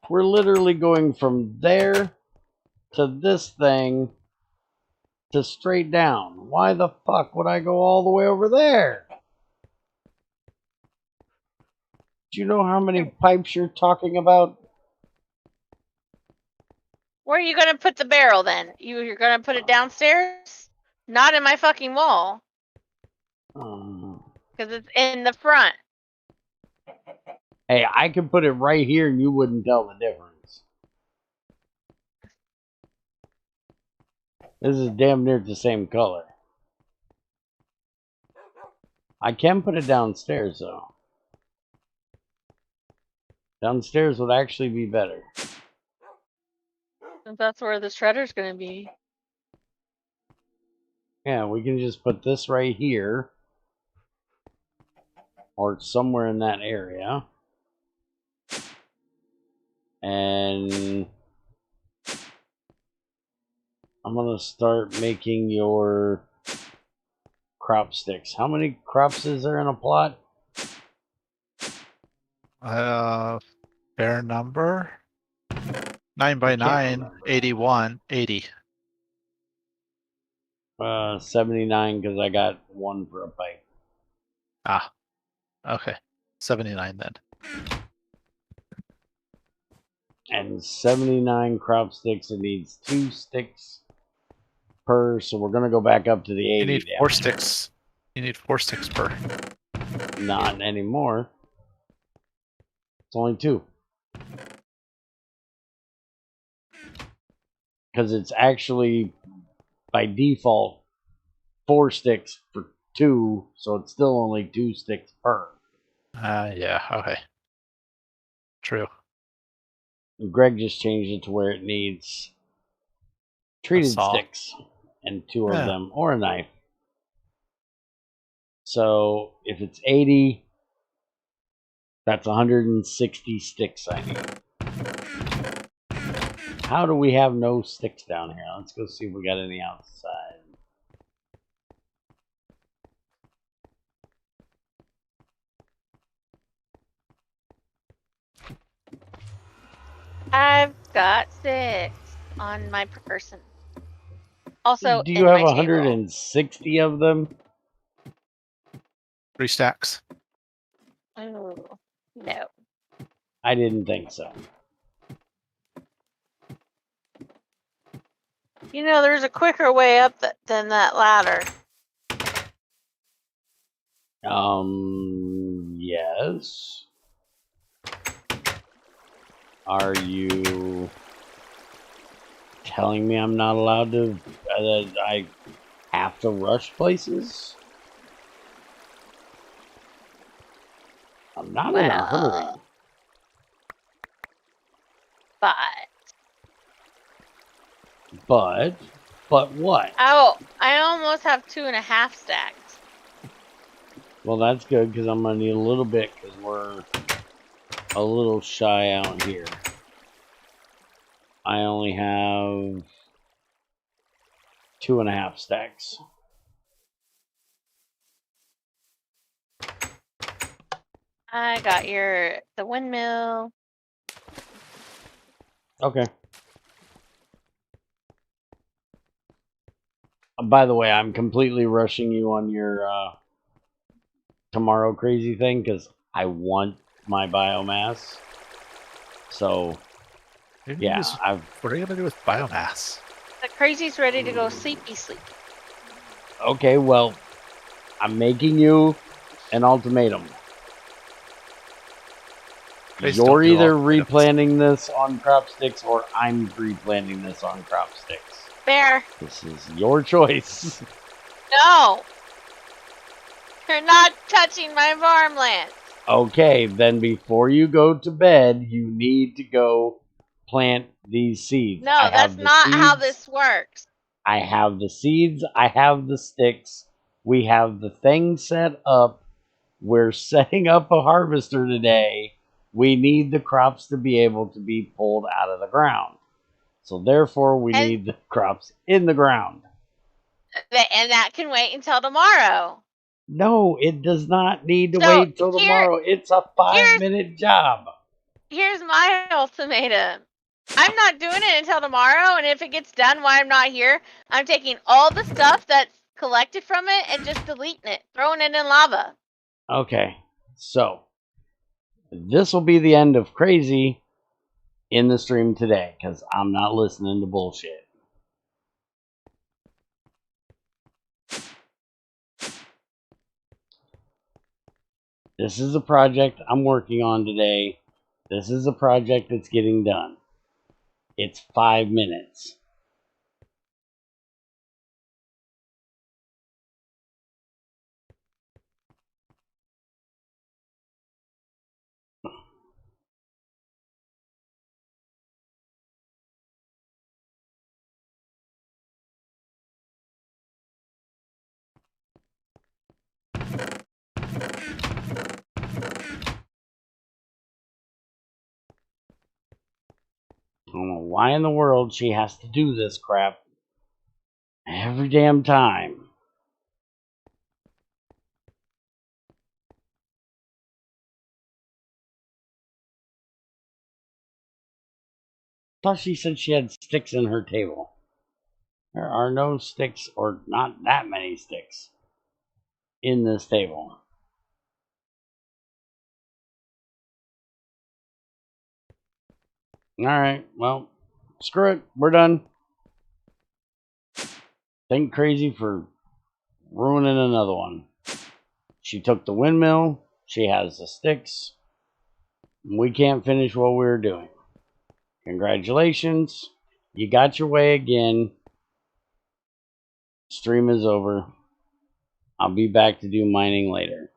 We're literally going from there to this thing to straight down. Why the fuck would I go all the way over there? Do you know how many pipes you're talking about? Where are you gonna put the barrel then? You're gonna put it downstairs? Not in my fucking wall, because it's in the front. Hey, I could put it right here and you wouldn't tell the difference. This is damn near the same color. I can put it downstairs though. Downstairs would actually be better. Since that's where the shredder's gonna be. Yeah, we can just put this right here. Or somewhere in that area. And I'm gonna start making your crop sticks. How many crops is there in a plot? Fair number. 9 by 9, remember. 81, 80. 79 because I got one for a pipe. Ah, okay. 79 then. And 79 crop sticks, it needs 2 sticks per, so we're gonna go back up to the 80. You need 4 sticks. You need 4 sticks per. Not anymore. It's only 2. Because it's actually, by default, 4 sticks for 2, so it's still only 2 sticks per. Yeah, okay. True. Greg just changed it to where it needs treated saw. sticks and 2 of Yeah. them, or a knife. So if it's 80, that's 160 sticks I need. How do we have no sticks down here? Let's go see if we got any outside. I've got 6 on my person. Also, Do you in have my table. 160 of them? 3 stacks. Oh, no. I didn't think so. You know, there's a quicker way up than that ladder. Yes. Are you telling me I'm not allowed to, I have to rush places? I'm not in a hurry. But what? Oh, I almost have 2.5 stacks. Well, that's good because I'm gonna need a little bit because we're a little shy out here. I only have 2.5 stacks. I got the windmill. Okay. By the way, I'm completely rushing you on your tomorrow crazy thing because I want my biomass. So, yeah, What are you gonna do with biomass? The crazy's ready to go sleepy sleep. Okay, well, I'm making you an ultimatum. Please You're don't do either ultimatums. replanting this on crop sticks or I'm replanting this on crop sticks. Bear. This is your choice. No! You're not touching my farmland. Okay, then before you go to bed, you need to go plant these seeds. No, I that's have the not how seeds. this works. I have the seeds. I have the sticks. We have the thing set up. We're setting up a harvester today. We need the crops to be able to be pulled out of the ground. So therefore, we need the crops in the ground. And that can wait until tomorrow. No, it does not need to So, wait till tomorrow. It's a 5-minute job. Here's my ultimatum. I'm not doing it until tomorrow, and if it gets done while I'm not here, I'm taking all the stuff that's collected from it and just deleting it, throwing it in lava. Okay, so this will be the end of crazy in the stream today because I'm not listening to bullshit. This is a project I'm working on today. This is a project that's getting done. It's 5 minutes. I don't know why in the world she has to do this crap every damn time. Thought she said she had sticks in her table. There are no sticks, or not that many sticks, in this table. Alright, well, screw it. We're done. Think crazy for ruining another one. She took the windmill. She has the sticks. We can't finish what we were doing. Congratulations. You got your way again. Stream is over. I'll be back to do mining later.